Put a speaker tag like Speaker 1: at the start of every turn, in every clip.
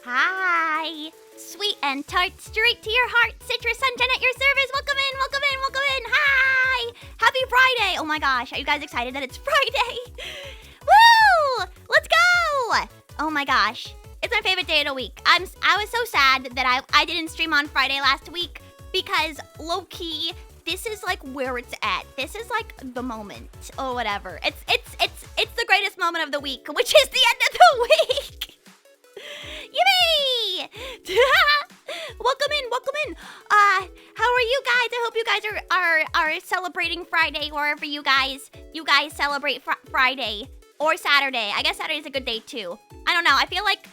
Speaker 1: Hi. Sweet and tart, straight to your heart. Citrus sunshine at your service. Welcome in, welcome in, welcome in. Hi. Happy Friday. Oh my gosh, are you guys excited that it's Friday? Woo! Let's go. Oh my gosh. It's my favorite day of the week. I was so sad that I didn't stream on Friday last week because low-key, this is like where it's at. This is like the moment or whatever. It's the greatest moment of the week, which is the end of the week. Yippee! Welcome in, welcome in. How are you guys? I hope you guys are celebrating Friday wherever you guys celebrate Friday or Saturday. I guess Saturday's a good day too. I don't know. I feel like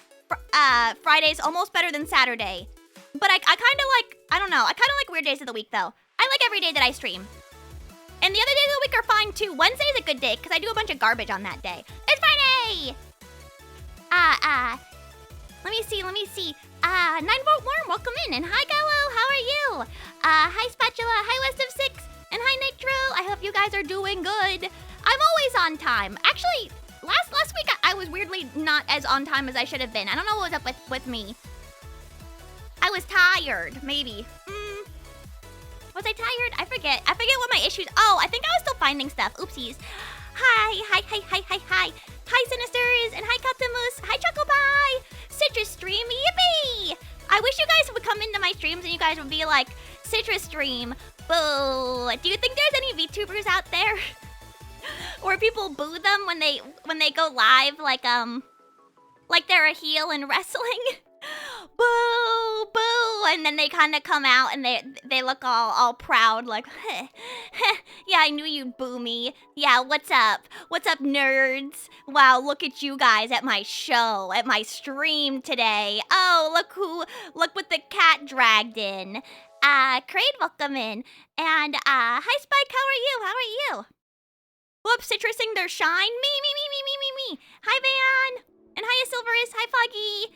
Speaker 1: Friday's almost better than Saturday. But I kind of like, I don't know. I kind of like weird days of the week though. I like every day that I stream. And the other days of the week are fine too. Wednesday's a good day because I do a bunch of garbage on that day. It's Friday! Let me see. 9-Volt Worm, welcome in. And hi, Gallo, how are you? Hi, Spatula, hi, West of 6, and hi, Nitro. I hope you guys are doing good. I'm always on time. Actually, last week I was weirdly not as on time as I should have been. I don't know what was up with me. I was tired, maybe. Was I tired? I forget what my issues. Oh, I think I was still finding stuff. Oopsies. Hi, Sinisters, and hi, Captamus. Hi, Chocopie. Citrus Stream, yippee! I wish you guys would come into my streams and you guys would be like, Citrus Stream, boo. Do you think there's any VTubers out there? Or people boo them when they go live, like they're a heel in wrestling? Boo, boo, and then they kind of come out and they look all proud, like, yeah, I knew you'd boo me. Yeah, what's up? What's up, nerds? Wow, look at you guys at my show, at my stream today. Oh, look what the cat dragged in. Crade, welcome in. And, hi, Spike, how are you? Whoops, citrusing their shine. Me. Hi, Van. And hi, Silverus. Hi, Foggy.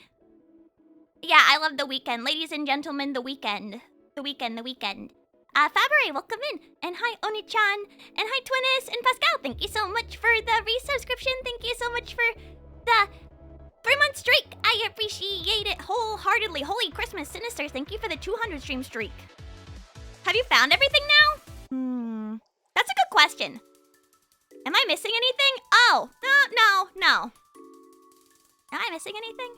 Speaker 1: Yeah, I love the weekend. Ladies and gentlemen, the weekend. The weekend. Fabre, welcome in. And hi, Oni-chan. And hi, Twinnis and Pascal. Thank you so much for the resubscription. Thank you so much for the 3-month streak. I appreciate it wholeheartedly. Holy Christmas, Sinisters. Thank you for the 200 stream streak. Have you found everything now? That's a good question. Am I missing anything? Oh, no. Am I missing anything?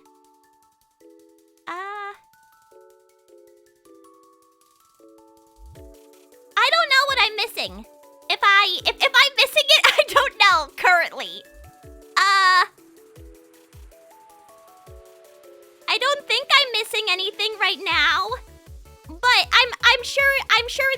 Speaker 1: I don't know what I'm missing. If I'm missing it, I don't know currently. I don't think I'm missing anything right now. But I'm sure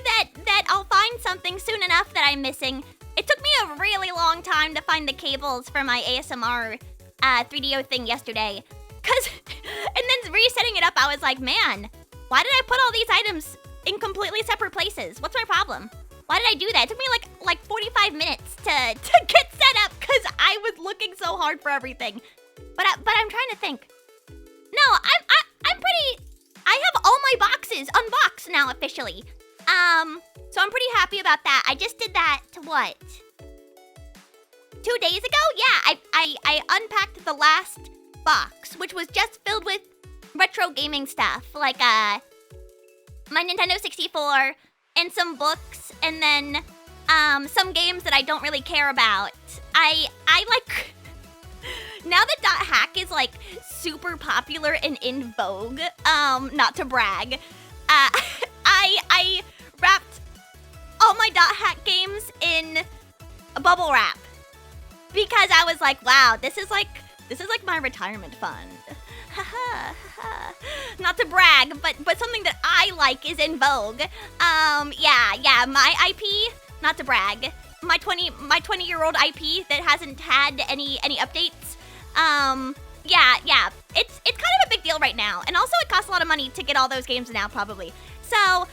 Speaker 1: that I'll find something soon enough that I'm missing. It took me a really long time to find the cables for my ASMR 3DO thing yesterday. And then resetting it up, I was like, man, why did I put all these items in completely separate places? What's my problem? Why did I do that? It took me like 45 minutes to get set up because I was looking so hard for everything. But I'm trying to think. No, I'm pretty. I have all my boxes unboxed now officially. So I'm pretty happy about that. I just did that to what? 2 days ago? Yeah, I unpacked the last box, which was just filled with retro gaming stuff, like my Nintendo 64 and some books, and then some games that I don't really care about. I like now that .hack is like super popular and in vogue. Not to brag, I wrapped all my .hack games in bubble wrap because I was like, wow, this is like my retirement fund. Not to brag, but something that I like is in vogue. Yeah, my IP, not to brag. My 20-year-old IP that hasn't had any updates. Yeah. It's kind of a big deal right now. And also it costs a lot of money to get all those games now probably. So,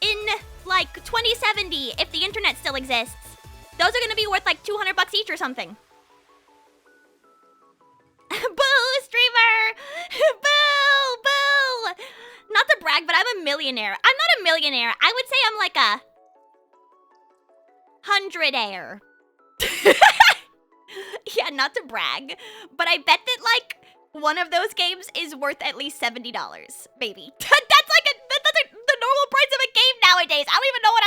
Speaker 1: in like 2070, if the internet still exists, those are gonna be worth like $200 each or something. Boo, streamer! Boo! Not to brag, but I'm a millionaire. I'm not a millionaire. I would say I'm like a hundredaire. Yeah, not to brag, but I bet that like one of those games is worth at least $70, baby. That's the normal price of a game nowadays. I don't even know what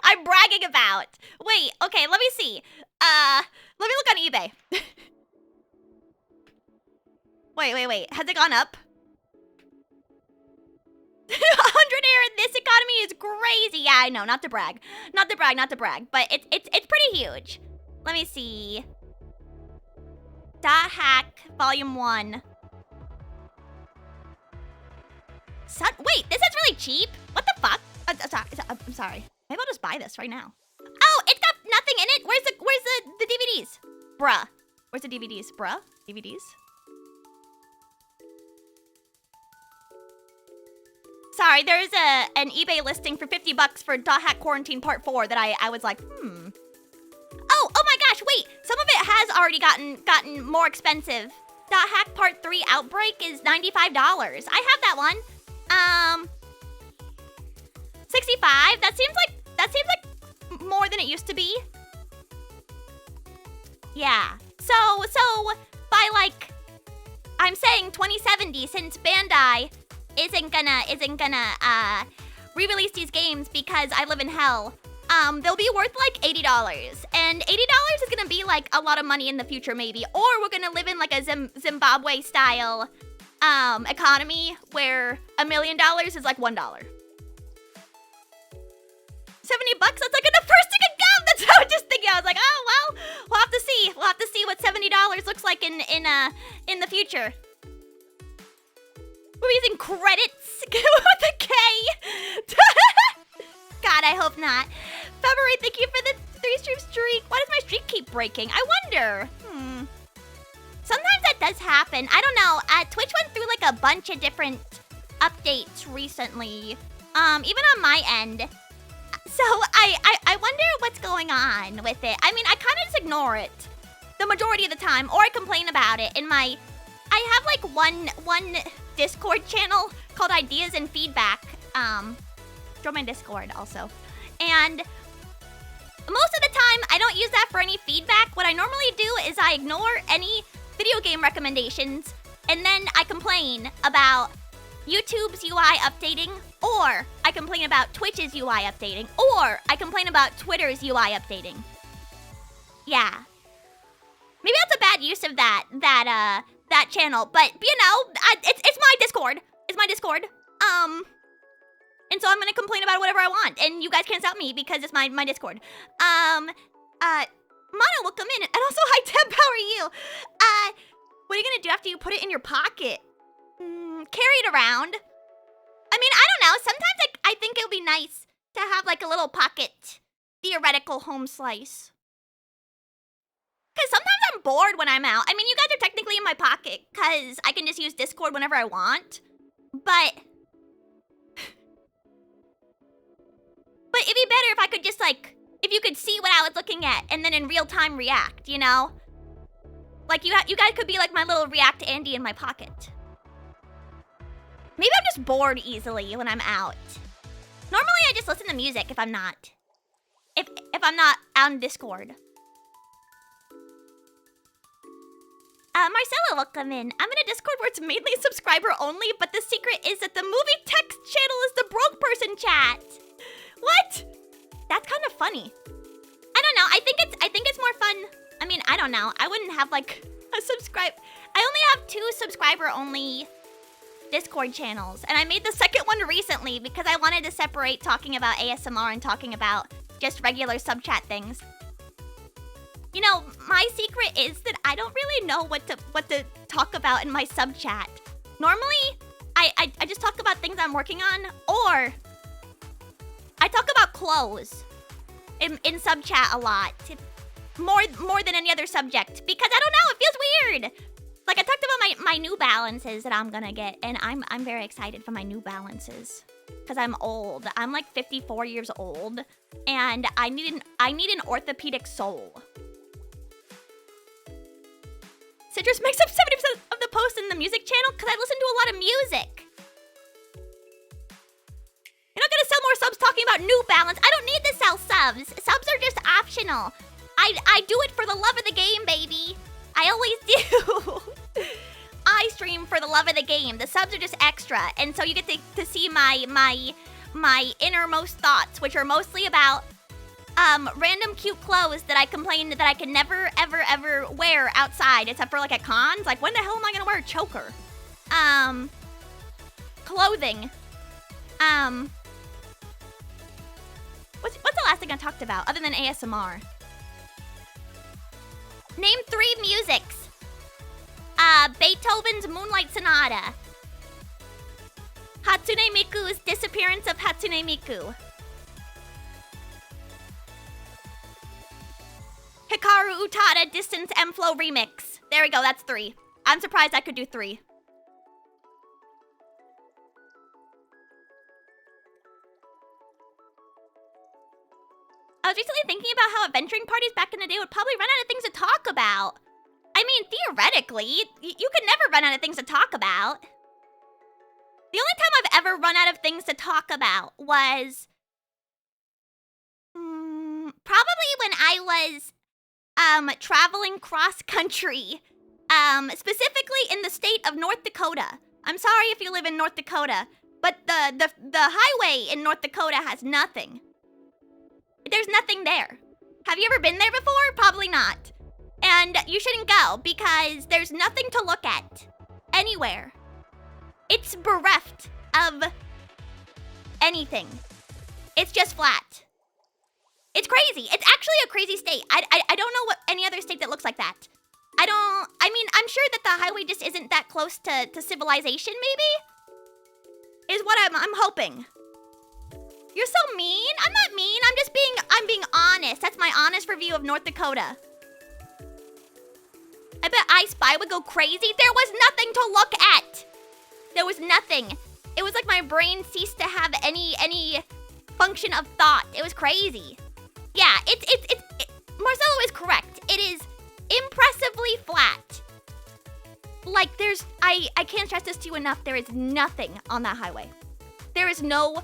Speaker 1: I'm bragging about. Wait, okay, let me see. Let me look on eBay. Wait. Has it gone up? 100 air in this economy is crazy. Yeah, I know, not to brag. Not to brag, but it's pretty huge. Let me see. .hack volume 1. Wait, this is really cheap. What the fuck? I'm sorry. Maybe I'll just buy this right now. Oh, it's got nothing in it. Where's the DVDs? Bruh. Where's the DVDs? Bruh? DVDs? Sorry, there's an eBay listing for $50 for .hack Quarantine Part 4 that I was like, Oh my gosh, wait. Some of it has already gotten more expensive. .hack Part 3 Outbreak is $95. I have that one. 65. That seems like more than it used to be. Yeah. So by like I'm saying 2070, since Bandai isn't gonna re-release these games because I live in hell, they'll be worth like $80. And $80 is gonna be like a lot of money in the future maybe. Or we're gonna live in like a Zimbabwe style economy where $1 million is like $1. $70, that's like the first thing to come. That's how I was just thinking. I was like, oh well, we'll have to see. We'll have to see what $70 looks like in the future. We're using credits with a K. God, I hope not. February, thank you for the 3-stream streak. Why does my streak keep breaking? I wonder. Sometimes that does happen. I don't know. Twitch went through like a bunch of different updates recently. Even on my end. So I wonder what's going on with it. I mean, I kind of just ignore it the majority of the time, or I complain about it in my. I have like one Discord channel called Ideas and Feedback. Join my Discord also, and most of the time I don't use that for any feedback. What I normally do is I ignore any video game recommendations, and then I complain about YouTube's UI updating, or I complain about Twitch's UI updating, or I complain about Twitter's UI updating. Yeah. Maybe that's a bad use of that channel, but you know, it's my Discord. It's my Discord. And so I'm gonna complain about whatever I want, and you guys can't stop me because it's my Discord. Mono will come in, and also hi Temp, how are you? What are you gonna do after you put it in your pocket? Carry it around. I mean, I don't know. Sometimes I think it would be nice to have like a little pocket theoretical home slice. Because sometimes I'm bored when I'm out. I mean, you guys are technically in my pocket because I can just use Discord whenever I want. But it'd be better if I could just like, if you could see what I was looking at and then in real time react, you know? Like you guys could be like my little React Andy in my pocket. Maybe I'm just bored easily when I'm out. Normally I just listen to music if I'm not. If I'm not on Discord. Marcella will come in. I'm in a Discord where it's mainly subscriber only, but the secret is that the movie text channel is the broke person chat. What? That's kind of funny. I don't know. I think it's more fun. I mean, I don't know. I wouldn't have like a subscribe. I only have 2 subscriber only Discord channels, and I made the second one recently because I wanted to separate talking about ASMR and talking about just regular sub chat things. You know, my secret is that I don't really know what to talk about in my sub chat. Normally, I just talk about things I'm working on, or I talk about clothes in sub chat a lot, more than any other subject, because I don't know, it feels weird. Like I talked about my New Balances that I'm gonna get, and I'm very excited for my New Balances because I'm old. I'm like 54 years old, and I need an orthopedic sole. Citrus makes up 70% of the posts in the music channel because I listen to a lot of music. You're not gonna sell more subs talking about New Balance. I don't need to sell subs. Subs are just optional. I do it for the love of the game, baby. I always do. I I stream for the love of the game. The subs are just extra, and so you get to see my innermost thoughts, which are mostly about random cute clothes that I complain that I can never, ever, ever wear outside, except for like at cons. Like, when the hell am I gonna wear a choker? Clothing. What's the last thing I talked about other than ASMR? Name 3 musics. Beethoven's Moonlight Sonata. Hatsune Miku's Disappearance of Hatsune Miku. Hikaru Utada Distance M-Flow Remix. There we go, that's 3. I'm surprised I could do 3. I was recently thinking about how adventuring parties back in the day would probably run out of things to talk about. I mean, theoretically, you could never run out of things to talk about. The only time I've ever run out of things to talk about was probably when I was traveling cross country, specifically in the state of North Dakota. I'm sorry if you live in North Dakota, but the highway in North Dakota has nothing. There's nothing there. Have you ever been there before? Probably not. And you shouldn't go because there's nothing to look at anywhere. It's bereft of anything. It's just flat. It's crazy. It's actually a crazy state. I don't know what any other state that looks like that. I mean, I'm sure that the highway just isn't that close to civilization, maybe? Is what I'm hoping. You're so mean. I'm not mean. I'm being honest. That's my honest review of North Dakota. I bet I Spy would go crazy. There was nothing to look at. There was nothing. It was like my brain ceased to have any function of thought. It was crazy. Yeah, Marcelo is correct. It is impressively flat. Like I can't stress this to you enough. There is nothing on that highway. There is no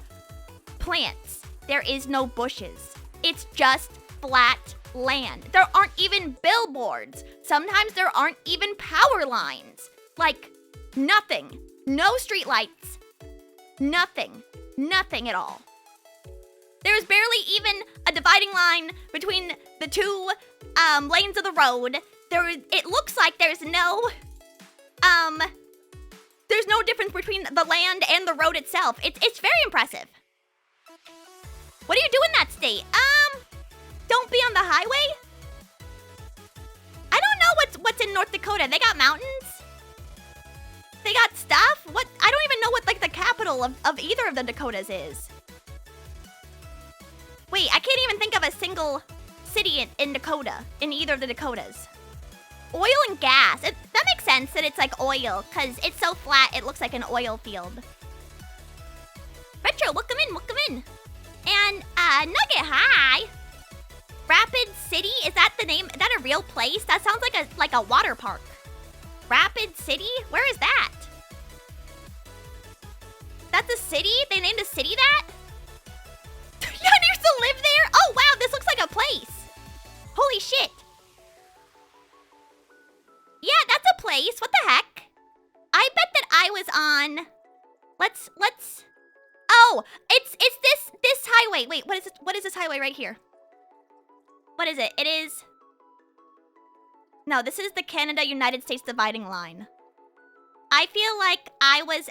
Speaker 1: plants. There is no bushes. It's just flat land. There aren't even billboards. Sometimes there aren't even power lines. Like, nothing. No streetlights. Nothing. Nothing at all. There is barely even a dividing line between the two lanes of the road. It looks like there's no difference between the land and the road itself. It's very impressive. What do you do in that state? Don't be on the highway? I don't know what's in North Dakota. They got mountains? They got stuff? What? I don't even know what like the capital of either of the Dakotas is. Wait, I can't even think of a single city in Dakota, in either of the Dakotas. Oil and gas. That makes sense that it's like oil, because it's so flat it looks like an oil field. Retro, welcome in. And, Nugget, hi! Rapid City, is that the name? Is that a real place? That sounds like a water park. Rapid City? Where is that? That's a city? They named a city that? Yon used to live there? Oh, wow, this looks like a place. Holy shit. Yeah, that's a place. What the heck? I bet that I was on... Let's... Oh, it's this highway. Wait, what is this highway right here? What is it? It is... No, this is the Canada-United States dividing line. I feel like I was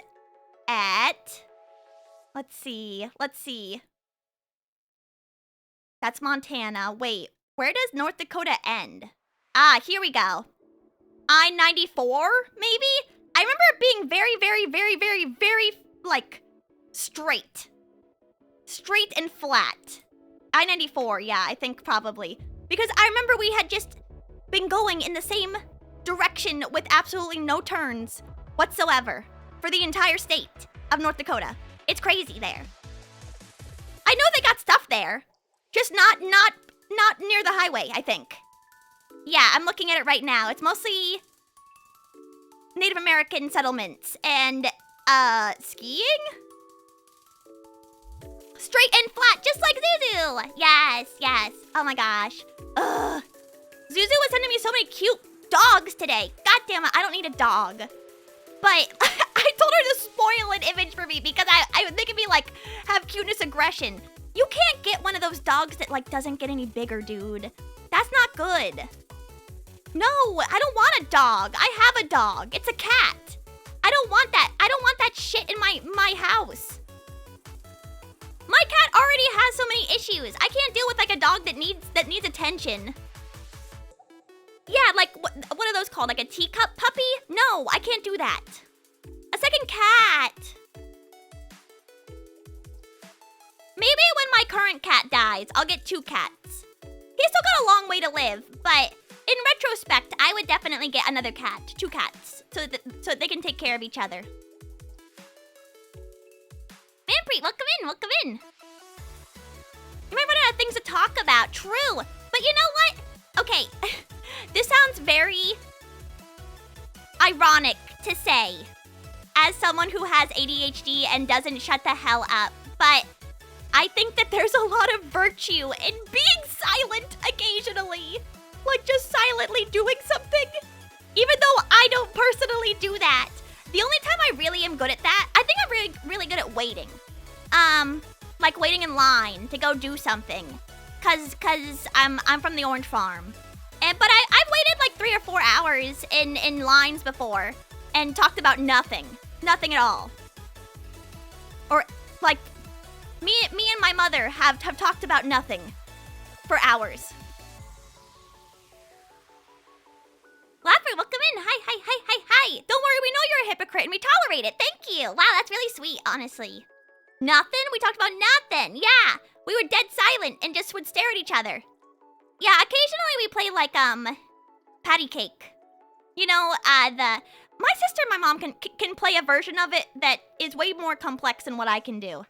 Speaker 1: at... Let's see. That's Montana. Wait, where does North Dakota end? Ah, here we go. I-94, maybe? I remember it being very, like, straight. Straight and flat. I-94, yeah, I think probably. Because I remember we had just been going in the same direction with absolutely no turns whatsoever for the entire state of North Dakota. It's crazy there. I know they got stuff there, just not near the highway, I think. Yeah, I'm looking at it right now. It's mostly Native American settlements and skiing? Straight and flat, just like Zuzu. Yes. Oh my gosh. Ugh. Zuzu was sending me so many cute dogs today. God damn it, I don't need a dog. But I told her to spoil an image for me because I was making me like have cuteness aggression. You can't get one of those dogs that like doesn't get any bigger, dude. That's not good. No, I don't want a dog. I have a dog. It's a cat. I don't want that. I don't want that shit in my house. My cat already has so many issues. I can't deal with like a dog that needs attention. Yeah, like what are those called? Like a teacup puppy? No, I can't do that. A second cat. Maybe when my current cat dies, I'll get 2 cats. He's still got a long way to live, but in retrospect, I would definitely get another cat, 2 cats, so that they can take care of each other. Manpreet, welcome in, welcome in. You might run out of things to talk about, true. But you know what? Okay, this sounds very ironic to say as someone who has ADHD and doesn't shut the hell up, but I think that there's a lot of virtue in being silent occasionally. Like just silently doing something. Even though I don't personally do that. The only time I really am good at that, I think I'm really good at waiting. Like waiting in line to go do something. Cause I'm from the orange farm. But I've waited like 3 or 4 hours in lines before and talked about nothing. Nothing at all. Or like me and my mother have talked about nothing for hours. Lapper, welcome in. Hi. Don't worry, we know you're a hypocrite and we tolerate it. Thank you. Wow, that's really sweet, honestly. Nothing? We talked about nothing. Yeah, we were dead silent and just would stare at each other. Yeah, occasionally we play like, patty cake. You know, my sister and my mom can play a version of it that is way more complex than what I can do.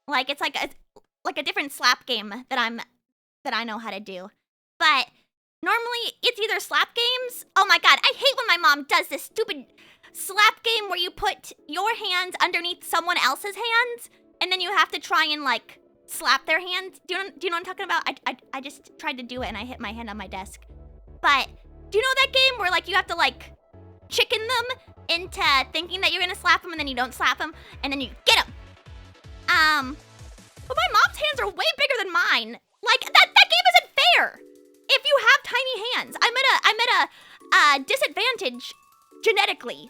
Speaker 1: Like, it's like a different slap game that I know how to do. But normally, it's either slap games. Oh my god, I hate when my mom does this stupid slap game where you put your hands underneath someone else's hands, and then you have to try and, like, slap their hands. Do you know what I'm talking about? I just tried to do it, and I hit my hand on my desk. But, do you know that game where, like, you have to, like, chicken them into thinking that you're gonna slap them, and then you don't slap them, and then you get them? But my mom's hands are way bigger than mine. Like, that game isn't fair! If you have tiny hands, I'm at a disadvantage genetically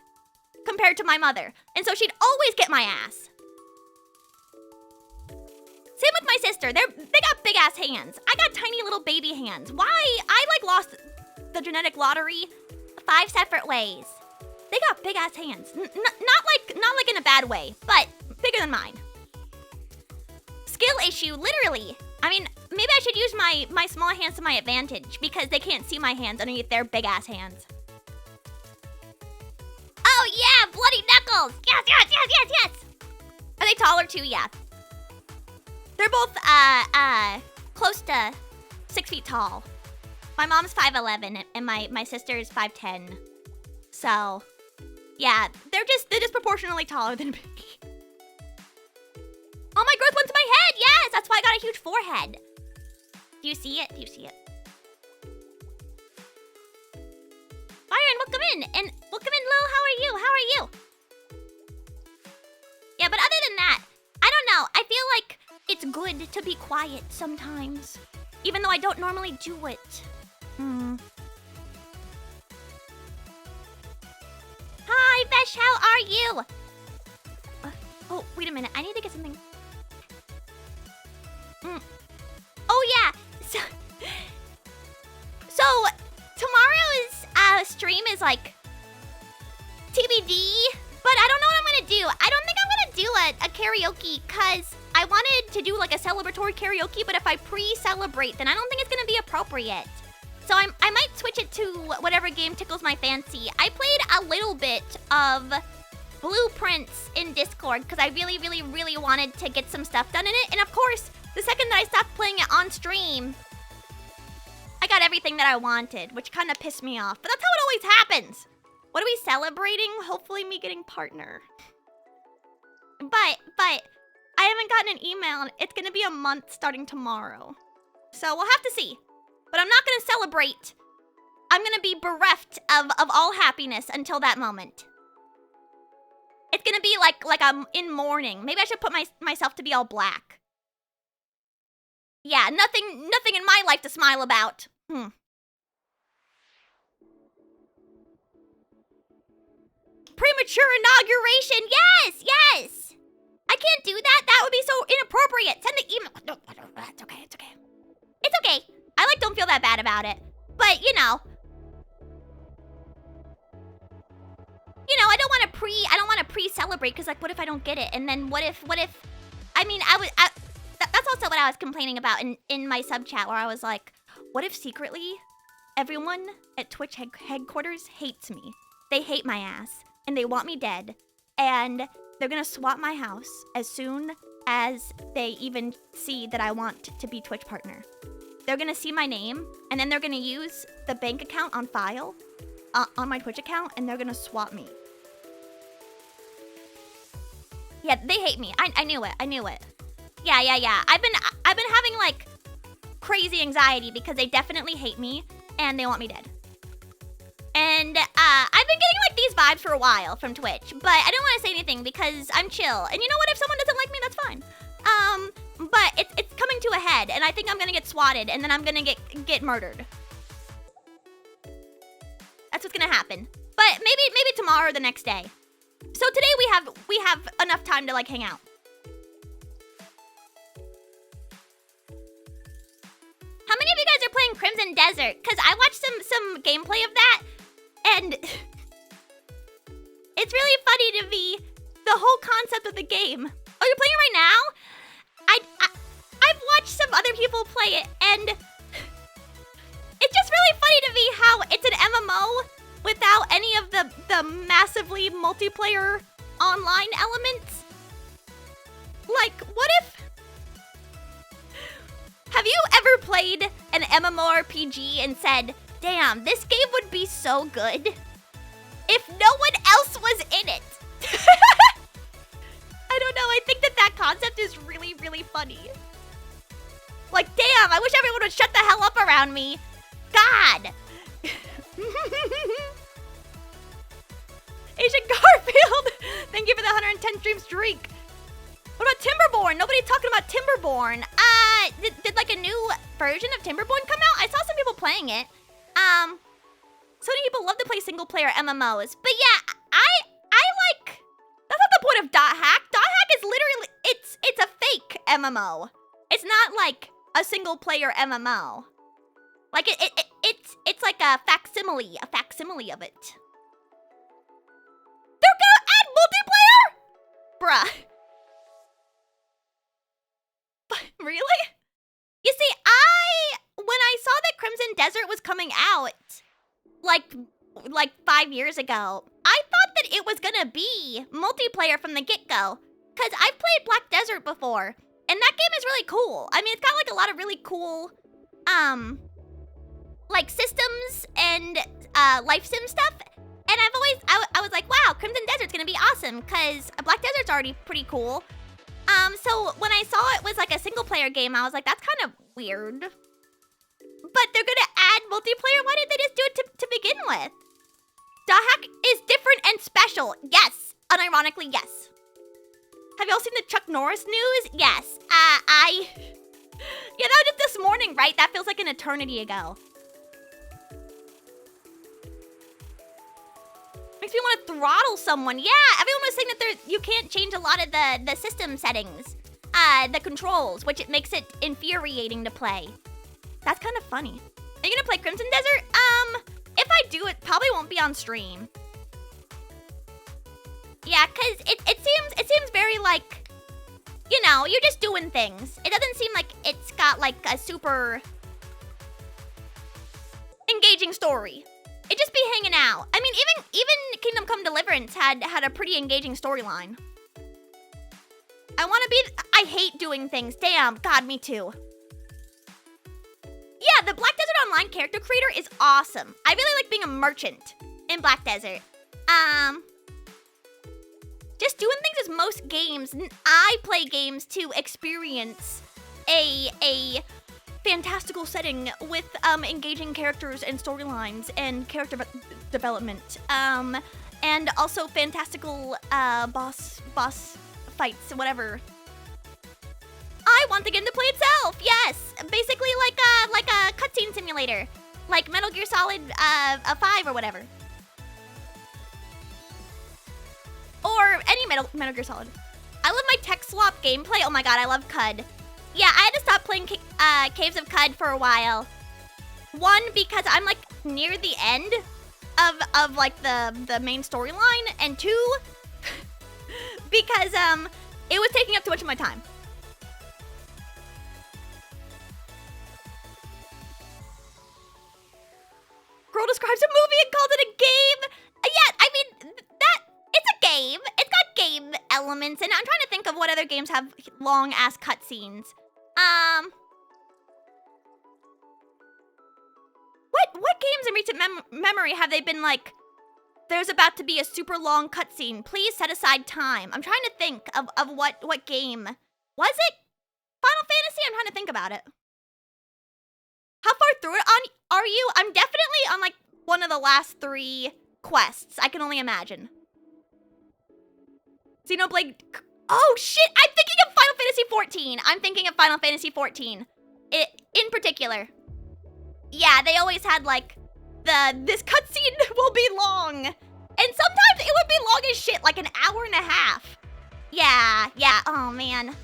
Speaker 1: compared to my mother. And so she'd always get my ass. Same with my sister. They got big ass hands. I got tiny little baby hands. Why? I like lost the genetic lottery 5 separate ways. They got big ass hands. Not like in a bad way, but bigger than mine. Skill issue, literally. I mean, maybe I should use my small hands to my advantage because they can't see my hands underneath their big ass hands. Oh yeah, bloody knuckles! Yes! Are they taller too? Yeah. They're both close to 6 feet tall. My mom's 5'11" and my sister is 5'10". So, yeah, they're just proportionally taller than me. Oh, my growth went to my head! Yes, that's why I got a huge forehead. Do you see it? Byron, welcome in. And welcome in, Lil. How are you? Yeah, but other than that, I don't know. I feel like it's good to be quiet sometimes. Even though I don't normally do it. Hi, Vesh, how are you? Oh, wait a minute. I need to get something. Oh, yeah. So tomorrow's stream is like TBD, but I don't know what I'm gonna do. I don't think I'm gonna do a karaoke because I wanted to do like a celebratory karaoke, but if I pre-celebrate, then I don't think it's gonna be appropriate. So I might switch it to whatever game tickles my fancy. I played a little bit of Blueprints in Discord because I really wanted to get some stuff done in it. And of course, the second that I stopped playing it on stream, I got everything that I wanted, which kind of pissed me off. But that's how it always happens. What are we celebrating? Hopefully me getting partner. But I haven't gotten an email, and it's gonna be a month starting tomorrow. So we'll have to see. But I'm not gonna celebrate. I'm gonna be bereft of all happiness until that moment. It's gonna be like I'm in mourning. Maybe I should put myself to be all black. Yeah, nothing in my life to smile about. Premature inauguration. Yes. I can't do that. That would be so inappropriate. Send the email. No, it's okay. It's okay. I don't feel that bad about it. But you know, I don't want to pre-celebrate because like, what if I don't get it? And then what if? I mean, that's also what I was complaining about in my sub chat where I was like, what if secretly everyone at Twitch headquarters hates me? They hate my ass and they want me dead, and they're gonna swap my house as soon as they even see that I want to be Twitch partner. They're gonna see my name, and then they're gonna use the bank account on file on my Twitch account, and they're gonna swap me. Yeah, they hate me. I knew it. Yeah. I've been having like crazy anxiety because they definitely hate me and they want me dead. And I've been getting like these vibes for a while from Twitch, but I don't want to say anything because I'm chill. And you know what? If someone doesn't like me, that's fine. But it's coming to a head, and I think I'm gonna get swatted, and then I'm gonna get murdered. That's what's gonna happen. But maybe tomorrow or the next day. So today we have enough time to like hang out. How many of you guys are playing Crimson Desert? Because I watched some gameplay of that, and it's really funny to me, the whole concept of the game. Oh, you're playing it right now? I've watched some other people play it, and it's just really funny to me how it's an MMO without any of the massively multiplayer online elements. Like, what if... Have you ever played an MMORPG and said, damn, this game would be so good if no one else was in it? I don't know, I think that concept is really, really funny. Like, damn, I wish everyone would shut the hell up around me. God. Asian Garfield, thank you for the 110 stream streak. What about Timberborn? Nobody's talking about Timberborn. Did like a new version of Timberborn come out? I saw some people playing it. So many people love to play single player MMOs. But yeah, I like, that's not the point of Dot Hack. Dot Hack is literally, it's a fake MMO. It's not like a single player MMO. Like it's like a facsimile of it. They're gonna add multiplayer? Bruh. But really? You see, when I saw that Crimson Desert was coming out, like 5 years ago, I thought that it was gonna be multiplayer from the get-go. Cause I've played Black Desert before, and that game is really cool. I mean, it's got like a lot of really cool, like systems and life sim stuff. And I was like, wow, Crimson Desert's gonna be awesome, cause Black Desert's already pretty cool. So when I saw it was like a single player game, I was like, that's kind of weird. But they're gonna add multiplayer? Why didn't they just do it to begin with? Dot Hack is different and special. Yes, unironically, yes. Have y'all seen the Chuck Norris news? Yes. Yeah, that was just this morning, right? That feels like an eternity ago. Makes me want to throttle someone. Yeah, everyone was saying that you can't change a lot of the system settings, the controls, which it makes it infuriating to play. That's kind of funny. Are you gonna play Crimson Desert? If I do, it probably won't be on stream. Yeah, cause it seems very like, you know, you're just doing things. It doesn't seem like it's got like a super engaging story. It just be hanging out. I mean, even Kingdom Come Deliverance had a pretty engaging storyline. I hate doing things. Damn, God, me too. Yeah, the Black Desert Online character creator is awesome. I really like being a merchant in Black Desert. Just doing things as most games. I play games to experience a fantastical setting with engaging characters and storylines and character development. and also fantastical boss fights, whatever. I want the game to play itself. Yes, basically like a cutscene simulator, like Metal Gear Solid 5 or whatever, or any Metal Gear Solid. I love my tech swap gameplay. Oh my god, I love CUD. Yeah, I had to stop playing Caves of CUD for a while. One, because I'm like near the end of like the main storyline, and two, because it was taking up too much of my time. Girl describes a movie and called it a game. Yeah, I mean it's a game. It's got game elements, and I'm trying to think of what other games have long ass cutscenes. What games in recent memory have they been like, there's about to be a super long cutscene, please set aside time? I'm trying to think of what game. Was it Final Fantasy? I'm trying to think about it. How far through it are you? I'm definitely on like one of the last 3 quests. I can only imagine. Xenoblade. Oh shit! I'm thinking of Final Fantasy 14. I'm thinking of Final Fantasy 14. In particular. Yeah, they always had like this cutscene will be long, and sometimes it would be long as shit, like an hour and a half. Yeah. Oh man,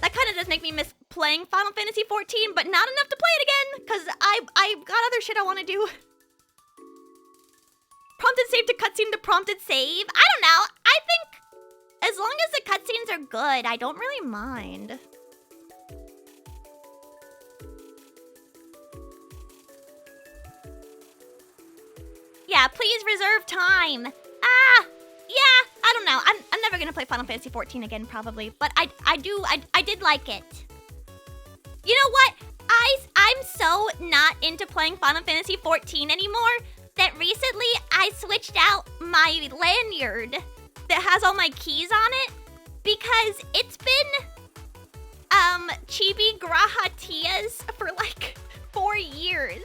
Speaker 1: that kind of does make me miss playing Final Fantasy 14, but not enough to play it again because I got other shit I want to do. Prompted save to cutscene to prompted save. I don't know. I think as long as the cutscenes are good, I don't really mind. Yeah, please reserve time. Yeah, I don't know. I'm never gonna play Final Fantasy 14 again, probably, but I did like it. You know what? I'm so not into playing Final Fantasy 14 anymore that recently I switched out my lanyard that has all my keys on it because it's been Chibi Grahatias for like 4 years.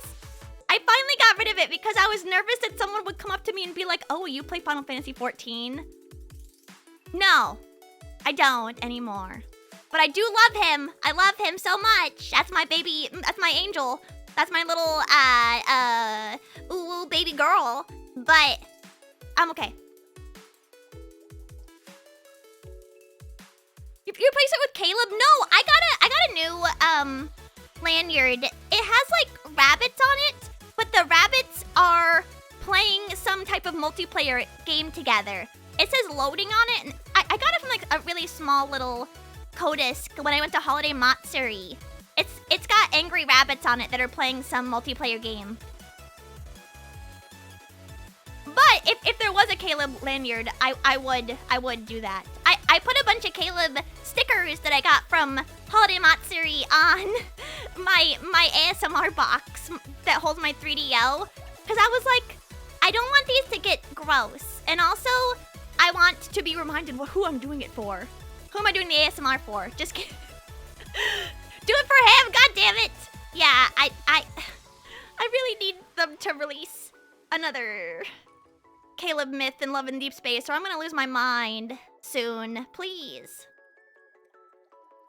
Speaker 1: I finally got rid of it because I was nervous that someone would come up to me and be like, oh, you play Final Fantasy 14? No, I don't anymore. But I do love him. I love him so much. That's my baby, that's my angel. That's my little, ooh, baby girl. But I'm okay. You replace it with Caleb? No, I got a new lanyard. It has like rabbits on it, but the rabbits are playing some type of multiplayer game together. It says loading on it, and I got it from like a really small little Codisk when I went to Holiday Matsuri. It's got angry rabbits on it that are playing some multiplayer game. But if there was a Caleb lanyard, I would do that. I put a bunch of Caleb stickers that I got from Holiday Matsuri on my ASMR box that holds my 3DO, because I was like, I don't want these to get gross, and also I want to be reminded who I'm doing it for. Who am I doing the ASMR for? Just kidding. Do it for him, god damn it! Yeah, I really need them to release another Caleb myth in Love in Deep Space, or I'm gonna lose my mind soon. Please.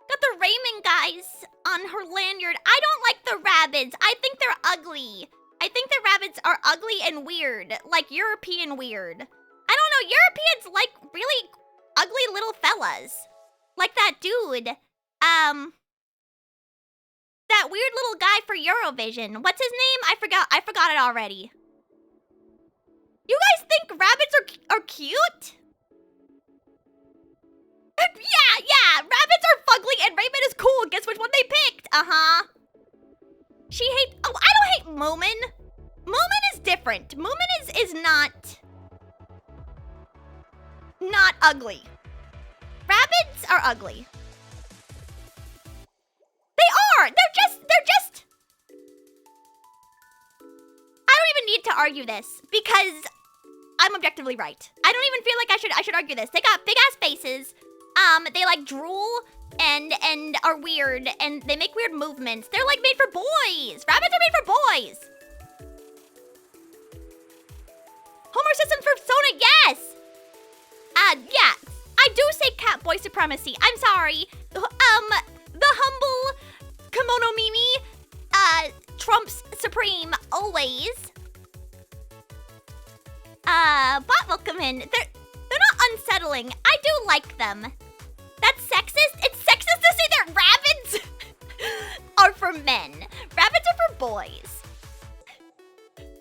Speaker 1: Got the Raymond guys on her lanyard. I don't like the rabbits. I think they're ugly. I think the rabbits are ugly and weird, like European weird. I don't know, Europeans like really ugly little fellas. Like that dude, that weird little guy for Eurovision. What's his name? I forgot it already. You guys think rabbits are cute? Yeah, rabbits are fugly and Raymond is cool. Guess which one they picked? Uh-huh. She hates, oh, I don't hate Moomin. Moomin is different. Moomin is not ugly. Rabbits are ugly. They are. They're just. I don't even need to argue this because I'm objectively right. I don't even feel like I should argue this. They got big ass faces. They like drool and are weird and they make weird movements. They're like made for boys. Rabbits are made for boys. Homer systems for Persona, not boy supremacy. I'm sorry. The humble kimono Mimi trumps supreme always. Bot will come in. They're not unsettling. I do like them. That's sexist? It's sexist to say that rabbits are for men. Rabbits are for boys.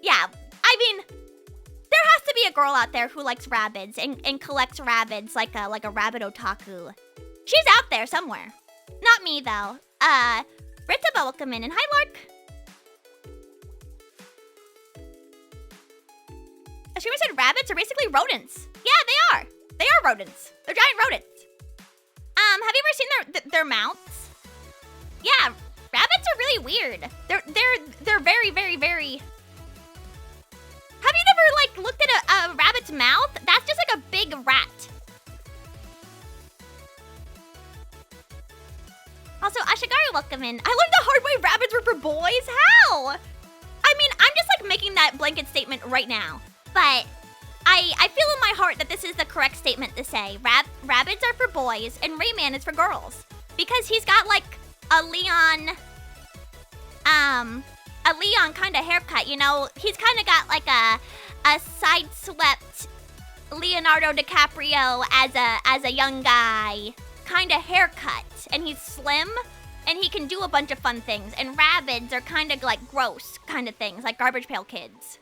Speaker 1: Yeah, I mean, there has to be a girl out there who likes rabbits and collects rabbits like a rabbit otaku. She's out there somewhere. Not me, though. Rita will come in, and hi, Lark. A streamer said rabbits are basically rodents. Yeah, they are. They are rodents. They're giant rodents. Have you ever seen their mouths? Yeah, rabbits are really weird. They're very, very, very... Have you never, like, looked at a rabbit's mouth? That's just like a big rat. Also, Ashigari, welcome in. I learned the hard way rabbits were for boys. How? I mean, I'm just, like, making that blanket statement right now. But I feel in my heart that this is the correct statement to say. Rabbits are for boys and Rayman is for girls. Because he's got, like, a Leon kind of haircut, you know? He's kind of got, like, a side-swept Leonardo DiCaprio as a young guy kind of haircut. And he's slim, and he can do a bunch of fun things. And rabbits are kind of, like, gross kind of things, like Garbage Pail Kids.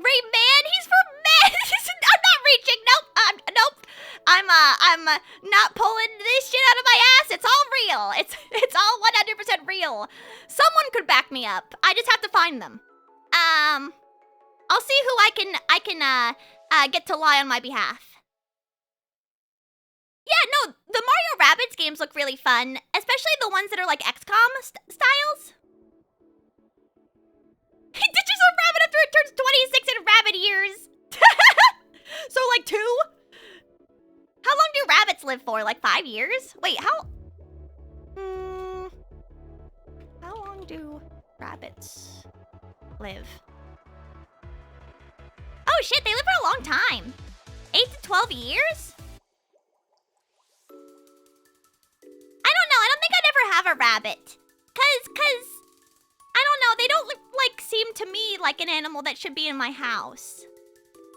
Speaker 1: Rayman, he's for men. I'm not reaching. Nope. Nope. I'm not pulling this shit out of my ass. It's all real. It's all 100% real. Someone could back me up. I just have to find them. I'll see who I can get to lie on my behalf. Yeah, no, the Mario Rabbids games look really fun, especially the ones that are like XCOM styles. He ditches a rabbit after it turns 26 in rabbit years. So, like, 2? How long do rabbits live for? Like, 5 years? Wait, how long do rabbits live? Oh, shit, they live for a long time. 8 to 12 years? I don't know. I don't think I'd ever have a rabbit. Cause... I don't know, they don't, like, seem to me like an animal that should be in my house.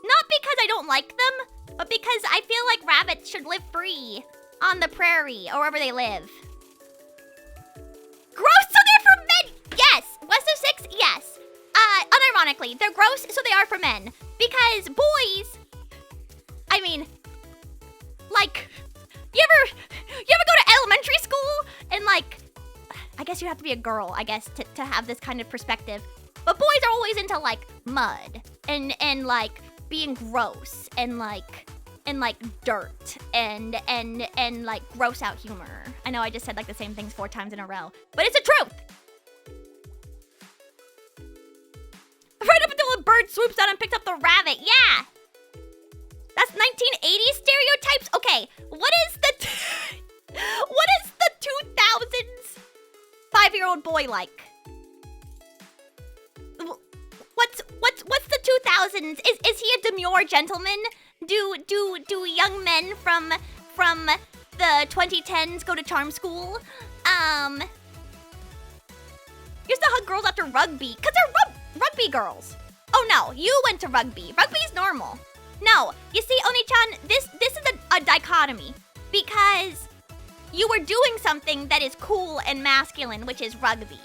Speaker 1: Not because I don't like them, but because I feel like rabbits should live free on the prairie or wherever they live. Gross, so they're for men! Yes! West of 6, yes. Unironically, they're gross, so they are for men. Because boys, I mean, like, you ever go to elementary school and, like, I guess you have to be a girl, I guess, to have this kind of perspective. But boys are always into, like, mud and like, being gross and, like, dirt and, like, gross out humor. I know I just said, like, the same things 4 times in a row, but it's the truth. Right up until a bird swoops down and picks up the rabbit, yeah. That's 1980s stereotypes? Okay, what is the 2000s 5-year-old boy like? What's the 2000s? Is he a demure gentleman? Do young men from the 2010s go to charm school? Used to hug girls after rugby, cause they're rugby girls. Oh no, you went to rugby. Rugby's normal. No, you see, Oni-chan, this is a dichotomy because you were doing something that is cool and masculine, which is rugby.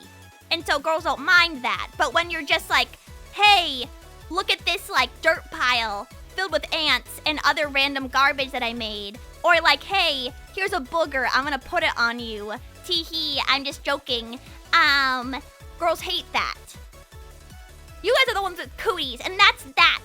Speaker 1: And so girls don't mind that. But when you're just like, hey, look at this, like, dirt pile filled with ants and other random garbage that I made. Or like, hey, here's a booger, I'm gonna put it on you. Tee-hee, I'm just joking. Girls hate that. You guys are the ones with cooties, and that's that.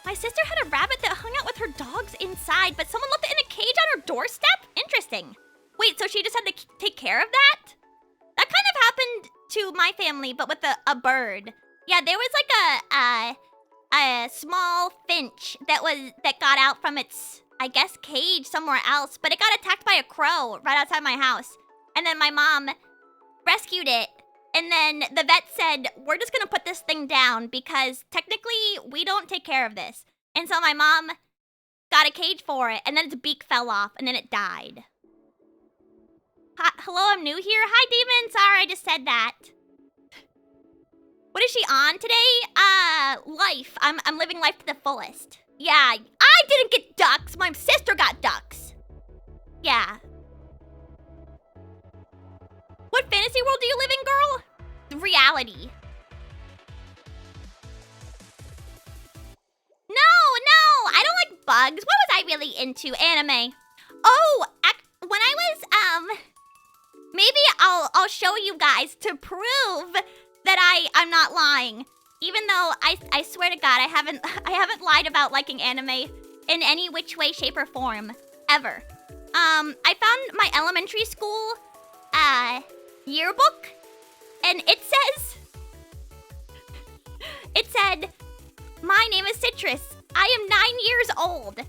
Speaker 1: My sister had a rabbit that hung out with her dogs inside, but someone left it in a cage on her doorstep? Interesting. Wait, so she just had to take care of that? That kind of happened to my family, but with a bird. Yeah, there was like a small finch that got out from its, I guess, cage somewhere else, but it got attacked by a crow right outside my house. And then my mom rescued it And then the vet said, we're just gonna put this thing down because technically we don't take care of this. And so my mom got a cage for it, and then its beak fell off, and then it died. Hi, hello, I'm new here. Hi, Demon. Sorry, I just said that. What is she on today? Life. I'm living life to the fullest. Yeah, I didn't get ducks. My sister got ducks. Yeah. What fantasy world do you live in, girl? Reality. No, I don't like bugs. What was I really into? Anime. Oh, when I was, maybe I'll show you guys to prove that I'm not lying. Even though I swear to God, I haven't lied about liking anime in any which way, shape, or form, ever. I found my elementary school, yearbook, and it said, my name is Citrus. I am 9 years old,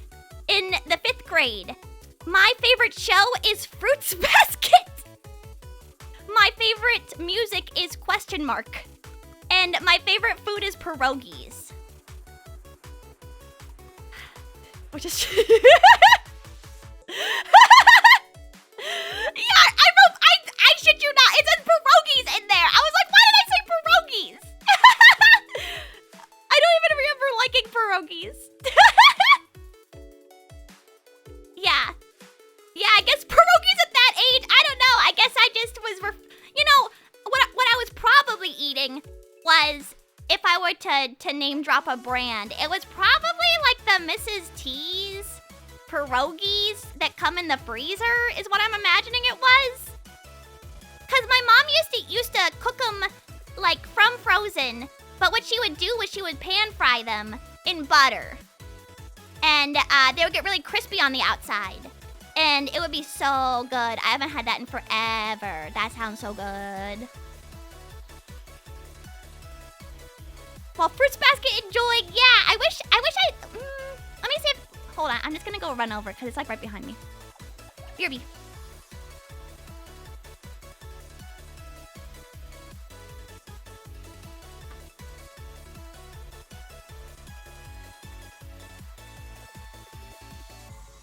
Speaker 1: in the 5th grade. My favorite show is Fruits Basket. My favorite music is ? And my favorite food is pierogies. Which is... Yeah, I shit you not. It says pierogies in there. I was like, why did I say pierogies? I don't even remember liking pierogies. Yeah, I guess pierogies at that age, I don't know. I guess I just was, you know, what I was probably eating was, if I were to name drop a brand, it was probably like the Mrs. T's pierogies that come in the freezer is what I'm imagining it was. Cause my mom used to cook them like from frozen, but what she would do was she would pan fry them in butter. And they would get really crispy on the outside. And it would be so good. I haven't had that in forever. That sounds so good. Well, Fruits Basket enjoyed. Yeah, I wish I... let me see if... Hold on, I'm just gonna go run over because it's like right behind me. BRB.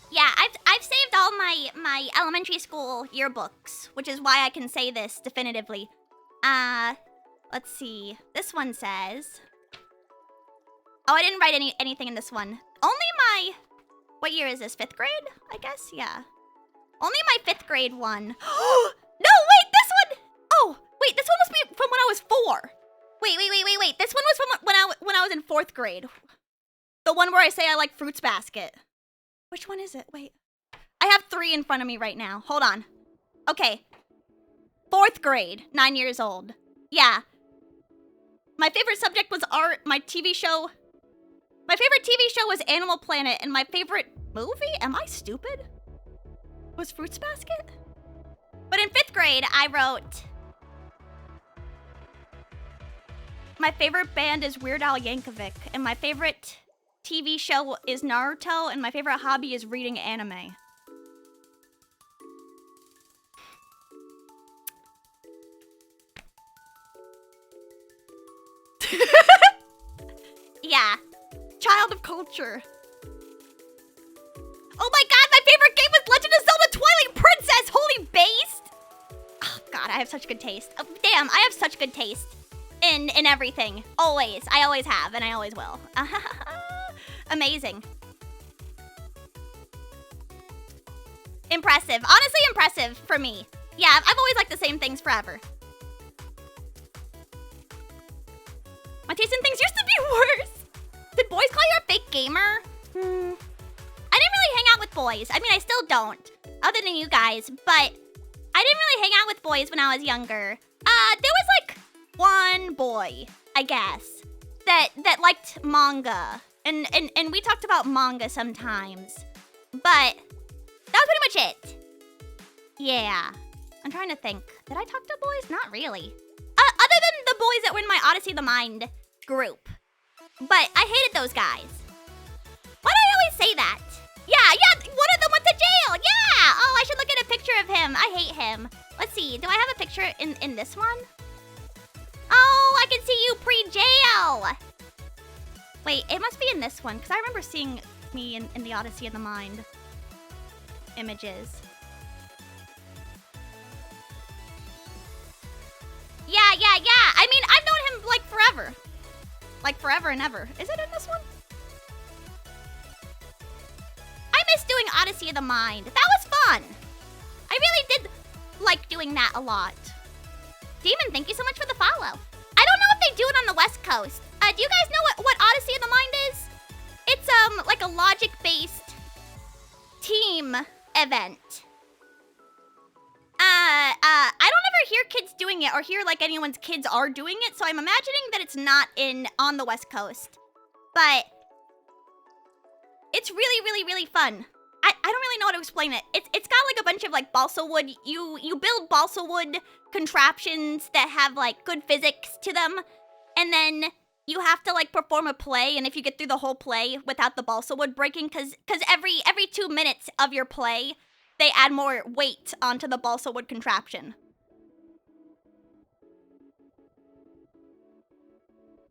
Speaker 1: Yeah, I've saved all my elementary school yearbooks, which is why I can say this definitively. Let's see. This one says... Oh, I didn't write anything in this one. Only my... What year is this? 5th grade? I guess, yeah. Only my 5th grade one. No, wait, this one... Oh, wait, this one must be from when I was 4. Wait. This one was from when I was in 4th grade. The one where I say I like Fruits Basket. Which one is it? Wait. I have 3 in front of me right now. Hold on. Okay. 4th grade, 9 years old. Yeah. My favorite subject was art. My favorite TV show was Animal Planet, and my favorite movie, am I stupid? Was Fruits Basket? But in 5th grade, I wrote... My favorite band is Weird Al Yankovic, and my favorite TV show is Naruto, and my favorite hobby is reading anime. Yeah. Child of culture. Oh my god, my favorite game was Legend of Zelda Twilight Princess! Holy based! Oh god, I have such good taste. Oh, damn, I have such good taste in everything. Always. I always have, and I always will. Amazing. Impressive. Honestly, impressive for me. Yeah, I've always liked the same things forever. My taste in things used to be worse. Did boys call you a fake gamer? I didn't really hang out with boys. I mean, I still don't, other than you guys, but I didn't really hang out with boys when I was younger. There was like one boy, I guess, that liked manga. And we talked about manga sometimes. But that was pretty much it. Yeah. I'm trying to think. Did I talk to boys? Not really. Other than the boys that were in my Odyssey of the Mind group. But I hated those guys. Why do I always say that? Yeah, one of them went to jail. Yeah. Oh, I should look at a picture of him. I hate him. Let's see. Do I have a picture in this one? Oh, I can see you pre-jail. Wait, it must be in this one, because I remember seeing me in the Odyssey of the Mind images. Yeah. I mean, I've known him, like, forever. Like, forever and ever. Is it in this one? I miss doing Odyssey of the Mind. That was fun. I really did like doing that a lot. Demon, thank you so much for the follow. I don't know if they do it on the West Coast. Do you guys know what Odyssey of the Mind is? It's, like a logic-based team event. I don't ever hear kids doing it or hear like anyone's kids are doing it, so I'm imagining that it's not on the West Coast. But it's really fun. I don't really know how to explain it. It's got like a bunch of like balsa wood. You build balsa wood contraptions that have like good physics to them, and then you have to like perform a play, and if you get through the whole play without the balsa wood breaking, cause every 2 minutes of your play, they add more weight onto the balsa wood contraption.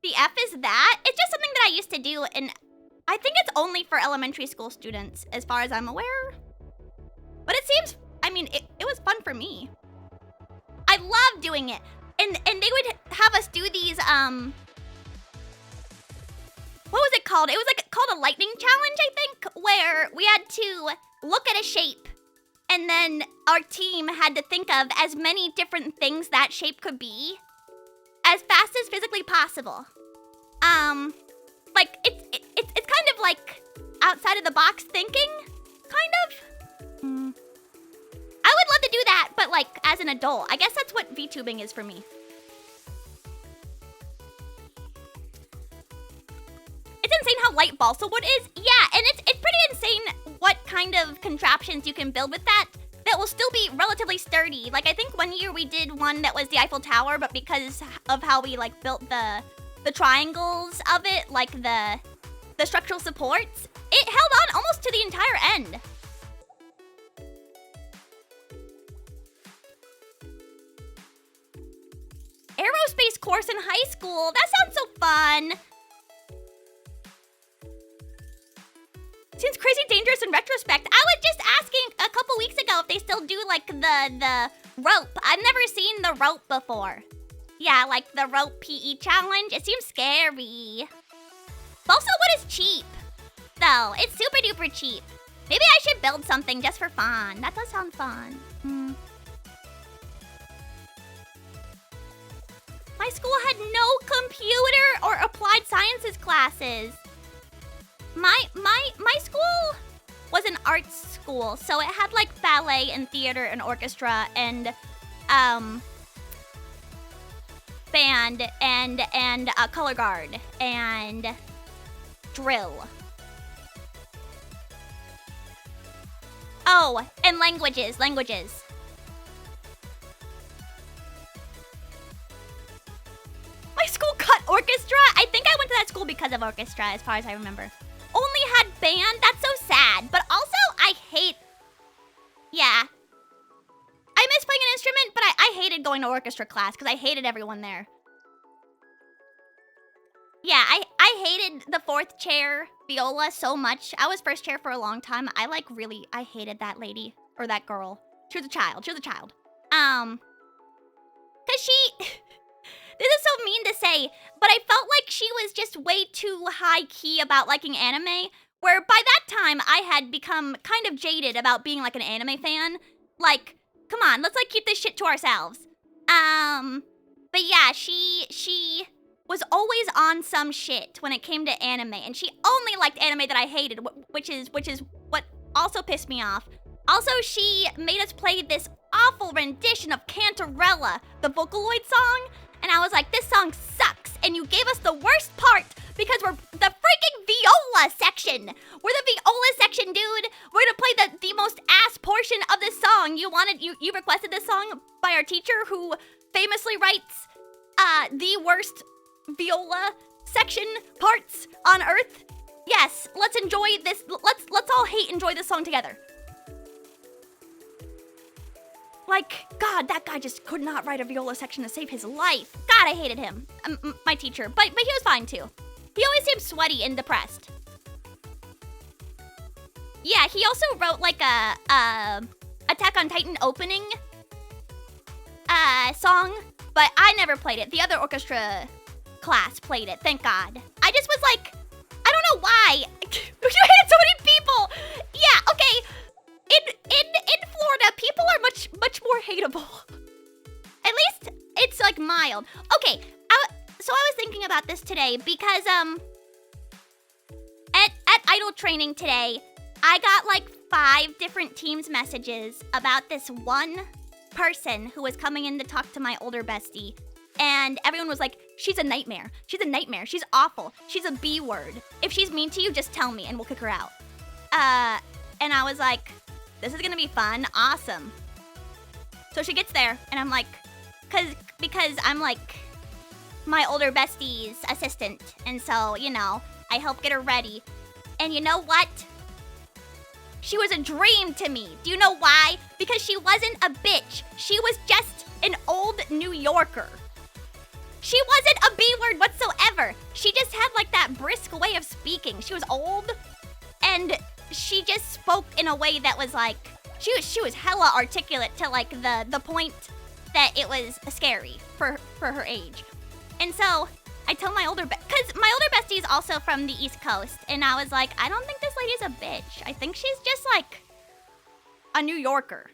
Speaker 1: The F is that? It's just something that I used to do, and I think it's only for elementary school students, as far as I'm aware. But it seems, I mean, it was fun for me. I love doing it. And they would have us do these, what was it called? It was like called a lightning challenge, I think, where we had to look at a shape, and then our team had to think of as many different things that shape could be as fast as physically possible. Like, it's kind of like outside of the box thinking, kind of. I would love to do that, but like as an adult. I guess that's what VTubing is for me. It's insane how light balsa wood is. Yeah, and it's pretty insane what kind of contraptions you can build with that will still be relatively sturdy. Like, I think one year we did one that was the Eiffel Tower, but because of how we like built the triangles of it, like the structural supports, it held on almost to the entire end. Aerospace course in high school. That sounds so fun. Seems crazy dangerous in retrospect. I was just asking a couple weeks ago if they still do like the rope. I've never seen the rope before. Yeah, like the rope PE challenge. It seems scary. Balsa wood is cheap, though. It's super duper cheap. Maybe I should build something just for fun. That does sound fun. My school had no computer or applied sciences classes. My school was an arts school, so it had like ballet and theater and orchestra and band and color guard and drill. Oh, and languages. My school cut orchestra? I think I went to that school because of orchestra, as far as I remember. Only had band? That's so sad. But also, I hate... Yeah. I miss playing an instrument, but I hated going to orchestra class because I hated everyone there. Yeah, I hated the fourth chair, viola, so much. I was first chair for a long time. I hated that lady. Or that girl. She was a child. Because she... This is so mean to say, but I felt like she was just way too high-key about liking anime, where by that time, I had become kind of jaded about being like an anime fan. Like, come on, let's like keep this shit to ourselves. But yeah, she was always on some shit when it came to anime, and she only liked anime that I hated, which is what also pissed me off. Also, she made us play this awful rendition of Cantarella, the Vocaloid song, and I was like, this song sucks, and you gave us the worst part because we're the freaking viola section. We're the viola section, dude. We're gonna play the most ass portion of this song. You requested this song by our teacher who famously writes the worst viola section parts on earth. Yes, let's enjoy this. Let's all enjoy this song together. Like, God, that guy just could not write a viola section to save his life. God, God, I hated him. My teacher, but he was fine too. He always seemed sweaty and depressed. Yeah, he also wrote like a Attack on Titan opening song, but I never played it. The other orchestra class played it, thank God. I just was like, I don't know why. You hate so many people. Yeah, okay. In Florida, people are much more hateable. At least it's like mild. Okay, so I was thinking about this today because at idol training today, I got like 5 different Teams messages about this one person who was coming in to talk to my older bestie. And everyone was like, she's a nightmare. She's a nightmare. She's awful. She's a B word. If she's mean to you, just tell me and we'll kick her out. And I was like, this is gonna be fun. Awesome. So she gets there and I'm like, because I'm like my older bestie's assistant. And so, you know, I help get her ready. And you know what? She was a dream to me. Do you know why? Because she wasn't a bitch. She was just an old New Yorker. She wasn't a B-word whatsoever. She just had like that brisk way of speaking. She was old and she just spoke in a way that was like, she was hella articulate to like the point that it was scary for her age. And so I told my because my older bestie is also from the East Coast, and I was like, I don't think this lady's a bitch. I think she's just like a New Yorker.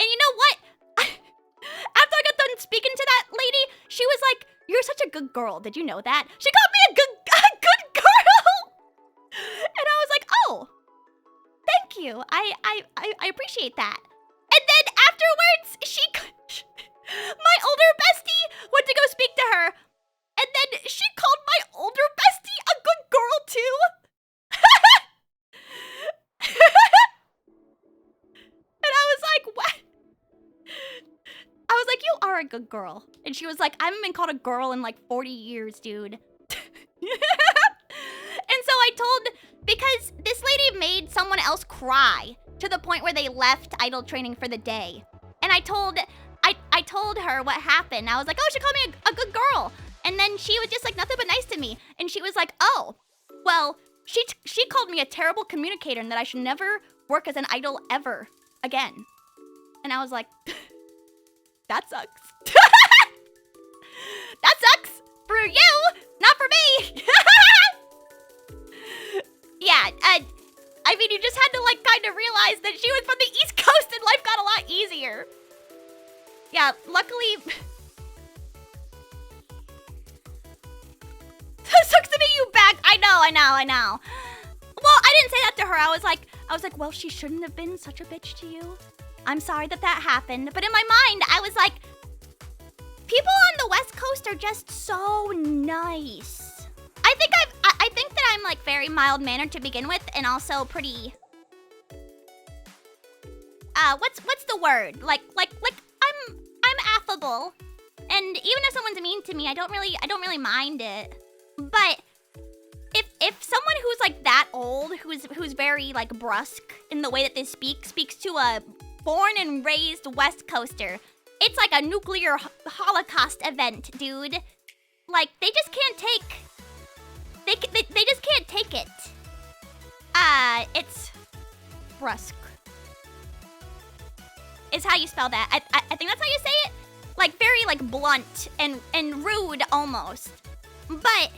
Speaker 1: And you know what? After I got done speaking to that lady, she was like, you're such a good girl. Did you know that? She called me a good girl. And I was like, oh, thank you. I appreciate that. And then afterwards, my older bestie went to go speak to her, and then she called my older bestie a good girl too. And I was like, what? I was like, you are a good girl. And she was like, I haven't been called a girl in like 40 years, dude. And so I told, because this lady made someone else cry to the point where they left idol training for the day. And I told her what happened. I was like, oh, she called me a good girl. And then she was just like, nothing but nice to me. And she was like, oh, well, she called me a terrible communicator and that I should never work as an idol ever again. And I was like, that sucks. That sucks for you, not for me. Yeah, I mean, you just had to like kind of realize that she was from the East Coast and life got a lot easier. Yeah, luckily. Sucks to meet you back. I know. Well, I didn't say that to her. I was like, well, she shouldn't have been such a bitch to you. I'm sorry that happened. But in my mind, I was like, people on the West Coast are just so nice. I think that I'm like very mild-mannered to begin with, and also pretty. What's the word? Like I'm affable, and even if someone's mean to me, I don't really mind it. But if someone who's like that old, who's very like brusque in the way that they speaks to a born and raised West Coaster, it's like a nuclear holocaust event, dude. Like they just can't take. They just can't take it. It's brusque. Is how you spell that. I think that's how you say it. Like very like blunt and rude almost. But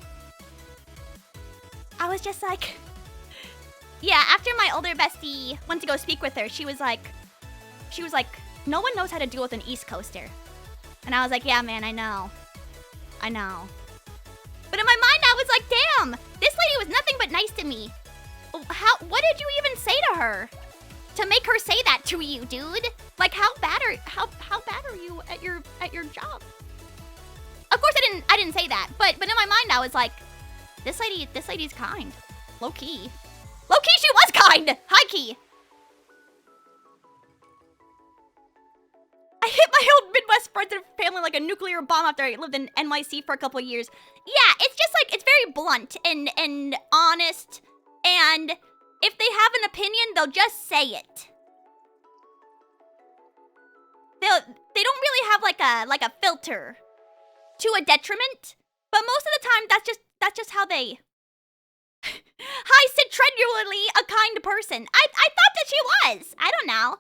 Speaker 1: I was just like, yeah, after my older bestie went to go speak with her, she was like, no one knows how to deal with an East Coaster. And I was like, yeah, man, I know. But in my mind, I was like, damn, this lady was nothing but nice to me. What did you even say to her to make her say that to you, dude? Like, how bad are you at your job? Of course, I didn't say that, but in my mind, I was like, this lady's kind, low key. Low key, she was kind. High key. I hit my old Midwest friends and family like a nuclear bomb after I lived in NYC for a couple of years. Yeah, it's just like, it's very blunt and honest. And if they have an opinion, they'll just say it. they don't really have like a filter to a detriment, but most of the time that's just how they. Hi, Citrenually, a kind person. I thought that she was. I don't know.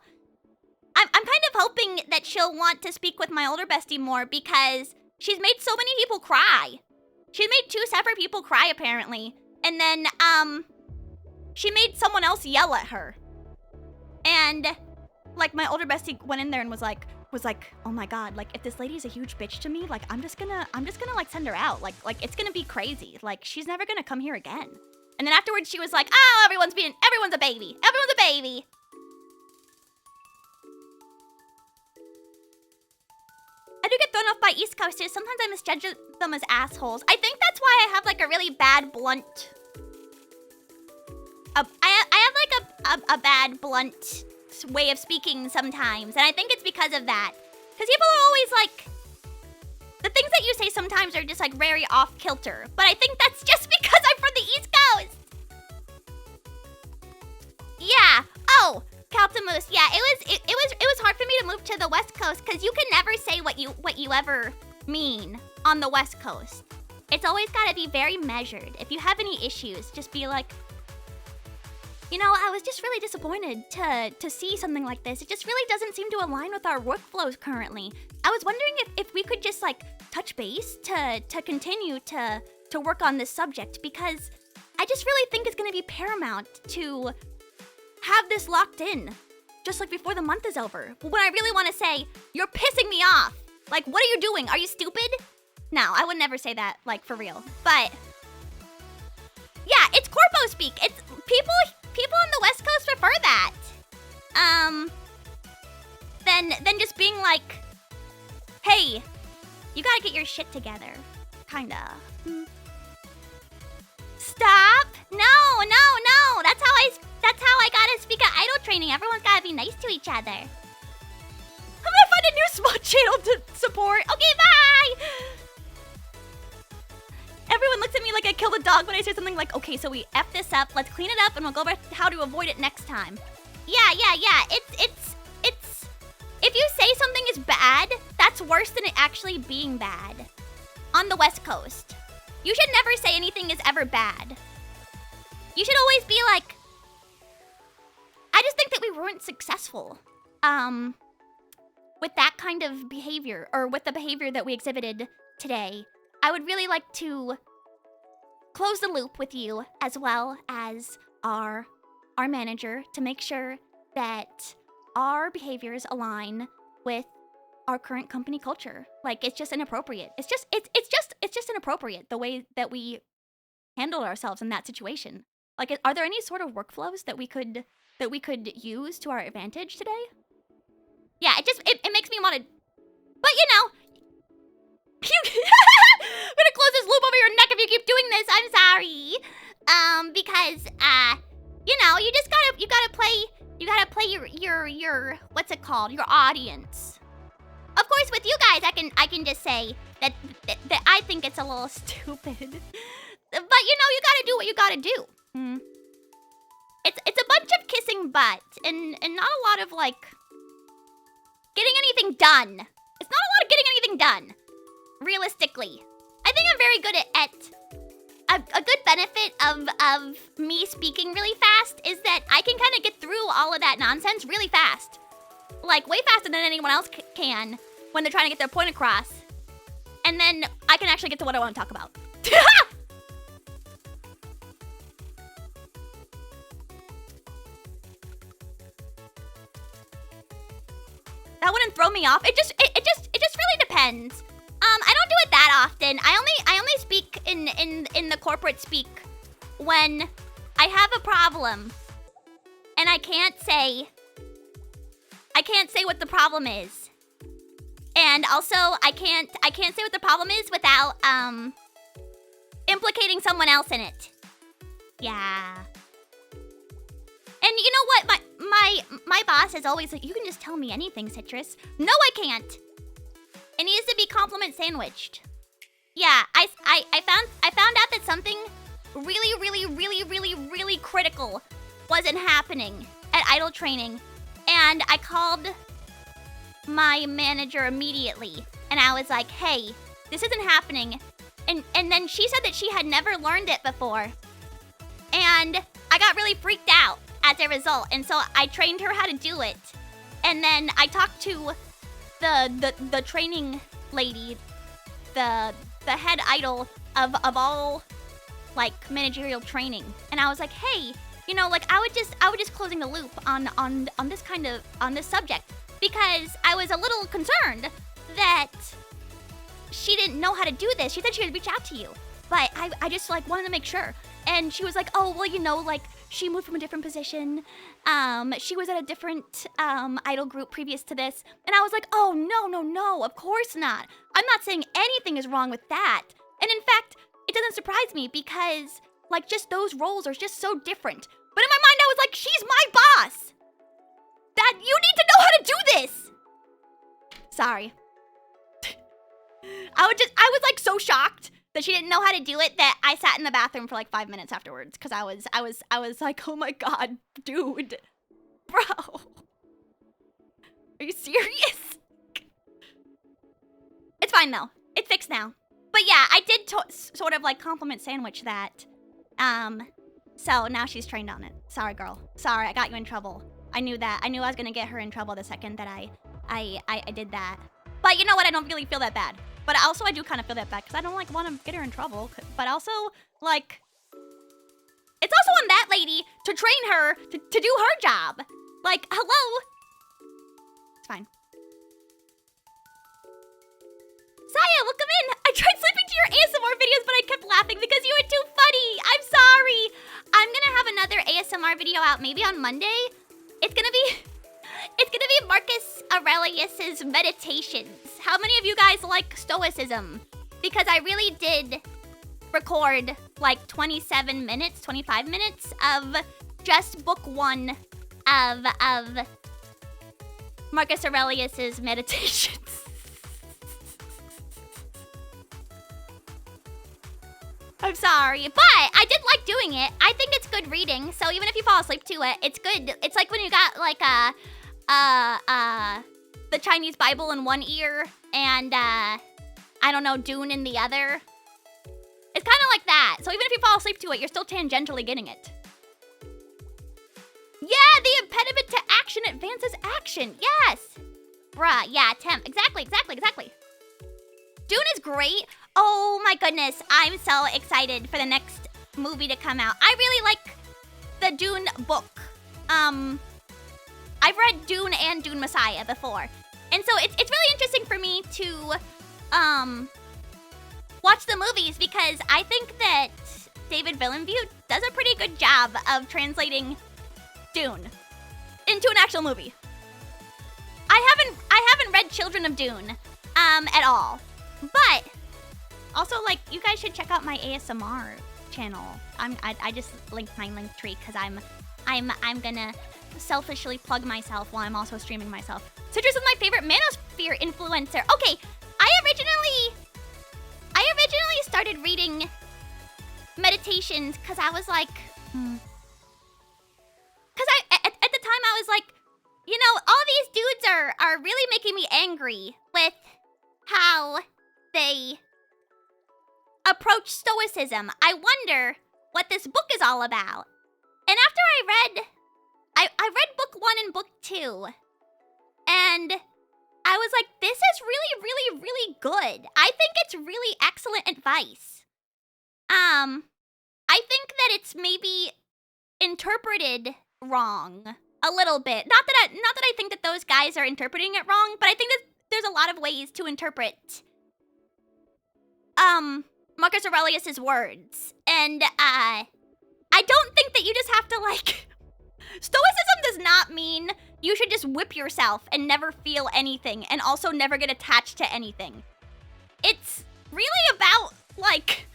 Speaker 1: I'm kind of hoping that she'll want to speak with my older bestie more because she's made so many people cry. She made 2 separate people cry apparently, and then she made someone else yell at her. And like my older bestie went in there and was like, oh my god, like if this lady is a huge bitch to me, like I'm just gonna like send her out. Like it's gonna be crazy. Like she's never gonna come here again. And then afterwards she was like, oh, everyone's a baby. Everyone's a baby. I do get thrown off by East Coasters. Sometimes I misjudge them as assholes. I think that's why I have like a really bad blunt. I have like a bad blunt way of speaking sometimes, and I think it's because of that. Because people are always like, the things that you say sometimes are just like very off kilter. But I think that's just because I'm from the East Coast. Yeah. Oh. Caltamoose, yeah, it was hard for me to move to the West Coast because you can never say what you ever mean on the West Coast. It's always got to be very measured. If you have any issues, just be like, you know, I was just really disappointed to see something like this. It just really doesn't seem to align with our workflows currently. I was wondering if we could just like touch base to continue to work on this subject because I just really think it's going to be paramount to have this locked in, just like before the month is over. But when I really want to say, you're pissing me off. Like, what are you doing? Are you stupid? No, I would never say that, like, for real. But, yeah, it's corpo speak. It's, people on the West Coast prefer that. Than just being like, hey, you gotta get your shit together. Kinda. Stop. No. That's how I gotta speak at idol training. Everyone's gotta be nice to each other. I'm gonna find a new small channel to support. Okay, bye! Everyone looks at me like I killed a dog when I say something like, okay, so we F this up, let's clean it up, and we'll go back to how to avoid it next time. Yeah. It's if you say something is bad, that's worse than it actually being bad. On the West Coast. You should never say anything is ever bad. You should always be like, I just think that we weren't successful with that kind of behavior, or with the behavior that we exhibited today. I would really like to close the loop with you as well as our manager to make sure that our behaviors align with our current company culture. Like, it's just inappropriate. It's just inappropriate the way that we handled ourselves in that situation. Like, are there any sort of workflows that we could use to our advantage today? Yeah, it makes me want to. But you know, I'm gonna close this loop over your neck if you keep doing this. I'm sorry. Because you know, you gotta play your what's it called? Your audience. Of course, with you guys, I can just say that I think it's a little stupid. But you know, you gotta do what you gotta do. It's a bunch of kissing butt and not a lot of like getting anything done. It's not a lot of getting anything done. Realistically, I think I'm very good at a good benefit of me speaking really fast is that I can kind of get through all of that nonsense really fast. Like, way faster than anyone else can when they're trying to get their point across. And then I can actually get to what I want to talk about. That wouldn't throw me off. It just really depends. I don't do it that often. I only speak in the corporate speak when I have a problem and I can't say what the problem is. And also I can't say what the problem is without implicating someone else in it. Yeah. And you know what? My boss is always like, you can just tell me anything, Citrus. No, I can't. It needs to be compliment sandwiched. Yeah, I found out that something really critical wasn't happening at idol training. And I called my manager immediately. And I was like, hey, this isn't happening. And then she said that she had never learned it before. And I got really freaked out as a result. And so I trained her how to do it. And then I talked to the training lady, the head idol of all like managerial training. And I was like, hey, you know, like I was just closing the loop on this subject because I was a little concerned that she didn't know how to do this. She said she would reach out to you, but I just like wanted to make sure. And she was like, oh, well, you know, like she moved from a different position. She was at a different idol group previous to this. And I was like, oh, no, of course not. I'm not saying anything is wrong with that. And in fact, it doesn't surprise me because like just those roles are just so different. But in my mind, I was like, she's my boss. That you need to know how to do this. Sorry. I was like so shocked that she didn't know how to do it that I sat in the bathroom for like 5 minutes afterwards because I was like, oh my god, dude, bro, are you serious? It's fine though, it's fixed now. But yeah, I did sort of like compliment sandwich that. So now she's trained on it. Sorry, girl. Sorry, I got you in trouble. I knew that. I knew I was gonna get her in trouble the second that I did that. But you know what? I don't really feel that bad. But also, I do kind of feel that bad because I don't like want to get her in trouble. But also, like, it's also on that lady to train her to do her job. Like, hello? It's fine. Saya, welcome in. I tried sleeping to your ASMR videos, but I kept laughing because you were too funny. I'm sorry. I'm gonna have another ASMR video out maybe on Monday. It's gonna be Marcus Aurelius's meditations. How many of you guys like Stoicism? Because I really did record like 25 minutes of just book 1 of Marcus Aurelius's meditations. I'm sorry, but I did like doing it. I think it's good reading, so even if you fall asleep to it, it's good. It's like when you got like the Chinese Bible in one ear and I don't know, Dune in the other. It's kind of like that. So even if you fall asleep to it, you're still tangentially getting it. Yeah, the impediment to action advances action. Yes. Bruh, yeah, Tim. Exactly. Dune is great. Oh my goodness, I'm so excited for the next movie to come out. I really like the Dune book. I've read Dune and Dune Messiah before. And so it's really interesting for me to watch the movies because I think that David Villeneuve does a pretty good job of translating Dune into an actual movie. I haven't read Children of Dune at all. But also, like, you guys should check out my ASMR channel. I just linked my link tree because I'm gonna selfishly plug myself while I'm also streaming myself. Citrus is my favorite manosphere influencer. Okay, I originally started reading meditations because I was like, because at the time I was like, you know, all these dudes are really making me angry with how they approach stoicism. I wonder what this book is all about. And after I read book 1 and book 2, and I was like, this is really good. I think it's really excellent advice. I think that it's maybe interpreted wrong a little bit. Not that I think that those guys are interpreting it wrong, but I think that there's a lot of ways to interpret Marcus Aurelius's words. And I don't think that you just have to like Stoicism does not mean you should just whip yourself and never feel anything and also never get attached to anything. It's really about like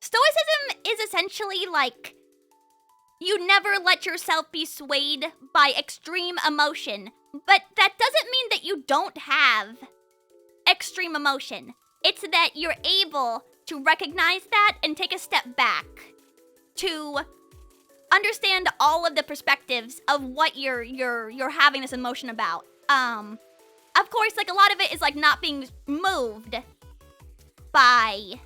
Speaker 1: Stoicism is essentially like you never let yourself be swayed by extreme emotion, but that doesn't mean that you don't have extreme emotion. It's that you're able to recognize that and take a step back to understand all of the perspectives of what you're having this emotion about. of course, like, a lot of it is, like, not being moved by,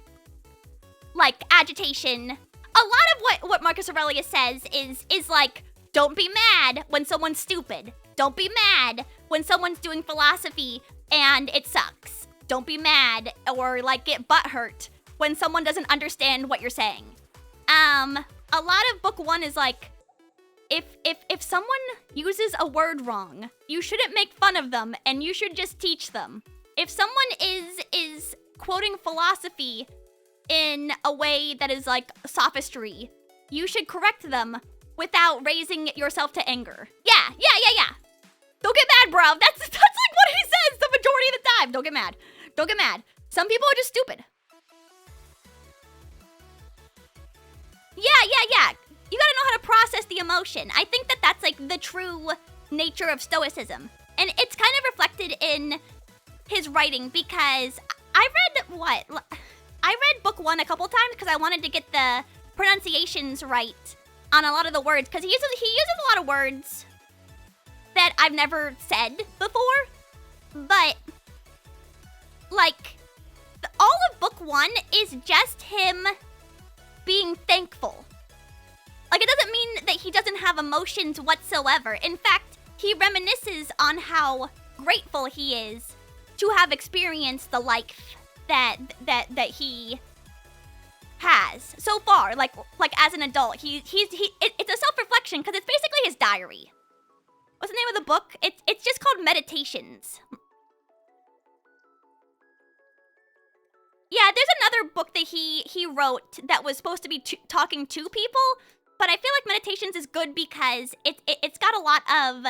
Speaker 1: like, agitation. A lot of what Marcus Aurelius says is like, don't be mad when someone's stupid. Don't be mad when someone's doing philosophy and it sucks. Don't be mad or, like, get butthurt when someone doesn't understand what you're saying. A lot of book 1 is like, if someone uses a word wrong, you shouldn't make fun of them and you should just teach them. If someone is quoting philosophy in a way that is like sophistry, you should correct them without raising yourself to anger. Yeah. Don't get mad, bro. That's like what he says the majority of the time. Don't get mad. Don't get mad. Some people are just stupid. Yeah. You gotta know how to process the emotion. I think that that's like the true nature of Stoicism. And it's kind of reflected in his writing because I read book 1 a couple times because I wanted to get the pronunciations right on a lot of the words because he uses a lot of words that I've never said before. But like all of book 1 is just him being thankful. Like, it doesn't mean that he doesn't have emotions whatsoever. In fact, he reminisces on how grateful he is to have experienced the life that he has so far. Like as an adult, it's a self-reflection because it's basically his diary. What's the name of the book? It's just called Meditations. Yeah, there's another book that he wrote that was supposed to be talking to people. But I feel like Meditations is good because it's got a lot of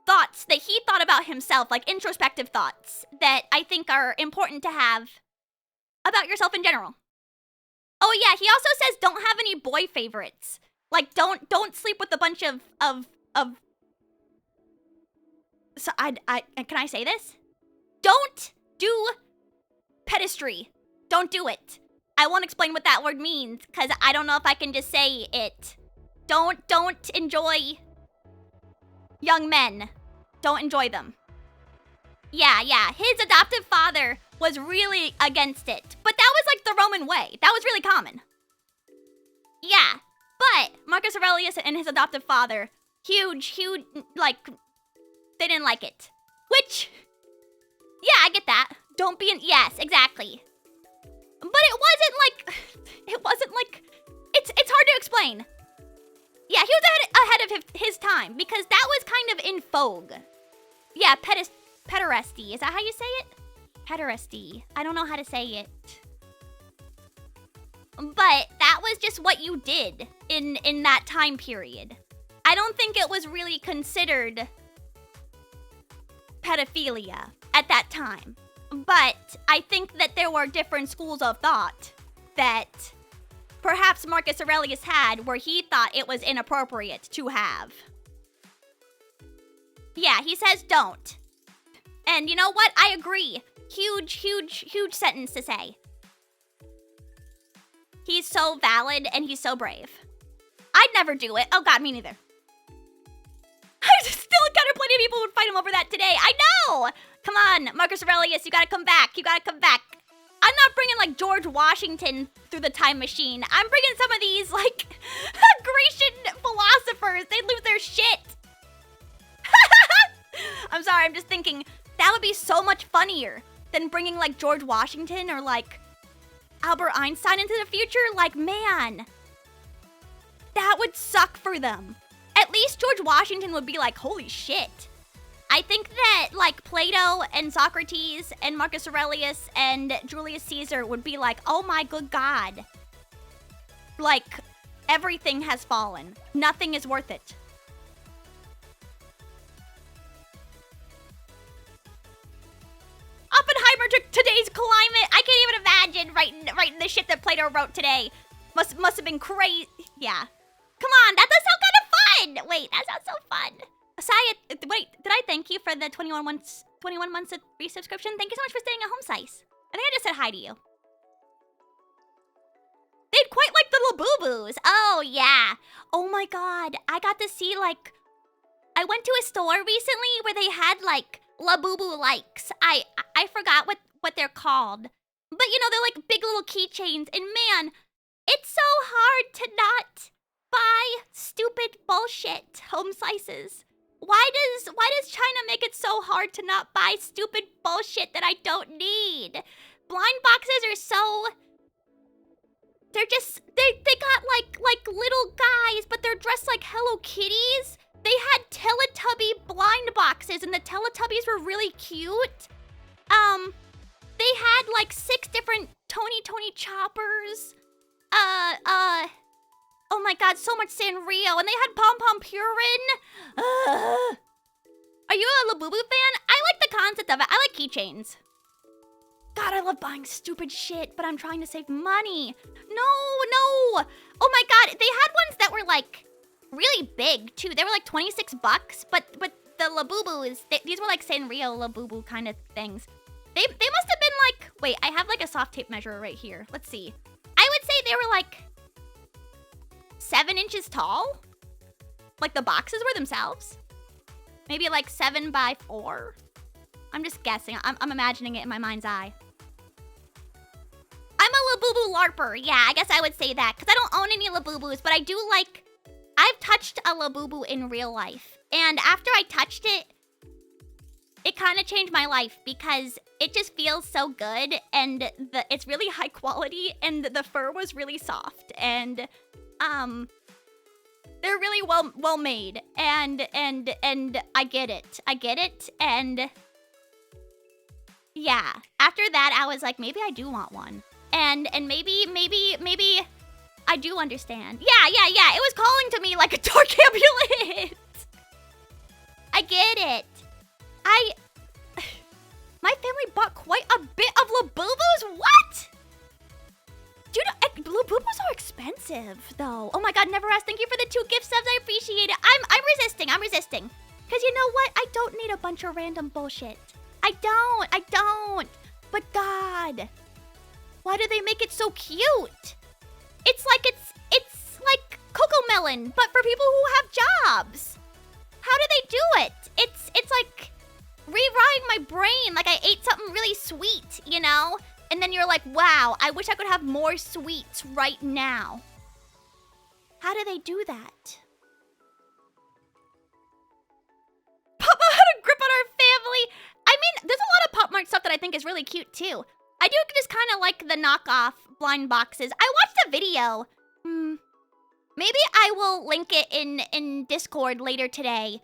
Speaker 1: thoughts that he thought about himself, like introspective thoughts that I think are important to have about yourself in general. Oh yeah, he also says don't have any boy favorites. Like don't sleep with a bunch of so I can I say this? Don't do pedestry. Don't do it. I won't explain what that word means, because I don't know if I can just say it. Don't enjoy young men. Don't enjoy them. Yeah. His adoptive father was really against it. But that was like the Roman way. That was really common. Yeah. But Marcus Aurelius and his adoptive father, huge, like, they didn't like it. Which, yeah, I get that. Don't be yes, exactly. But it wasn't like, it's hard to explain. Yeah, he was ahead of his time, because that was kind of in vogue. Yeah, pederasty, is that how you say it? Pederasty, I don't know how to say it. But that was just what you did in that time period. I don't think it was really considered pedophilia at that time. But I think that there were different schools of thought that perhaps Marcus Aurelius had where he thought it was inappropriate to have. Yeah, he says don't. And you know what? I agree. Huge sentence to say. He's so valid and he's so brave. I'd never do it. Oh god, me neither. I still encounter plenty of people who would fight him over that today. I know! Come on, Marcus Aurelius, you gotta come back. You gotta come back. I'm not bringing, like, George Washington through the time machine. I'm bringing some of these, like, Grecian philosophers. They'd lose their shit. I'm sorry, I'm just thinking, that would be so much funnier than bringing, like, George Washington or, like, Albert Einstein into the future. Like, man, that would suck for them. At least George Washington would be like, holy shit. I think that, like, Plato and Socrates and Marcus Aurelius and Julius Caesar would be like, oh my good god. Like, everything has fallen. Nothing is worth it. Oppenheimer took today's climate. I can't even imagine writing the shit that Plato wrote today. Must have been crazy. Yeah. Come on, that does sound kind of fun. Wait, that sounds so fun. Asaya, wait, did I thank you for the 21 months of free subscription? Thank you so much for staying at homeslice. I think I just said hi to you. They'd quite like the little boo-boos. Oh, yeah. Oh my god, I got to see, like, I went to a store recently where they had like Labubu likes. I forgot what they're called. But you know, they're like big little keychains. And man, it's so hard to not buy stupid bullshit home slices. Why does China make it so hard to not buy stupid bullshit that I don't need? Blind boxes are so... They're just... They got like little guys, but they're dressed like Hello Kitties. They had Teletubby blind boxes, and the Teletubbies were really cute. They had like 6 different Tony Choppers. Oh my god, so much Sanrio, and they had Pom Pom Purin. Are you a Labubu fan? I like the concept of it. I like keychains. God, I love buying stupid shit, but I'm trying to save money. No. Oh my god, they had ones that were like really big too. They were like 26 bucks, but the Labubus, these were like Sanrio Labubu kind of things. They must have been like, wait, I have like a soft tape measure right here. Let's see. I would say they were like 7 inches tall. Like the boxes were themselves. Maybe like 7 by 4. I'm just guessing. I'm imagining it in my mind's eye. I'm a Labubu LARPer. Yeah, I guess I would say that. Because I don't own any Labubus, but I do like... I've touched a Labubu in real life. And after I touched it, it kind of changed my life because it just feels so good. And it's really high quality. And the fur was really soft. And... they're really well made, and I get it, and yeah. After that, I was like, maybe I do want one, and maybe I do understand. Yeah. It was calling to me like a dark amulet. I get it. My family bought quite a bit of Labubus. What? Dude, Labubus are expensive, though. Oh my god, Never Ask, thank you for the 2 gift subs. I appreciate it. I'm resisting. Because you know what? I don't need a bunch of random bullshit. I don't. But god, why do they make it so cute? It's like Coco Melon, but for people who have jobs. How do they do it? It's like rewiring my brain like I ate something really sweet, you know? And then you're like, wow, I wish I could have more sweets right now. How do they do that? Pop Mart had a grip on our family. I mean, there's a lot of Pop Mart stuff that I think is really cute too. I do just kind of like the knockoff blind boxes. I watched a video. Maybe I will link it in Discord later today.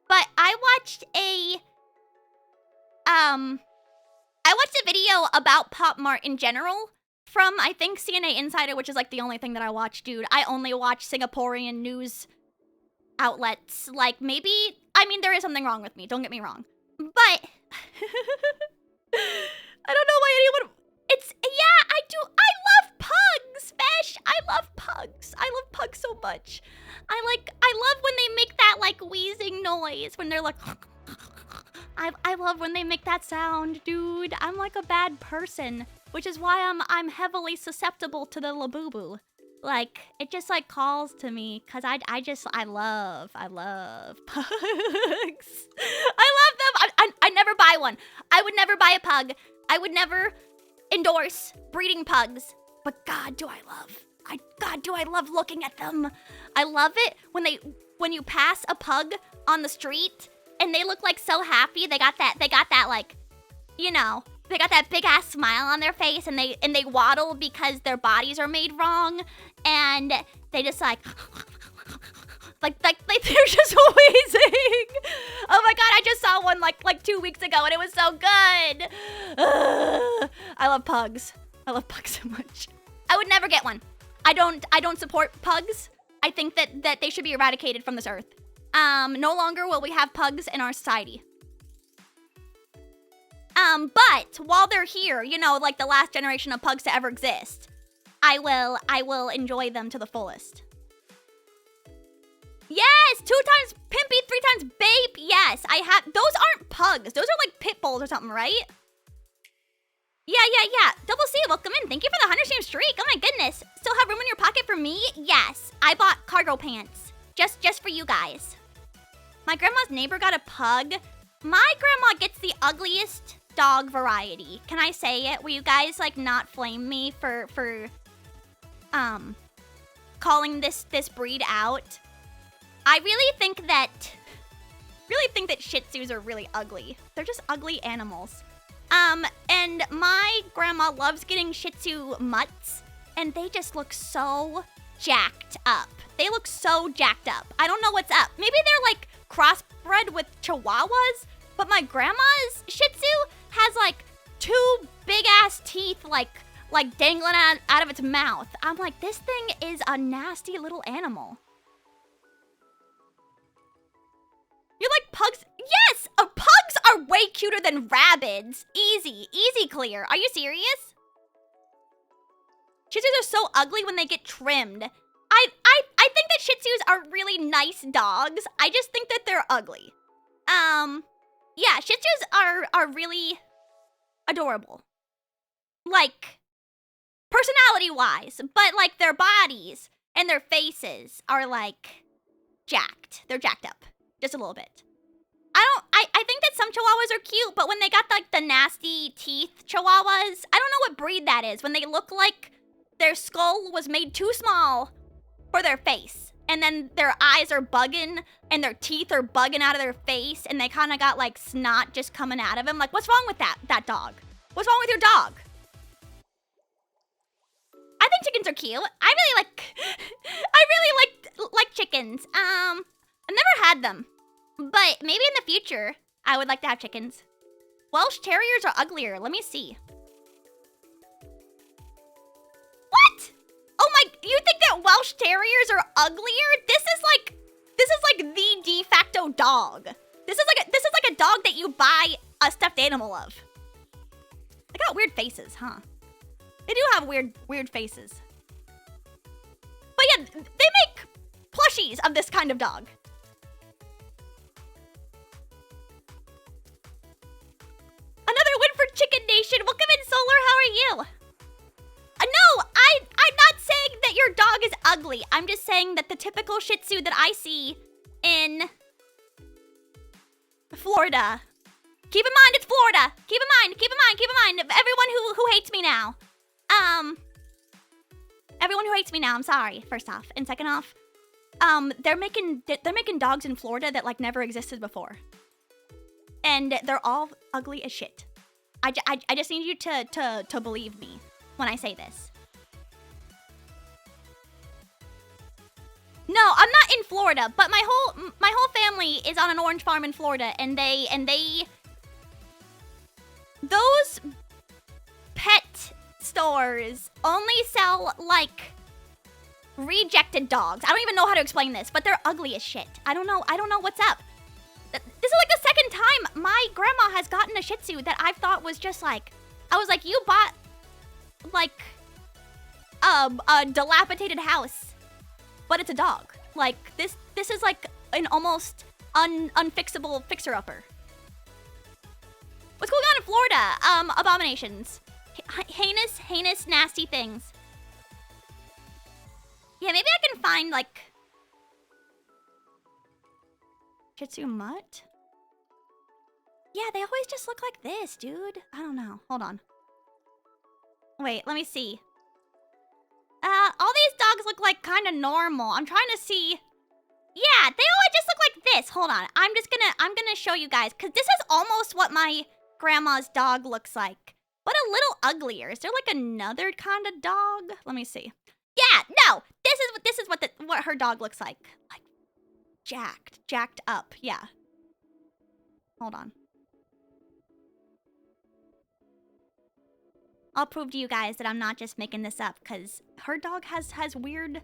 Speaker 1: But I watched a video about Pop Mart in general from, I think, CNA Insider, which is like the only thing that I watch, dude. I only watch Singaporean news outlets. Like, maybe, I mean, there is something wrong with me, don't get me wrong. But, I don't know why anyone, yeah, I do, I love pugs, Fesh. I love pugs. I love pugs so much. I love when they make that, like, wheezing noise, when they're like, I love when they make that sound, dude. I'm like a bad person, which is why I'm heavily susceptible to the Labubu. Like, it just like calls to me, cause I love pugs. I love them. I never buy one. I would never buy a pug. I would never endorse breeding pugs. But God, do I love looking at them. I love it when you pass a pug on the street and they look like so happy. They got that like, you know, they got that big ass smile on their face, and they waddle because their bodies are made wrong, and they just like they're just wheezing. Oh my god, I just saw one like 2 weeks ago and it was so good. I love pugs. I love pugs so much. I would never get one. I don't support pugs. I think that they should be eradicated from this earth. No longer will we have pugs in our society. But while they're here, you know, like the last generation of pugs to ever exist, I will enjoy them to the fullest. Yes, 2 times pimpy, 3 times bape. Yes, I have. Those aren't pugs. Those are like pit bulls or something, right? Yeah. Double C, welcome in. Thank you for the 100 stream streak. Oh my goodness. Still have room in your pocket for me? Yes. I bought cargo pants just for you guys. My grandma's neighbor got a pug. My grandma gets the ugliest dog variety. Can I say it? Will you guys like not flame me for calling this breed out? I really think that Shih Tzus are really ugly. They're just ugly animals. And my grandma loves getting Shih Tzu mutts, and they just look so jacked up. They look so jacked up. I don't know what's up. Maybe they're like crossbred with Chihuahuas, but my grandma's Shih Tzu has like 2 big ass teeth like dangling out of its mouth. I'm like, this thing is a nasty little animal. You're like pugs? Yes! Pugs are way cuter than rabbits. Easy clear. Are you serious? Shih Tzus are so ugly when they get trimmed. I think that Shih Tzus are really nice dogs. I just think that they're ugly. Yeah, Shih Tzus are really adorable. Like, personality-wise, but like their bodies and their faces are like jacked. They're jacked up. Just a little bit. I think that some Chihuahuas are cute, but when they got like the nasty teeth Chihuahuas, I don't know what breed that is. When they look like their skull was made too small for their face, and then their eyes are bugging and their teeth are bugging out of their face, and they kind of got like snot just coming out of them. Like, what's wrong with that dog? What's wrong with your dog? I think chickens are cute. I really like chickens. I've never had them, but maybe in the future I would like to have chickens. Welsh Terriers are uglier. Let me see. What? Oh my! You think that Welsh Terriers are uglier? This is like the de facto dog. This is like a dog that you buy a stuffed animal of. They got weird faces, huh? They do have weird faces. But yeah, they make plushies of this kind of dog. Another win for Chicken Nation. Welcome in, Solar. How are you? No, I'm not saying that your dog is ugly. I'm just saying that the typical Shih Tzu that I see in Florida. Keep in mind, it's Florida. Keep in mind. Everyone who hates me now. Everyone who hates me now, I'm sorry, first off. And second off, they're making dogs in Florida that like never existed before. And they're all ugly as shit. I just need you to believe me when I say this. No, I'm not in Florida, but my whole family is on an orange farm in Florida, and those pet stores only sell like rejected dogs. I don't even know how to explain this, but they're ugly as shit. I don't know what's up. This is like the second time my grandma has gotten a Shih Tzu that I thought was just like, I was like, you bought like a dilapidated house, but it's a dog. Like this is like an almost unfixable fixer-upper. What's going on in Florida? Abominations. Heinous, nasty things. Yeah, maybe I can find, like... Shih Tzu mutt? Yeah, they always just look like this, dude. I don't know. Hold on. Wait, let me see. All these dogs look like kind of normal. I'm trying to see... Yeah, they always just look like this. Hold on. I'm gonna show you guys, because this is almost what my grandma's dog looks like, but a little uglier. Is there like another kind of dog? Let me see. Yeah, no. This is what her dog looks like. Like jacked up. Yeah. Hold on. I'll prove to you guys that I'm not just making this up, because her dog has weird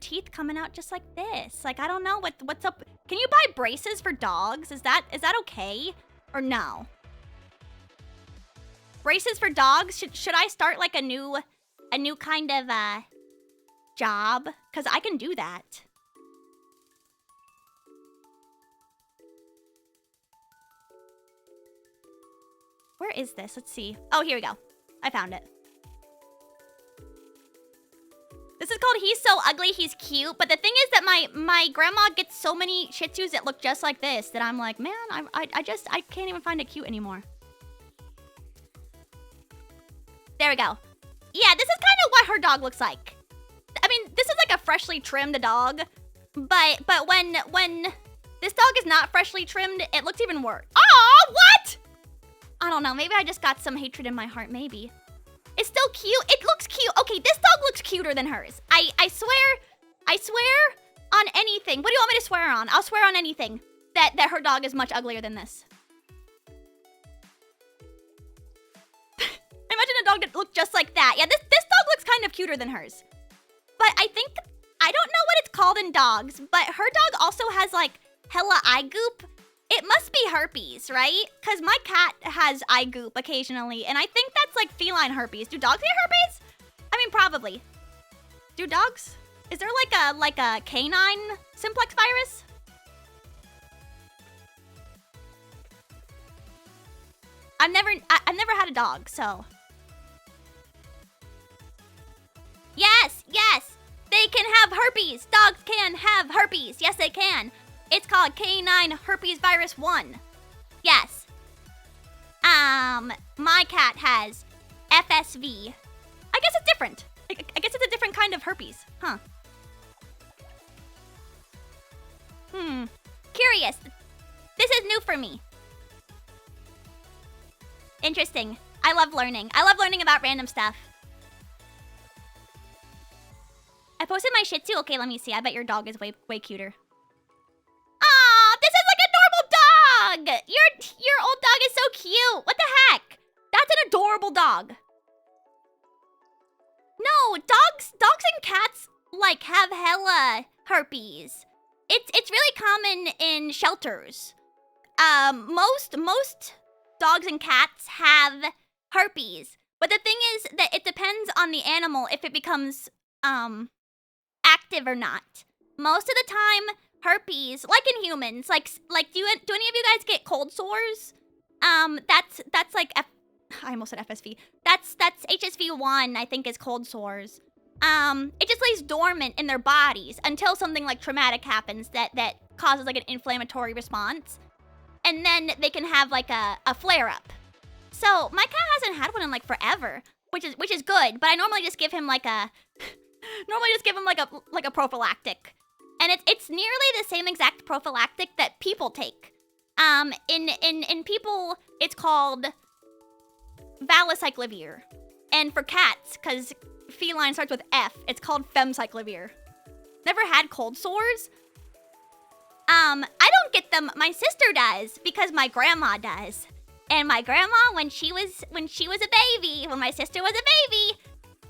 Speaker 1: teeth coming out just like this. Like, I don't know what's up. Can you buy braces for dogs? Is that okay or no? Braces for dogs? Should I start like a new kind of job? Cause I can do that. Where is this? Let's see. Oh, here we go. I found it. This is called he's so ugly, he's cute. But the thing is that my grandma gets so many Shih Tzus that look just like this that I'm like, man, I can't even find it cute anymore. There we go. Yeah, this is kind of what her dog looks like. I mean, this is like a freshly trimmed dog, but when this dog is not freshly trimmed, it looks even worse. Oh, what? I don't know. Maybe I just got some hatred in my heart. Maybe. It's still cute. It looks cute. Okay, this dog looks cuter than hers. I swear on anything. What do you want me to swear on? I'll swear on anything that her dog is much uglier than this. Imagine a dog that looked just like that. Yeah, this dog looks kind of cuter than hers. But I think, I don't know what it's called in dogs, but her dog also has like hella eye goop. It must be herpes, right? Because my cat has eye goop occasionally, and I think that's like feline herpes. Do dogs get herpes? I mean, probably. Do dogs? Is there like a canine simplex virus? I've never had a dog, so. Yes, they can have herpes. Dogs can have herpes. Yes, they can. It's called canine herpes virus 1. Yes. My cat has FSV. I guess it's different. I guess it's a different kind of herpes, huh? Curious. This is new for me. Interesting. I love learning. I love learning about random stuff. I posted my Shih Tzu. Okay, let me see. I bet your dog is way cuter. Aw, this is like a normal dog. Your old dog is so cute. What the heck? That's an adorable dog. No, dogs and cats like have hella herpes. It's really common in shelters. Most dogs and cats have herpes. But the thing is that it depends on the animal if it becomes active or not. Most of the time, herpes, like in humans, like do any of you guys get cold sores? That's like I almost said FSV. That's HSV1, I think, is cold sores. It just lays dormant in their bodies until something like traumatic happens that causes like an inflammatory response. And then they can have like a flare up. So my cat hasn't had one in like forever, which is good, but I normally just give him like a prophylactic. And it's nearly the same exact prophylactic that people take. In people, it's called valacyclovir. And for cats, because feline starts with F, it's called femcyclovir. Never had cold sores? I don't get them. My sister does, because my grandma does. And my grandma, when she was a baby, when my sister was a baby,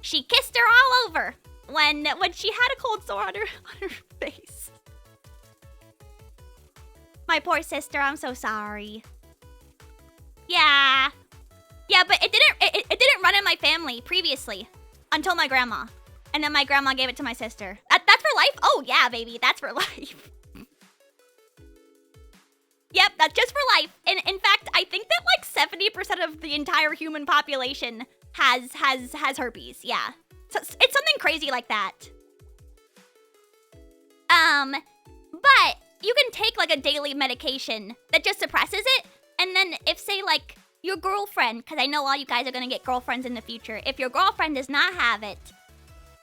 Speaker 1: she kissed her all over when she had a cold sore on her face. My poor sister, I'm so sorry. Yeah, but it didn't run in my family previously until my grandma, and then my grandma gave it to my sister. That's for life? Oh yeah, baby, that's for life. Yep, that's just for life. And in fact, I think that like 70% of the entire human population has herpes. Yeah, so it's something crazy like that. But you can take like a daily medication that just suppresses it, and then if say like your girlfriend, because I know all you guys are gonna get girlfriends in the future, if your girlfriend does not have it,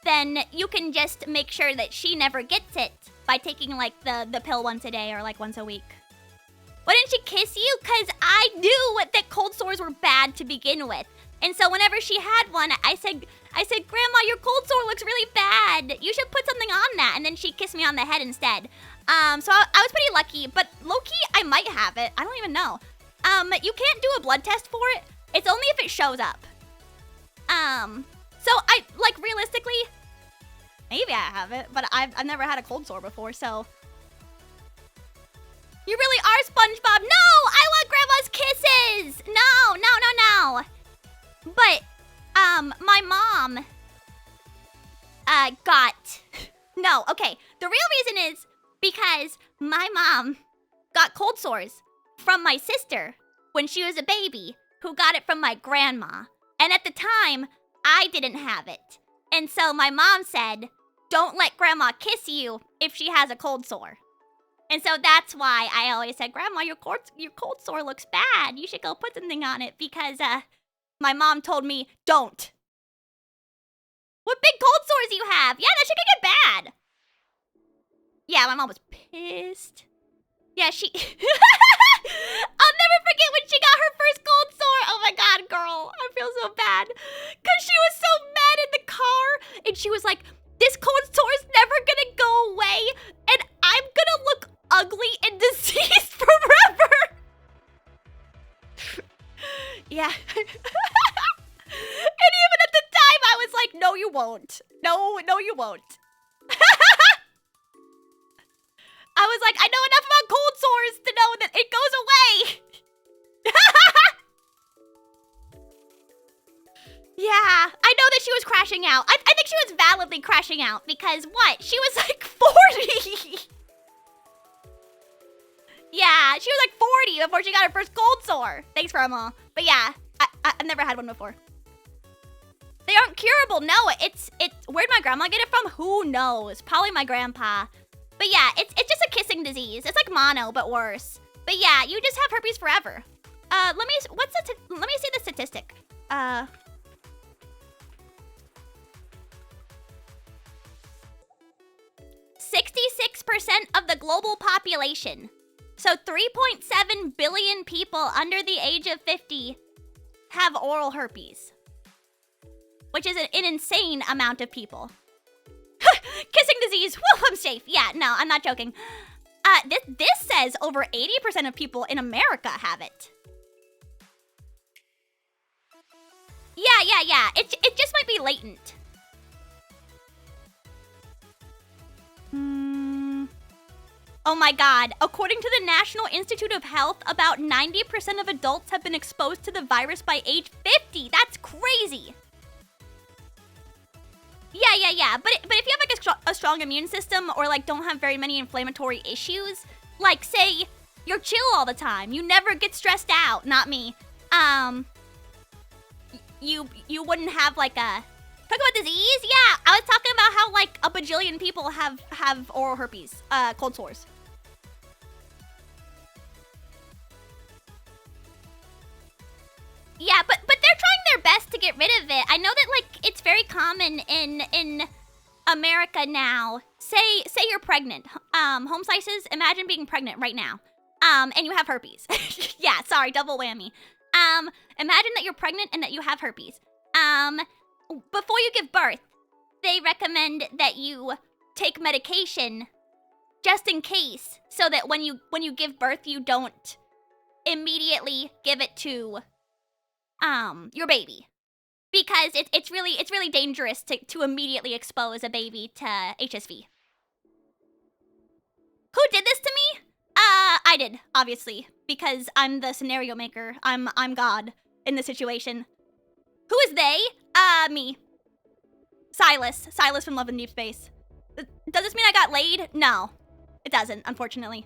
Speaker 1: then you can just make sure that she never gets it by taking like the pill once a day or like once a week. Why didn't she kiss you? Because I knew that cold sores were bad to begin with. And so whenever she had one, I said, Grandma, your cold sore looks really bad. You should put something on that. And then she kissed me on the head instead. So I was pretty lucky, but low-key, I might have it. I don't even know. You can't do a blood test for it. It's only if it shows up. So I, like, realistically, maybe I have it, but I've never had a cold sore before, so. You really are SpongeBob. No, I want Grandma's kisses. No. But, my mom, no, okay. The real reason is because my mom got cold sores from my sister when she was a baby, who got it from my grandma. And at the time, I didn't have it. And so my mom said, don't let grandma kiss you if she has a cold sore. And so that's why I always said, Grandma, your cold sore looks bad. You should go put something on it because my mom told me, don't. What big cold sores do you have? Yeah, that shit can get bad. Yeah, my mom was pissed. Yeah, she... I'll never forget when she got her first cold sore. Oh my God, girl. I feel so bad. Because she was so mad in the car. And she was like, this cold sore is never gonna go away. And I'm gonna look ugly and diseased forever. Yeah. And even at the time, I was like, no, you won't. No, you won't. I was like, I know enough about cold sores to know that it goes away. Yeah, I know that she was crashing out. I think she was validly crashing out because what? She was like 40. Yeah, she was like 40 before she got her first cold sore. Thanks, Grandma. But yeah, I've never had one before. They aren't curable. No, it's where'd my grandma get it from? Who knows? Probably my grandpa. But yeah, it's just a kissing disease. It's like mono, but worse. But yeah, you just have herpes forever. Let me see the statistic. 66% of the global population. So 3.7 billion people under the age of 50 have oral herpes. Which is an insane amount of people. Kissing disease, woo, I'm safe. Yeah, no, I'm not joking. This says over 80% of people in America have it. Yeah. It just might be latent. Oh my God. According to the National Institute of Health, about 90% of adults have been exposed to the virus by age 50. That's crazy. Yeah. But if you have like a strong immune system or like don't have very many inflammatory issues, like say you're chill all the time, you never get stressed out, not me. You wouldn't have like a talk about disease? Yeah, I was talking about how like a bajillion people have oral herpes, cold sores. Yeah, but they're trying their best to get rid of it. I know that like it's very common in America now. Say you're pregnant. Home slices, imagine being pregnant right now. And you have herpes. Yeah, sorry, double whammy. Imagine that you're pregnant and that you have herpes. Before you give birth, they recommend that you take medication just in case, so that when you give birth, you don't immediately give it to your baby, because it's really dangerous to immediately expose a baby to HSV. Who did this to me? I did, obviously, because I'm the scenario maker. I'm God in the situation. Who is they? Me. Silas from Love in Deep Space. Does this mean I got laid? No, it doesn't, unfortunately.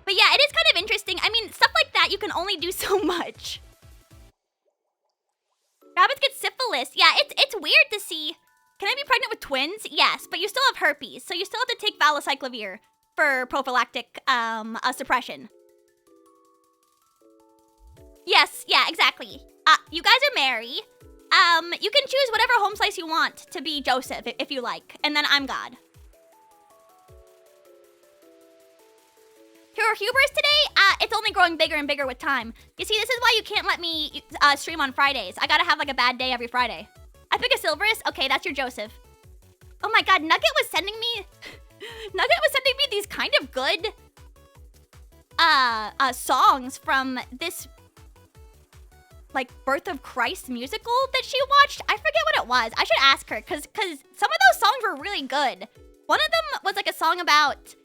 Speaker 1: But yeah, it is kind of interesting. I mean, stuff like that, you can only do so much. Rabbits get syphilis. Yeah, it's weird to see. Can I be pregnant with twins? Yes, but you still have herpes, so you still have to take valacyclovir for prophylactic suppression. Yes, yeah, exactly. You guys are married. You can choose whatever home slice you want to be Joseph, if you like, and then I'm God. Your hubris today? It's only growing bigger and bigger with time. You see, this is why you can't let me stream on Fridays. I gotta have like a bad day every Friday. I pick a Silverus? Okay, that's your Joseph. Oh my God, Nugget was sending me these kind of good songs from this like Birth of Christ musical that she watched. I forget what it was. I should ask her because some of those songs were really good. One of them was like a song about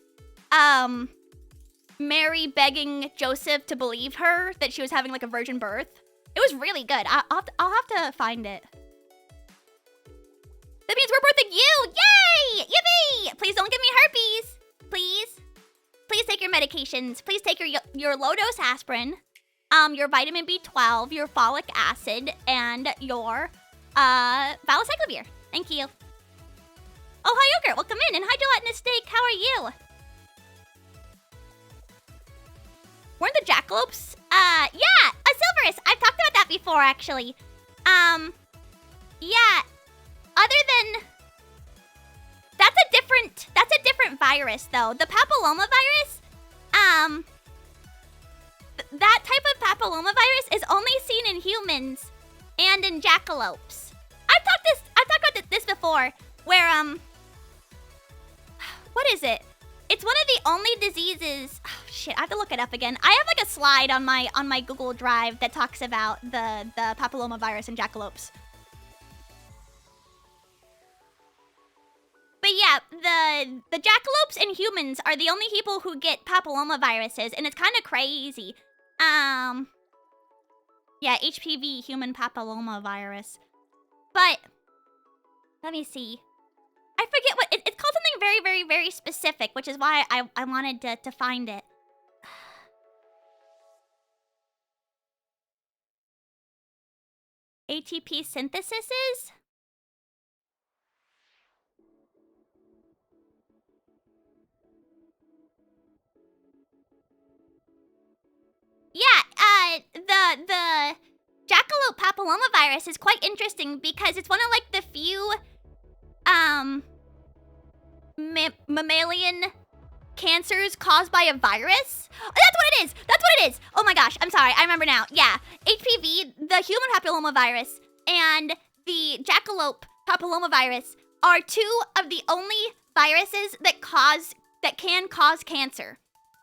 Speaker 1: Mary begging Joseph to believe her that she was having like a virgin birth. It was really good. I'll have to find it. That means we're birthing you! Yay! Yippee! Please don't give me herpes. Please. Please take your medications. Please take your low-dose aspirin, your vitamin B12, your folic acid, and your valacyclovir. Thank you. Oh, hi, Yogurt. Welcome in. And hi, Gelatinous Steak. How are you? Weren't the jackalopes? Yeah, a Silverus. I've talked about that before, actually. Yeah. Other than... That's a different virus, though. The papillomavirus, that type of papillomavirus is only seen in humans and in jackalopes. I've talked about this before, where, what is it? It's one of the only diseases. Oh, shit, I have to look it up again. I have like a slide on my Google Drive that talks about the papillomavirus in jackalopes. But yeah, the jackalopes and humans are the only people who get papillomaviruses, and it's kind of crazy. Yeah, HPV, human papillomavirus. But let me see. I forget what it's called. Something very, very, very specific, which is why I wanted to find it. ATP synthesis? Yeah, the jackalope papillomavirus is quite interesting because it's one of like the few mammalian cancers caused by a virus. Oh, that's what it is. That's what it is. Oh my gosh, I'm sorry. I remember now. Yeah, HPV, the human papillomavirus, and the jackalope papillomavirus are two of the only viruses that can cause cancer.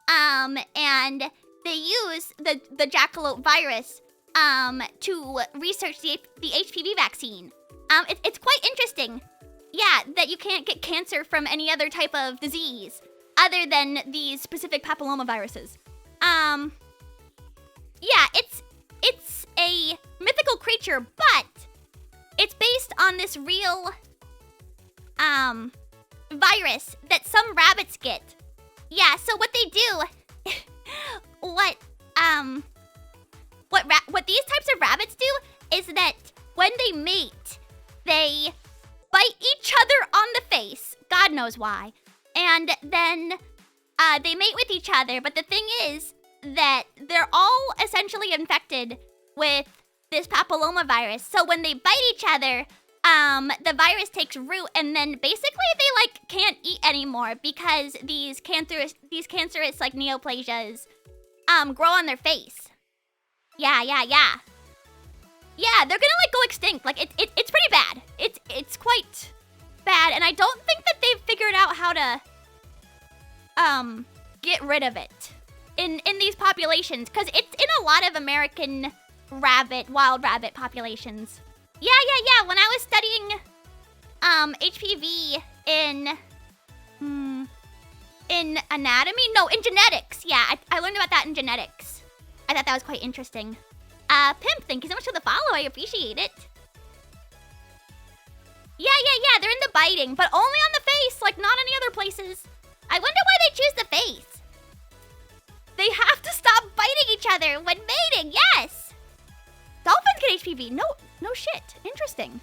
Speaker 1: And they use the jackalope virus to research the HPV vaccine. It's quite interesting. Yeah, that you can't get cancer from any other type of disease other than these specific papillomaviruses. Yeah, it's a mythical creature, but it's based on this real virus that some rabbits get. Yeah, so what they do, what these types of rabbits do is that when they mate, they bite each other on the face. God knows why. And then they mate with each other. But the thing is that they're all essentially infected with this papillomavirus. So when they bite each other, the virus takes root, and then basically they like can't eat anymore because these cancerous like neoplasias grow on their face. Yeah. Yeah, they're gonna like go extinct. Like it's pretty bad. It's quite bad, and I don't think that they've figured out how to get rid of it in these populations, because it's in a lot of American wild rabbit populations. Yeah. When I was studying HPV in anatomy, no, in genetics. Yeah, I learned about that in genetics. I thought that was quite interesting. Pimp, thank you so much for the follow. I appreciate it. Yeah. They're in the biting, but only on the face, like not any other places. I wonder why they choose the face. They have to stop biting each other when mating. Yes. Dolphins get HPV. No shit. Interesting.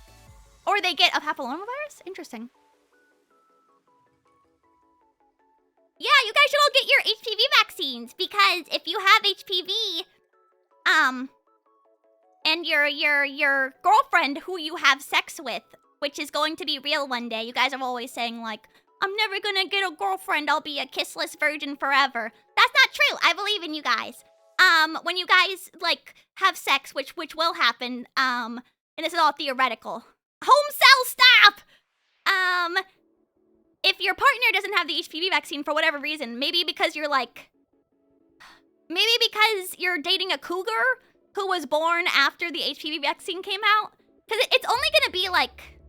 Speaker 1: Or they get a papillomavirus. Interesting. Yeah, you guys should all get your HPV vaccines, because if you have HPV, and your girlfriend who you have sex with, which is going to be real one day. You guys are always saying like, I'm never gonna get a girlfriend, I'll be a kissless virgin forever. That's not true. I believe in you guys. When you guys like have sex, which will happen, and this is all theoretical. Home cell, stop! If your partner doesn't have the HPV vaccine for whatever reason, maybe because you're dating a cougar who was born after the HPV vaccine came out, because it's only gonna be like,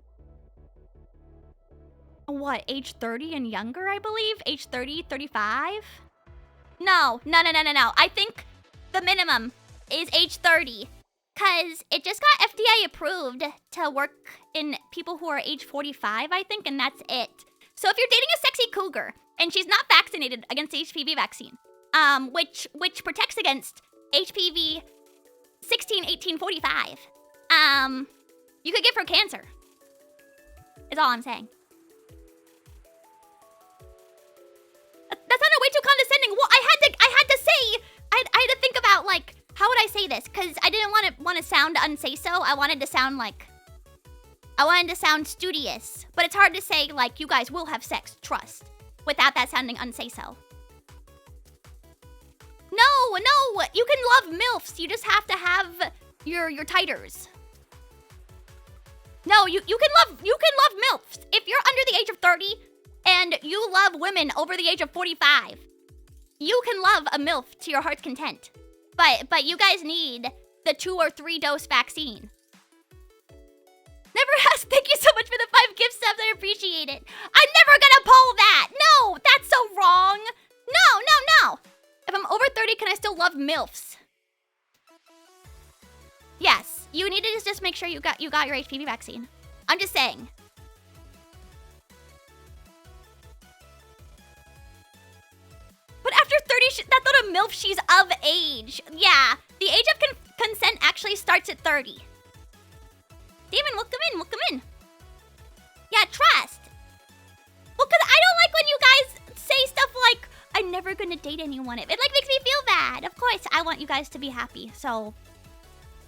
Speaker 1: what, age 30 and younger, I believe? Age 30, 35? No. I think the minimum is age 30, because it just got FDA approved to work in people who are age 45, I think, and that's it. So if you're dating a sexy cougar and she's not vaccinated against the HPV vaccine, which protects against HPV 16, 18, 45, you could give her cancer. Is all I'm saying. That sounded way too condescending. Well, I had to say, I had to think about, like, how would I say this? Because I didn't want to sound unsay-so. I wanted to sound like, I wanted to sound studious. But it's hard to say, like, you guys will have sex, trust, without that sounding unsay-so. No, you can love MILFs. You just have to have your titers. No, you can love MILFs. If you're under the age of 30 and you love women over the age of 45, you can love a MILF to your heart's content. But you guys need the 2 or 3 dose vaccine. Never asked. Thank you so much for the 5 gift subs. I appreciate it. I'm never gonna poll that. No, that's so wrong. No. If I'm over 30, can I still love MILFs? Yes. You need to just make sure you got your HPV vaccine. I'm just saying. But after 30, that's not a MILF. She's of age. Yeah. The age of consent actually starts at 30. Damon, welcome in. Yeah, trust. Well, because I don't like when you guys say stuff like, I'm never gonna date anyone. It like makes me feel bad. Of course, I want you guys to be happy. So,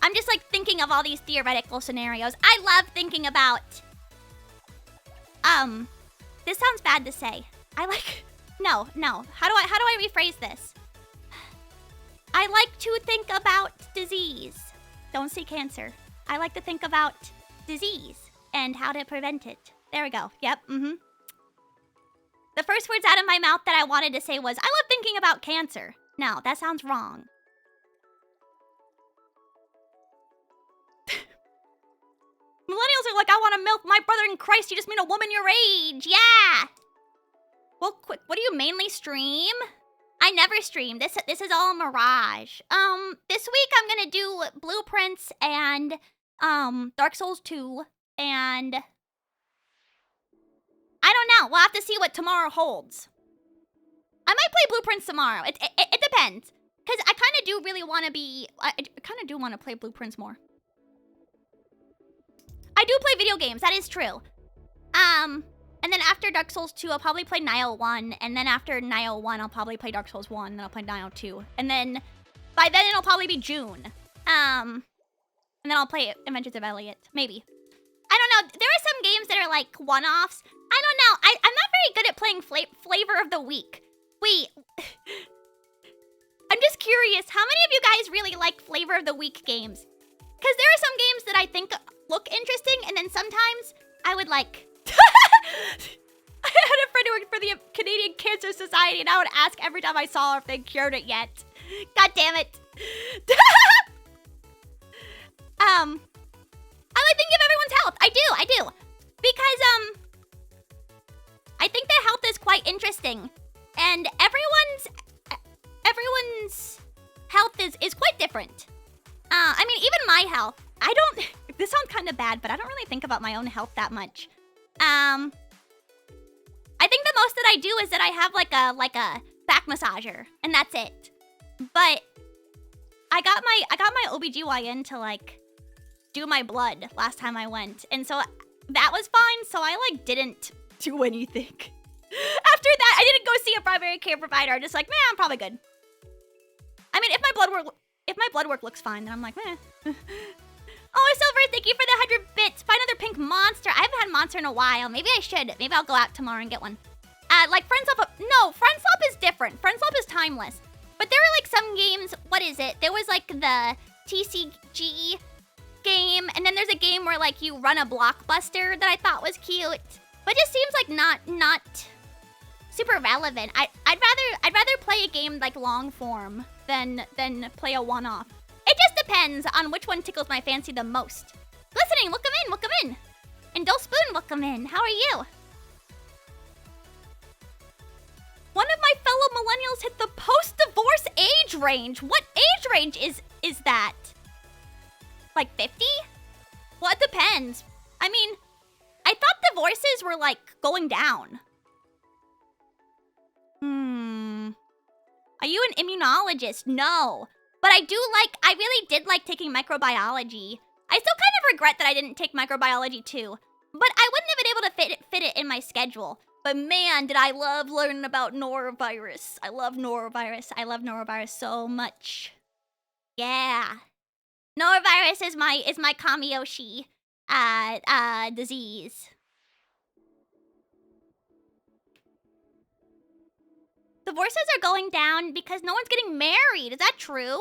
Speaker 1: I'm just like thinking of all these theoretical scenarios. I love thinking about, this sounds bad to say. No. How do I rephrase this? I like to think about disease. Don't say cancer. I like to think about disease and how to prevent it. There we go. Yep, The first words out of my mouth that I wanted to say was, I love thinking about cancer. No, that sounds wrong. Millennials are like, I want to milk my brother in Christ. You just mean a woman your age. Yeah. Well, quick, what do you mainly stream? I never stream. This is all mirage. This week I'm gonna do Blueprints and Dark Souls 2 and I don't know. We'll have to see what tomorrow holds. I might play Blueprints tomorrow. It depends. Cause I kind of do really want to be. I kind of do want to play Blueprints more. I do play video games. That is true. And then after Dark Souls 2, I'll probably play Nioh 1. And then after Nioh 1, I'll probably play Dark Souls 1. Then I'll play Nioh 2. And then by then it'll probably be June. And then I'll play Adventures of Elliot. Maybe. I don't know. There are some games that are like one-offs. I don't know. I'm not very good at playing Flavor of the Week. Wait. I'm just curious. How many of you guys really like Flavor of the Week games? Because there are some games that I think look interesting. And then sometimes I would like... I had a friend who worked for the Canadian Cancer Society, and I would ask every time I saw her if they cured it yet. God damn it. I like thinking of everyone's health. I do. Because, I think that health is quite interesting. And everyone's health is quite different. I mean, even my health. This sounds kind of bad, but I don't really think about my own health that much. I think the most that I do is that I have like a back massager, and that's it. But I got my OBGYN to like do my blood last time I went, and so that was fine. So I like didn't do anything. After that, I didn't go see a primary care provider. I'm just like, man, I'm probably good. I mean, if my blood work looks fine, then I'm like, meh. Oh, Silver, thank you for the 100 bits. Find another pink monster. I haven't had monster in a while. Maybe I should. Maybe I'll go out tomorrow and get one. Like Friendswap. No, Friendswap is different. Friendswap is timeless. But there were like some games. What is it? There was like the TCG game, and then there's a game where like you run a blockbuster that I thought was cute. But it just seems like not super relevant. I'd rather play a game like long form than play a one-off. It just depends on which one tickles my fancy the most. Listening, welcome in. And Dole Spoon, welcome in. How are you? One of my fellow millennials hit the post-divorce age range. What age range is that? Like 50? Well, it depends. I mean, I thought divorces were like going down. Are you an immunologist? No. But I really did like taking microbiology. I still kind of regret that I didn't take microbiology too. But I wouldn't have been able to fit it in my schedule. But man, did I love learning about norovirus. I love norovirus. I love norovirus so much. Yeah. Norovirus is my Kamiyoshi disease. Divorces are going down because no one's getting married. Is that true?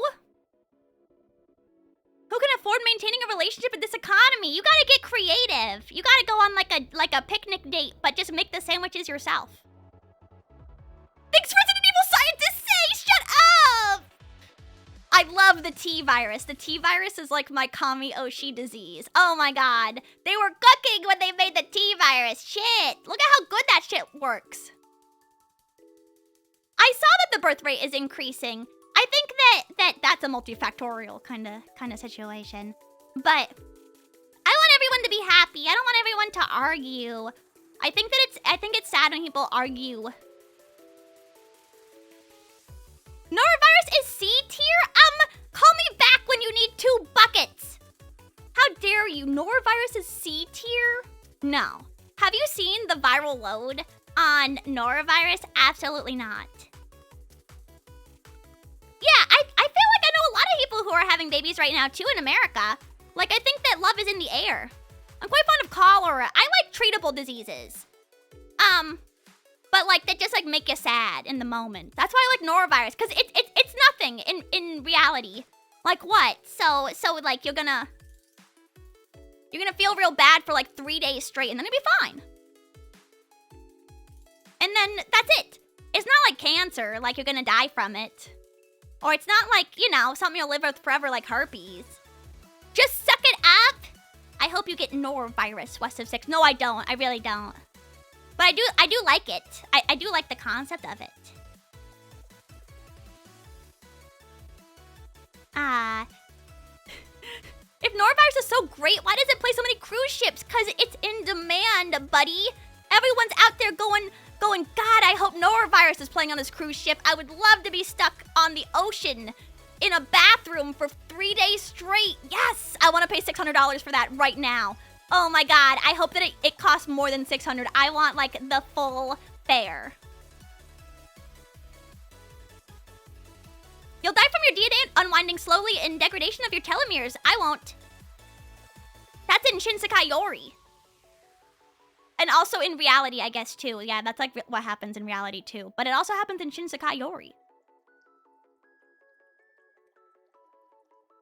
Speaker 1: Who can afford maintaining a relationship in this economy? You gotta get creative. You gotta go on like a picnic date, but just make the sandwiches yourself. Thanks, Resident Evil Scientists say! Shut up! I love the T-virus. The T-virus is like my Kami-Oshi disease. Oh my god. They were cooking when they made the T-virus. Shit. Look at how good that shit works. I saw that the birth rate is increasing. I think that's a multifactorial kind of situation. But I want everyone to be happy. I don't want everyone to argue. I think it's sad when people argue. Norovirus is C tier? Call me back when you need 2 buckets. How dare you? Norovirus is C tier? No. Have you seen the viral load on norovirus? Absolutely not. Yeah, I feel like I know a lot of people who are having babies right now, too, in America. Like, I think that love is in the air. I'm quite fond of cholera. I like treatable diseases. But, like, that just, like, make you sad in the moment. That's why I like norovirus, because it's nothing in reality. Like, what? So, like, you're gonna feel real bad for, like, 3 days straight, and then it'll be fine. And then, that's it. It's not like cancer, like, you're gonna die from it. Or it's not like, you know, something you'll live with forever like herpes. Just suck it up. I hope you get norovirus, West of 6. No, I don't. I really don't. But I do like it. I do like the concept of it. If norovirus is so great, why does it play so many cruise ships? Because it's in demand, buddy. Everyone's out there going, God, I hope norovirus is playing on this cruise ship. I would love to be stuck on the ocean in a bathroom for 3 days straight. Yes, I want to pay $600 for that right now. Oh my god, I hope that it costs more than $600. I want, like, the full fare. You'll die from your DNA unwinding slowly in degradation of your telomeres. I won't. That's in Shinsekai Yori. And also in reality, I guess, too. Yeah, that's like what happens in reality, too. But it also happens in Shinsekai Yori.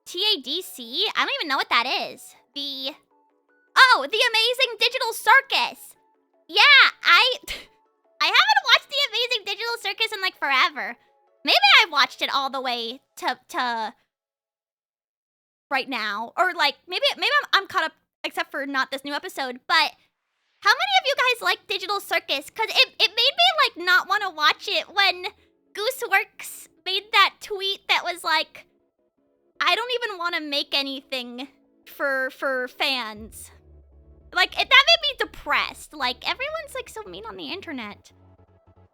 Speaker 1: TADC? I don't even know what that is. Oh, the Amazing Digital Circus! Yeah, I haven't watched the Amazing Digital Circus in, like, forever. Maybe I've watched it all the way to right now. Or, like, maybe I'm caught up, except for not this new episode, but... How many of you guys like Digital Circus? Because it made me, like, not want to watch it when Gooseworks made that tweet that was like, I don't even want to make anything for fans. Like, that made me depressed. Like, everyone's, like, so mean on the internet.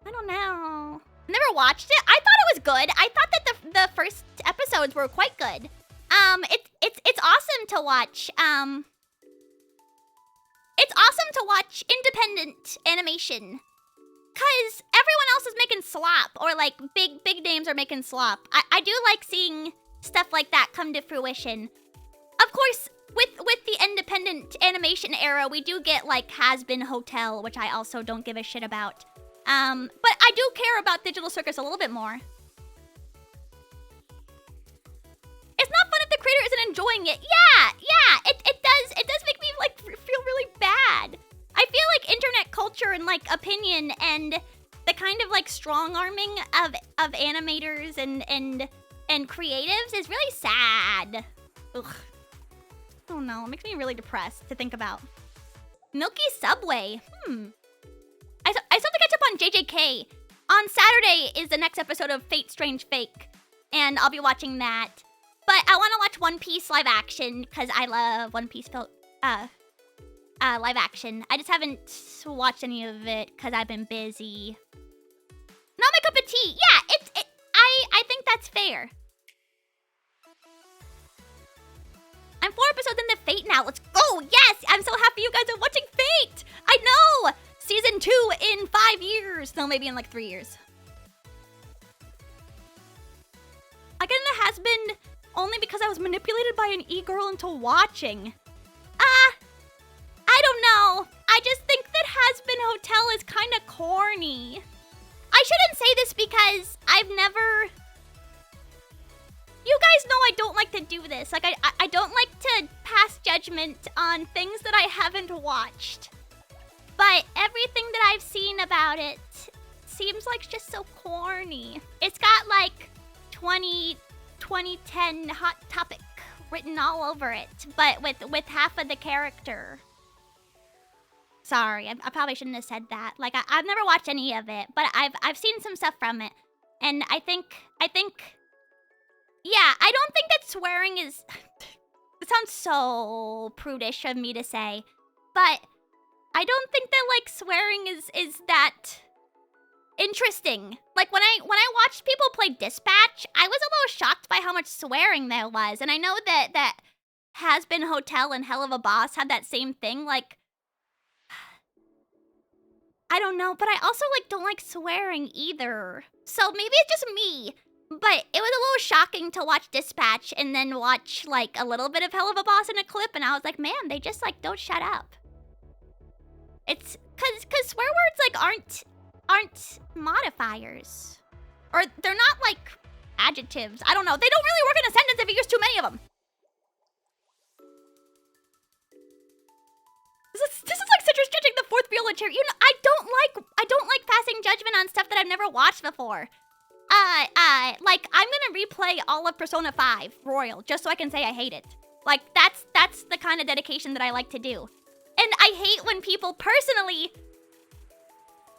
Speaker 1: I don't know. Never watched it. I thought it was good. I thought that the first episodes were quite good. It's awesome to watch, It's awesome to watch independent animation. Cause everyone else is making slop, or like big names are making slop. I do like seeing stuff like that come to fruition. Of course, with the independent animation era, we do get like Has-Been Hotel, which I also don't give a shit about. But I do care about Digital Circus a little bit more. It's not fun if the creator isn't enjoying it. Yeah, it does make me like feel really bad. I feel like internet culture and like opinion and the kind of like strong arming of animators and creatives is really sad. Ugh. I don't know, it makes me really depressed to think about. Milky Subway. I still have to catch up on JJK. On Saturday is the next episode of Fate Strange Fake, and I'll be watching that. But I want to watch One Piece live action because I love One Piece live action. I just haven't watched any of it because I've been busy. Not my cup of tea. Yeah, I think that's fair. I'm 4 episodes into Fate now. Let's go. Yes, I'm so happy you guys are watching Fate. snow maybe in like 3 years. I get into has-been only because I was manipulated by an e-girl into watching. I don't know. I just think that has-been hotel is kind of corny. I shouldn't say this because I've never... You guys know I don't like to do this. Like, I don't like to pass judgment on things that I haven't watched. But everything that I've seen about it seems like just so corny. It's got like 2010 Hot Topic written all over it, but with half of the character. Sorry, I probably shouldn't have said that. Like, I've never watched any of it, but I've seen some stuff from it. And I think... Yeah, I don't think that swearing is... It sounds so prudish of me to say, but I don't think that, like, swearing is that interesting. Like, when I watched people play Dispatch, I was a little shocked by how much swearing there was. And I know that Has-Been Hotel and Hell of a Boss had that same thing, like... I don't know, but I also, like, don't like swearing either. So maybe it's just me. But it was a little shocking to watch Dispatch and then watch, like, a little bit of Hell of a Boss in a clip, and I was like, man, they just, like, don't shut up. It's... Cause swear words, like, aren't modifiers. Or they're not, like, adjectives. I don't know. They don't really work in a sentence if you use too many of them. This is like Citrus judging the fourth Viola chair. You know, I don't like passing judgment on stuff that I've never watched before. Like, I'm gonna replay all of Persona 5 Royal just so I can say I hate it. Like, that's the kind of dedication that I like to do. And I hate when people personally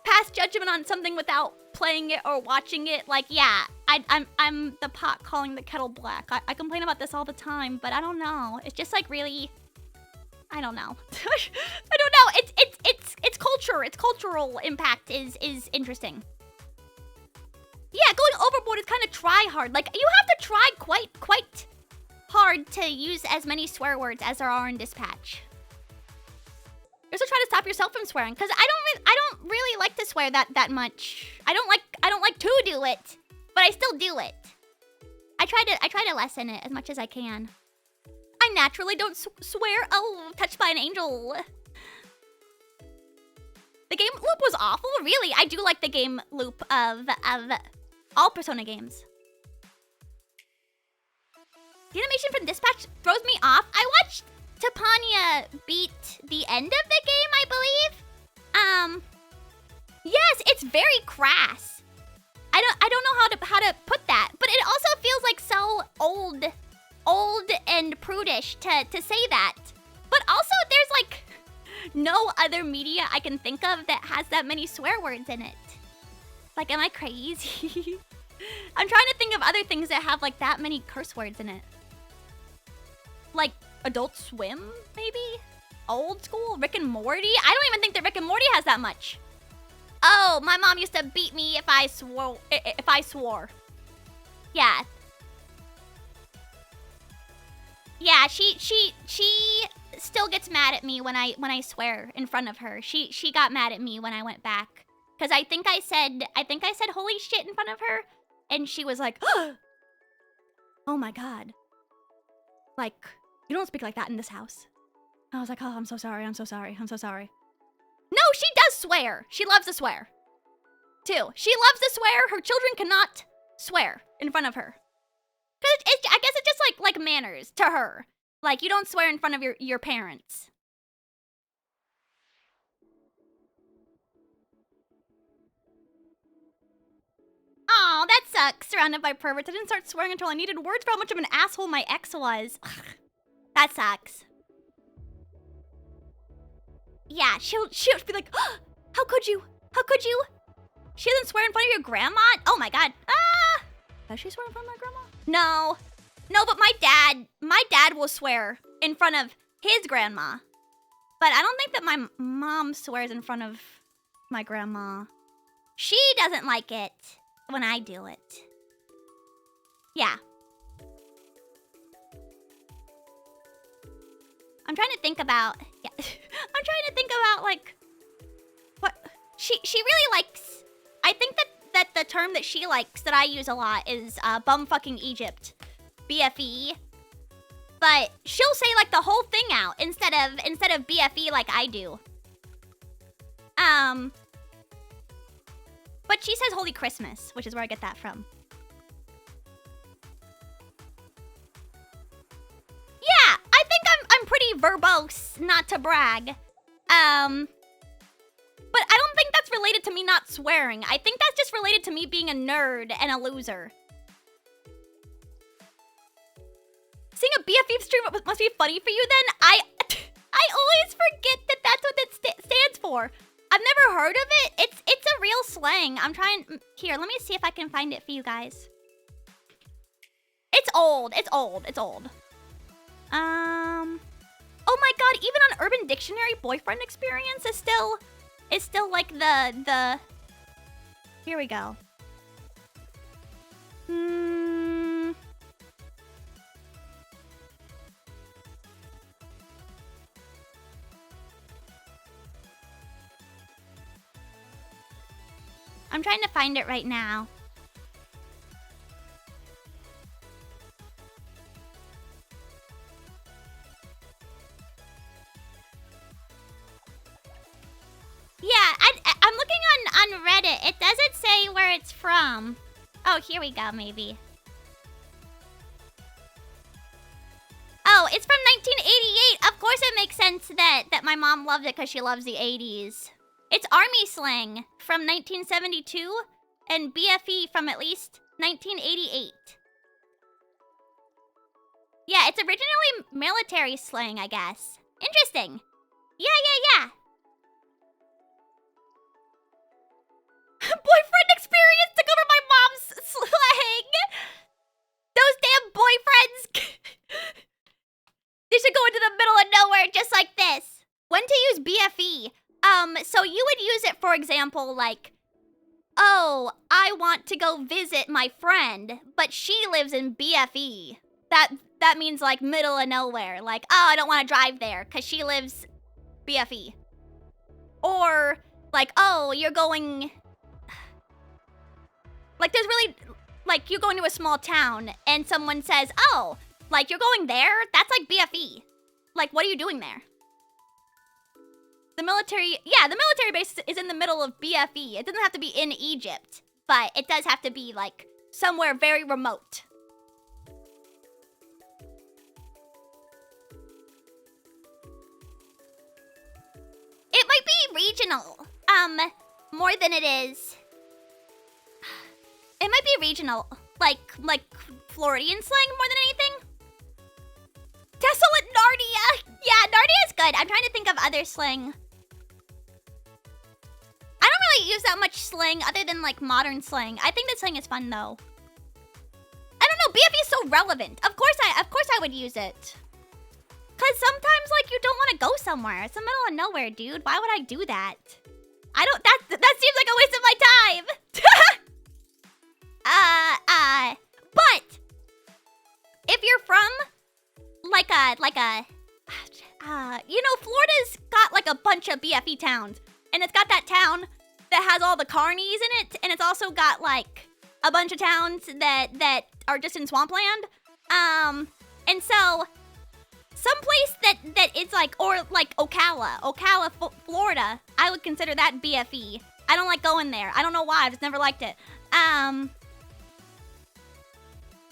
Speaker 1: pass judgment on something without playing it or watching it. Like, yeah, I'm the pot calling the kettle black. I complain about this all the time, but I don't know. It's just like really... I don't know. I don't know. It's culture. Its cultural impact is interesting. Yeah, going overboard is kind of try hard. Like, you have to try quite hard to use as many swear words as there are in Dispatch. You also try to stop yourself from swearing, because I don't really like to swear that much. I don't like to do it, but I still do it. I try to lessen it as much as I can. I naturally don't swear. Oh, touched by an angel. The game loop was awful. Really, I do like the game loop of all Persona games. The animation from Dispatch throws me off. I watched Topania beat the end of the game, I believe. Yes, it's very crass. I don't know how to put that, but it also feels like so old and prudish to say that. But also, there's like no other media I can think of that has that many swear words in it. Like, am I crazy? I'm trying to think of other things that have like that many curse words in it. Like Adult Swim, maybe? Old school? Rick and Morty? I don't even think that Rick and Morty has that much. Oh, my mom used to beat me if I swore. Yeah. Yeah, she still gets mad at me when I swear in front of her. She got mad at me when I went back. Cause I think I said holy shit in front of her, and she was like, oh my god. Like, you don't speak like that in this house. I was like, oh, I'm so sorry, I'm so sorry, I'm so sorry. No, she does swear. She loves to swear. Too. She loves to swear. Her children cannot swear in front of her. Cause I guess it's just like manners to her. Like, you don't swear in front of your parents. Aw, that sucks. Surrounded by perverts. I didn't start swearing until I needed words for how much of an asshole my ex was. That sucks. Yeah, she'll be like, oh, how could you? How could you? She doesn't swear in front of your grandma? Oh my god. Ah! Does she swear in front of my grandma? No. No, but my dad will swear in front of his grandma. But I don't think that my mom swears in front of my grandma. She doesn't like it when I do it. Yeah. I'm trying to think about, yeah. I'm trying to think about, like, what, she really likes I think that the term that she likes that I use a lot is bumfucking Egypt, BFE. But she'll say like the whole thing out instead of BFE like I do. But she says Holy Christmas, which is where I get that from. Yeah, I think I'm pretty verbose, not to brag. But I don't think that's related to me not swearing. I think that's just related to me being a nerd and a loser. Seeing a BFE stream must be funny for you then? I always forget that that's what it stands for. I've never heard of it. It's a real slang. I'm trying... Here, let me see if I can find it for you guys. It's old. It's old. It's old. Oh my god, even on Urban Dictionary, boyfriend experience is still like the... Here we go. I'm trying to find it right now. Yeah, I'm looking on Reddit. It doesn't say where it's from. Oh, here we go, maybe. Oh, it's from 1988. Of course it makes sense that my mom loved it because she loves the 80s. It's army slang from 1972 and BFE from at least 1988. Yeah, it's originally military slang, I guess. Interesting. Yeah. Boyfriend experience took over my mom's slang. Those damn boyfriends. They should go into the middle of nowhere just like this. When to use BFE? So you would use it, for example, like, oh, I want to go visit my friend, but she lives in BFE. That means, like, middle of nowhere. Like, oh, I don't want to drive there, because she lives BFE. Or, like, oh, you're going... Like, there's really... Like, you're going to a small town, and someone says, oh, like, you're going there? That's, like, BFE. Like, what are you doing there? The military base is in the middle of BFE. It doesn't have to be in Egypt, but it does have to be, like, somewhere very remote. It might be regional, more than it is. It might be regional, like Floridian slang more than anything. Desolate Narnia! Yeah, Narnia is good. I'm trying to think of other slang. I don't really use that much slang other than, like, modern slang. I think that slang is fun, though. I don't know, BFE is so relevant. Of course I would use it. Because sometimes, like, you don't want to go somewhere. It's the middle of nowhere, dude. Why would I do that? That seems like a waste of my time. But if you're from you know, Florida's got like a bunch of BFE towns, and it's got that town that has all the carnies in it, and it's also got like a bunch of towns that are just in swampland. And so someplace that it's like, or like Ocala, Florida, I would consider that BFE. I don't like going there. I don't know why. I've just never liked it.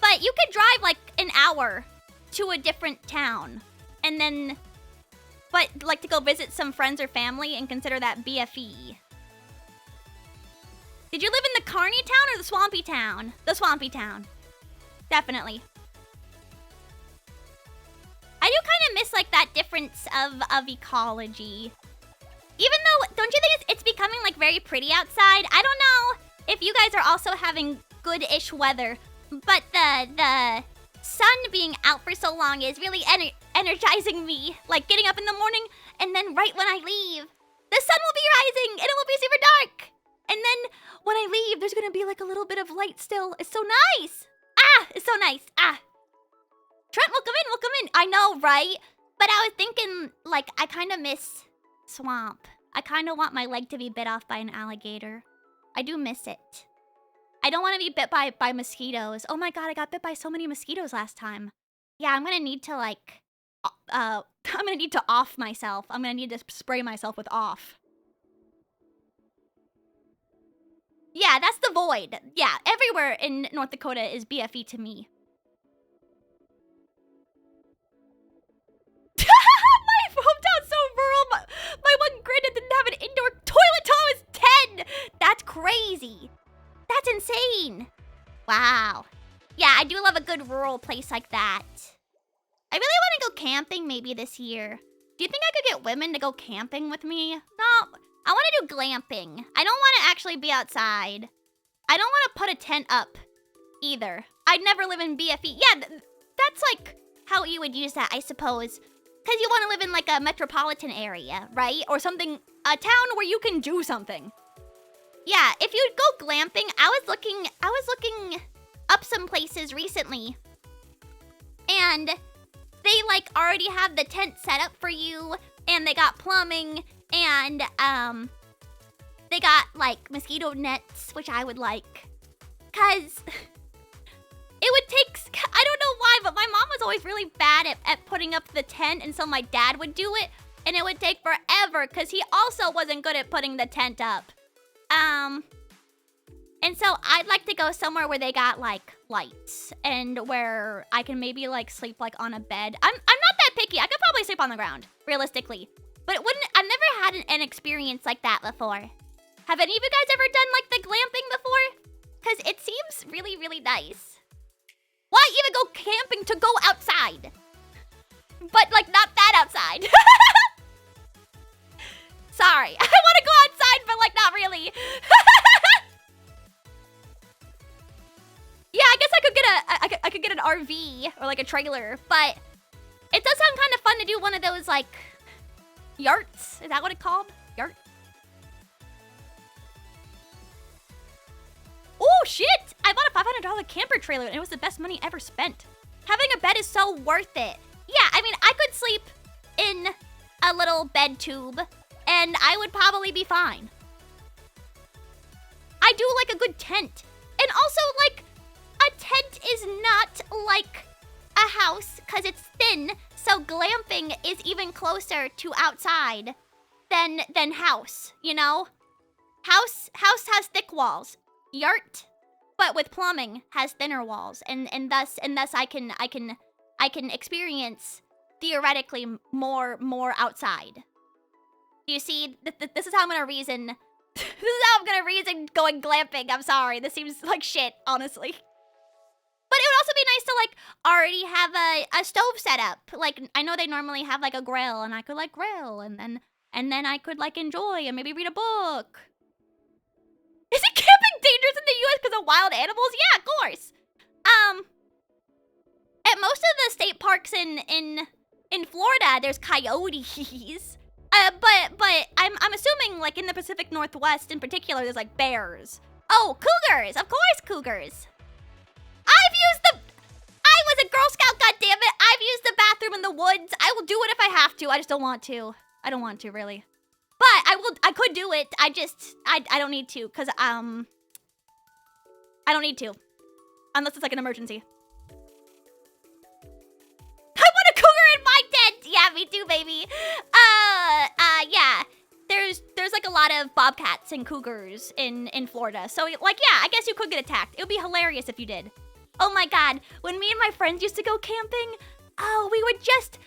Speaker 1: But you could drive like an hour to a different town, and then, but like to go visit some friends or family and consider that BFE. Did you live in the carny town or the swampy town? The swampy town. Definitely. I do kind of miss like that difference of ecology. Even though, don't you think it's becoming like very pretty outside? I don't know if you guys are also having good-ish weather, but the sun being out for so long is really energizing me. Like getting up in the morning, and then right when I leave, the sun will be rising and it will be super dark. And then when I leave, there's gonna be like a little bit of light still. It's so nice. It's so nice. Trent, welcome in. I know, right? But I was thinking, like, I kind of miss swamp. I kind of want my leg to be bit off by an alligator. I do miss it. I don't want to be bit by mosquitoes. Oh my god, I got bit by so many mosquitoes last time. Yeah, I'm gonna need to like, I'm gonna need to off myself. I'm gonna need to spray myself with off. Yeah, that's the void. Yeah, everywhere in North Dakota is BFE to me. My hometown's so rural. My one granddad didn't have an indoor toilet till I was 10. That's crazy. That's insane. Wow. Yeah, I do love a good rural place like that. I really want to go camping maybe this year. Do you think I could get women to go camping with me? No, I want to do glamping. I don't want to actually be outside. I don't want to put a tent up either. I'd never live in BFE. Yeah, that's like how you would use that, I suppose. Because you want to live in like a metropolitan area, right? Or something, a town where you can do something. Yeah, if you'd go glamping, I was looking up some places recently. And they like already have the tent set up for you, and they got plumbing, and they got like mosquito nets, which I would like. Cause it would take, I don't know why, but my mom was always really bad at putting up the tent, and so my dad would do it, and it would take forever, cause he also wasn't good at putting the tent up. And so I'd like to go somewhere where they got like lights and where I can maybe like sleep like on a bed. I'm not that picky. I could probably sleep on the ground, realistically. But I've never had an experience like that before. Have any of you guys ever done like the glamping before? Because it seems really, really nice. Why even go camping to go outside? But like not that outside. Sorry, I want to go outside, but like not really. Yeah, I guess I could get an RV or like a trailer, but it does sound kind of fun to do one of those like yarts. Is that what it's called? Yart? Oh shit! I bought a $500 camper trailer and it was the best money ever spent. Having a bed is so worth it. Yeah, I mean, I could sleep in a little bed tube and I would probably be fine. I do like a good tent. And also, like, a tent is not like a house because it's thin, so glamping is even closer to outside than house, you know? House has thick walls. Yurt, but with plumbing, has thinner walls, and thus I can experience theoretically more outside. You see, this is how I'm gonna reason. This is how I'm gonna reason going glamping. I'm sorry, this seems like shit, honestly. But it would also be nice to like already have a stove set up. Like I know they normally have like a grill, and I could like grill, and then I could like enjoy and maybe read a book. Is it camping dangerous in the U.S. because of wild animals? Yeah, of course. At most of the state parks in Florida, there's coyotes. But I'm assuming like in the Pacific Northwest in particular, there's like bears. Oh, cougars! Of course, cougars. I was a Girl Scout, goddammit. I've used the bathroom in the woods. I will do it if I have to. I just don't want to. I don't want to, really. But I could do it. I don't need to, because, I don't need to. Unless it's like an emergency. I want a cougar in my tent! Yeah, me too, baby. Yeah. There's like a lot of bobcats and cougars in Florida. So, like, yeah, I guess you could get attacked. It would be hilarious if you did. Oh my god, when me and my friends used to go camping, oh, we would just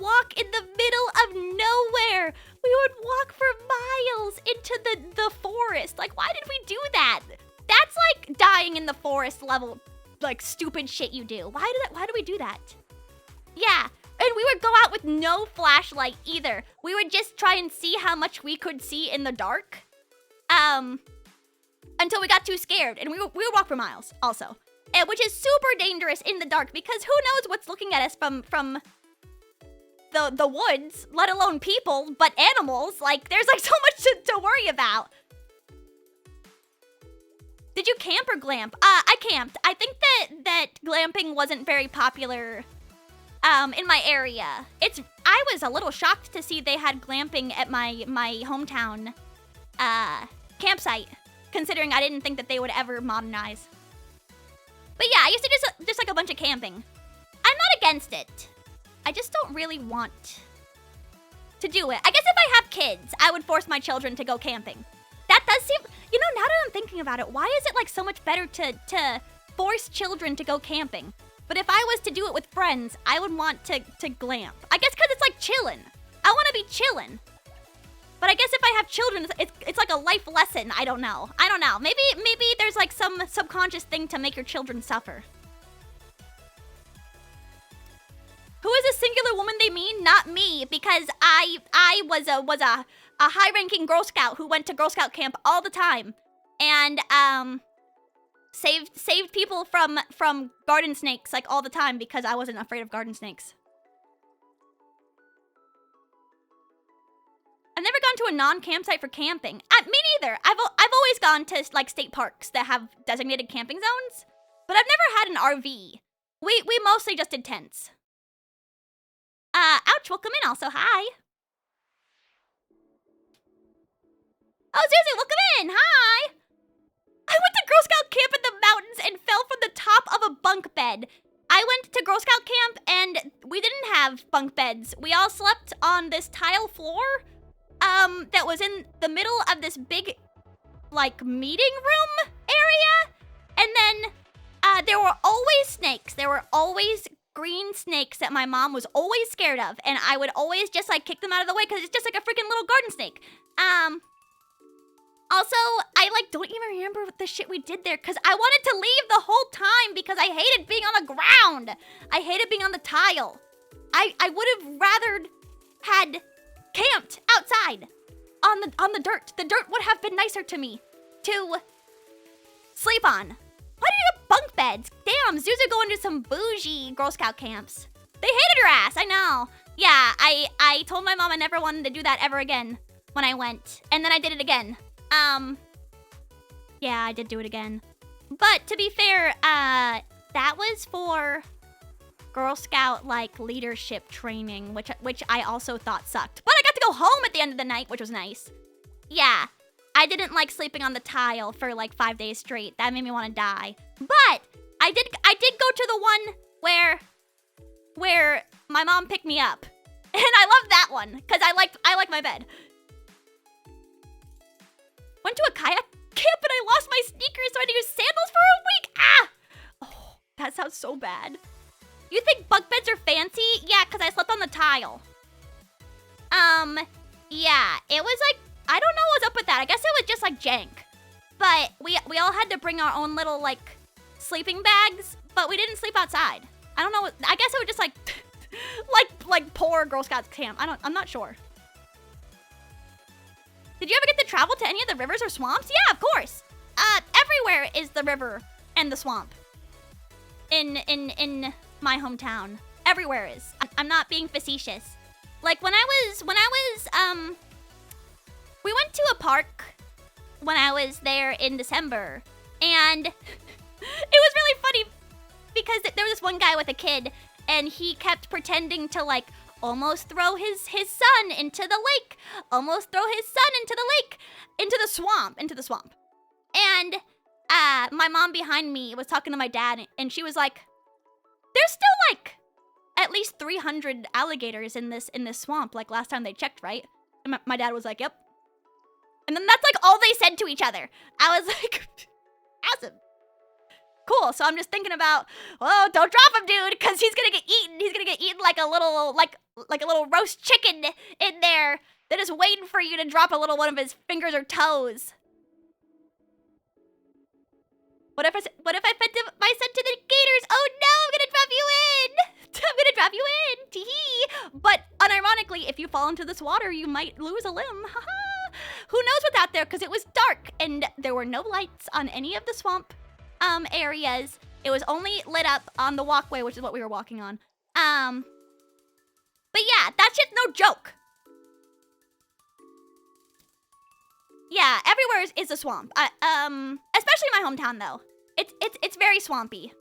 Speaker 1: walk in the middle of nowhere. We would walk for miles into the forest. Like, why did we do that? That's like dying in the forest level, like stupid shit you do. Why do we do that? Yeah, and we would go out with no flashlight either. We would just try and see how much we could see in the dark, until we got too scared, and we would walk for miles also. Which is super dangerous in the dark because who knows what's looking at us from the woods, let alone people, but animals. Like, there's like so much to worry about. Did you camp or glamp? I camped. I think that glamping wasn't very popular in my area. I was a little shocked to see they had glamping at my hometown campsite. considering I didn't think that they would ever modernize. But yeah, I used to just like a bunch of camping. I'm not against it. I just don't really want to do it. I guess if I have kids, I would force my children to go camping. That does seem, you know, now that I'm thinking about it, why is it like so much better to force children to go camping? But if I was to do it with friends, I would want to glamp. I guess because it's like chillin'. I want to be chillin'. But I guess if I have children, it's like a life lesson. I don't know. Maybe there's like some subconscious thing to make your children suffer. Who is a singular woman they mean? Not me, because I was a high-ranking Girl Scout who went to Girl Scout camp all the time, and saved people from garden snakes like all the time because I wasn't afraid of garden snakes. I've never gone to a non-campsite for camping. Me neither. I've always gone to like state parks that have designated camping zones, but I've never had an RV. We mostly just did tents. Ouch, welcome in also, hi. Oh, Susie, welcome in, hi. I went to Girl Scout camp in the mountains and fell from the top of a bunk bed. I went to Girl Scout camp and we didn't have bunk beds. We all slept on this tile floor, that was in the middle of this big, like, meeting room area. And then, there were always snakes. There were always green snakes that my mom was always scared of, and I would always just like kick them out of the way because it's just like a freaking little garden snake. Also, I like don't even remember the shit we did there because I wanted to leave the whole time because I hated being on the ground. I hated being on the tile. I would have rather had camped outside on the dirt. The dirt would have been nicer to me to sleep on. Why do you have bunk beds? Damn, Zeus are going to some bougie Girl Scout camps. They hated her ass, I know. Yeah, I told my mom I never wanted to do that ever again when I went. And then I did it again. Yeah, I did do it again. But to be fair, that was for Girl Scout, like, leadership training, which I also thought sucked. But I got to go home at the end of the night, which was nice. Yeah. I didn't like sleeping on the tile for like 5 days straight. That made me want to die. But I did go to the one where my mom picked me up. And I love that one because I like my bed. Went to a kayak camp and I lost my sneakers, so I had to use sandals for a week. Ah! Oh, that sounds so bad. You think bunk beds are fancy? Yeah, because I slept on the tile. Yeah, it was like, I don't know what's up with that. I guess it was just like jank. But we all had to bring our own little like sleeping bags, but we didn't sleep outside. I don't know what, I guess it was just like like poor Girl Scouts camp. I'm not sure. Did you ever get to travel to any of the rivers or swamps? Yeah, of course. Everywhere is the river and the swamp. In my hometown. Everywhere is. I'm not being facetious. Like when I was we went to a park when I was there in December, and it was really funny because there was this one guy with a kid, and he kept pretending to like almost throw his son into the lake, almost throw his son into the lake, into the swamp. And my mom behind me was talking to my dad, and she was like, "There's still like at least 300 alligators in this swamp. Like last time they checked, right?" And my dad was like, "Yep." And then that's like all they said to each other. I was like, awesome. Cool. So I'm just thinking about, oh, don't drop him, dude, because he's gonna get eaten. He's gonna get eaten like a little roast chicken in there that is waiting for you to drop a little one of his fingers or toes. What if I fed my son to the gators? Oh no, I'm gonna drop you in. I'm gonna drop you in. Tee-hee. But unironically, if you fall into this water, you might lose a limb. Haha. Who knows what's out there, because it was dark and there were no lights on any of the swamp areas. It was only lit up on the walkway, which is what we were walking on. But yeah, that shit's no joke. Yeah, everywhere is a swamp. Especially my hometown though. It's very swampy.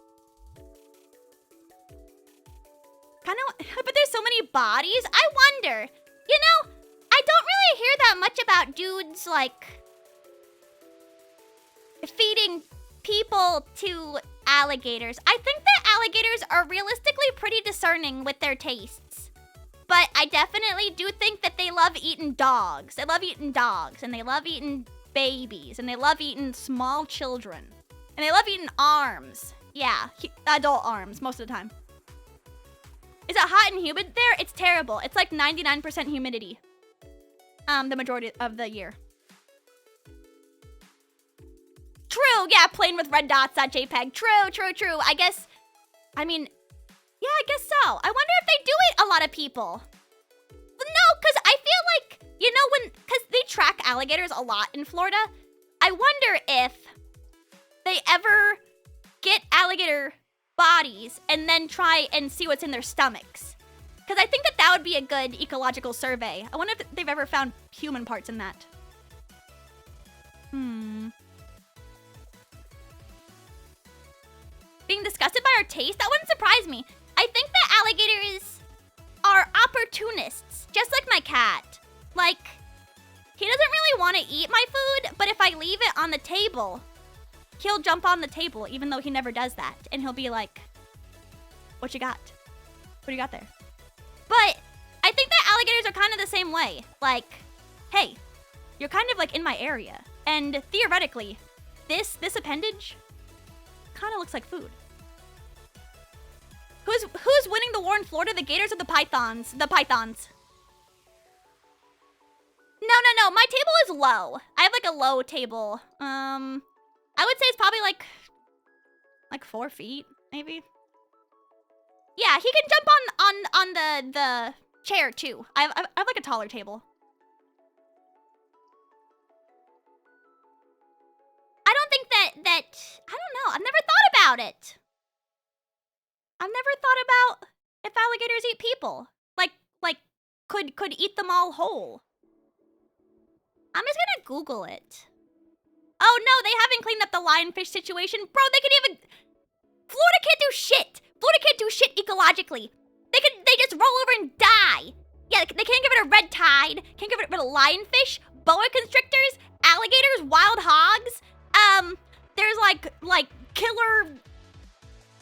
Speaker 1: Kind of, but there's so many bodies. I wonder, you know, I don't really hear that much about dudes like feeding people to alligators. I think that alligators are realistically pretty discerning with their tastes. But I definitely do think that they love eating dogs. They love eating dogs, and they love eating babies, and they love eating small children. And they love eating arms. Yeah, adult arms most of the time. Is it hot and humid there? It's terrible. It's like 99% humidity. The majority of the year. True, yeah, playing with red dots.jpg. True. I guess, I mean, yeah, I guess so. I wonder if they do it a lot of people. No, because I feel like, you know, because they track alligators a lot in Florida, I wonder if they ever get alligator bodies and then try and see what's in their stomachs. Because I think that would be a good ecological survey. I wonder if they've ever found human parts in that. Being disgusted by our taste? That wouldn't surprise me. I think that alligators are opportunists, just like my cat. Like, he doesn't really want to eat my food, but if I leave it on the table, he'll jump on the table, even though he never does that. And he'll be like, what you got? What do you got there? But I think that alligators are kind of the same way. Like, hey, you're kind of like in my area. And theoretically, this appendage kind of looks like food. Who's winning the war in Florida? The gators or the pythons? The pythons. No. My table is low. I have like a low table. I would say it's probably like 4 feet, maybe. Yeah, he can jump on the chair too. I have like a taller table. I don't think that I don't know. I've never thought about it. I've never thought about if alligators eat people. Like could eat them all whole. I'm just gonna Google it. Oh no, they haven't cleaned up the lionfish situation. Bro, they could even... Florida can't do shit. Florida can't do shit ecologically. They just roll over and die. Yeah, they can't get rid of red tide. Can't get rid of lionfish, boa constrictors, alligators, wild hogs. There's like killer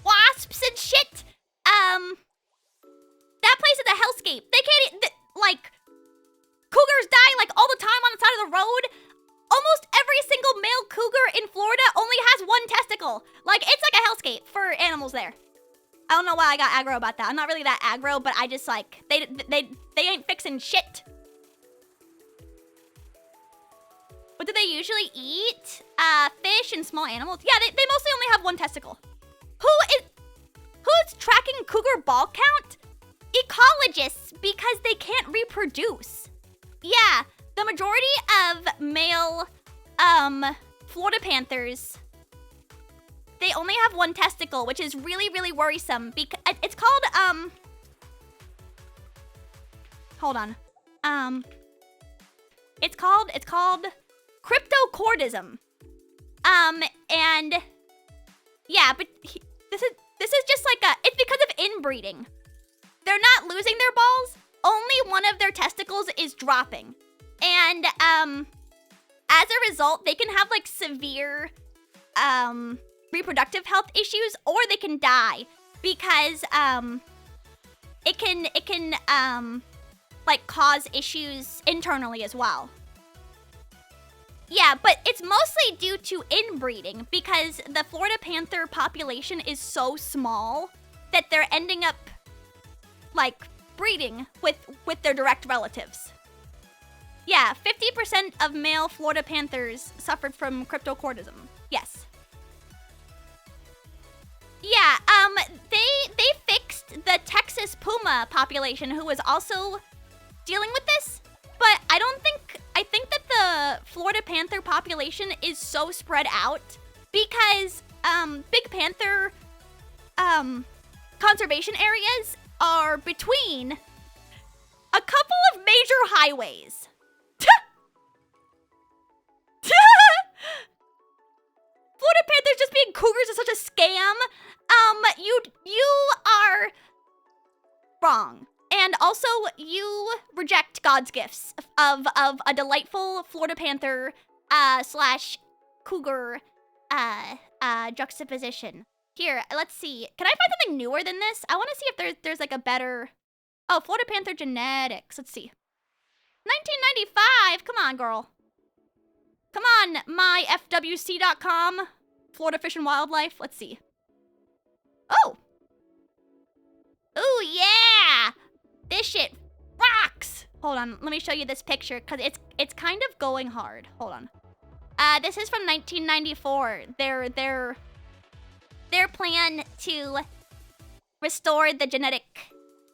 Speaker 1: wasps and shit. That place is a hellscape. They can't like cougars die like all the time on the side of the road. Almost every single male cougar in Florida only has 1 testicle. Like, it's like a hellscape for animals there. I don't know why I got aggro about that. I'm not really that aggro, but I just like, they ain't fixing shit. What do they usually eat? Fish and small animals. Yeah, they mostly only have 1 testicle. Who's tracking cougar ball count? Ecologists, because they can't reproduce. Yeah. The majority of male, Florida panthers, they only have 1 testicle, which is really, really worrisome because it's called, hold on. It's called cryptocordism. And yeah, but this is just like it's because of inbreeding. They're not losing their balls. Only one of their testicles is dropping. And, as a result, they can have, like, severe, reproductive health issues, or they can die, because, it can, like, cause issues internally as well. Yeah, but it's mostly due to inbreeding, because the Florida panther population is so small that they're ending up, like, breeding with their direct relatives. Yeah, 50% of male Florida panthers suffered from cryptocordism. Yes. Yeah, they fixed the Texas puma population who was also dealing with this, but I think that the Florida panther population is so spread out because big panther conservation areas are between a couple of major highways. Florida panthers just being cougars is such a scam. You are wrong. And also, you reject God's gifts of a delightful Florida panther slash cougar juxtaposition. Here, let's see. Can I find something newer than this? I want to see if there's like a better... Oh, Florida Panther genetics. Let's see. 1995. Come on, girl. Come on, myfwc.com. Florida Fish and Wildlife. Let's see. Oh. Ooh, yeah. This shit rocks. Hold on. Let me show you this picture because it's kind of going hard. Hold on. This is from 1994. Their plan to restore the genetic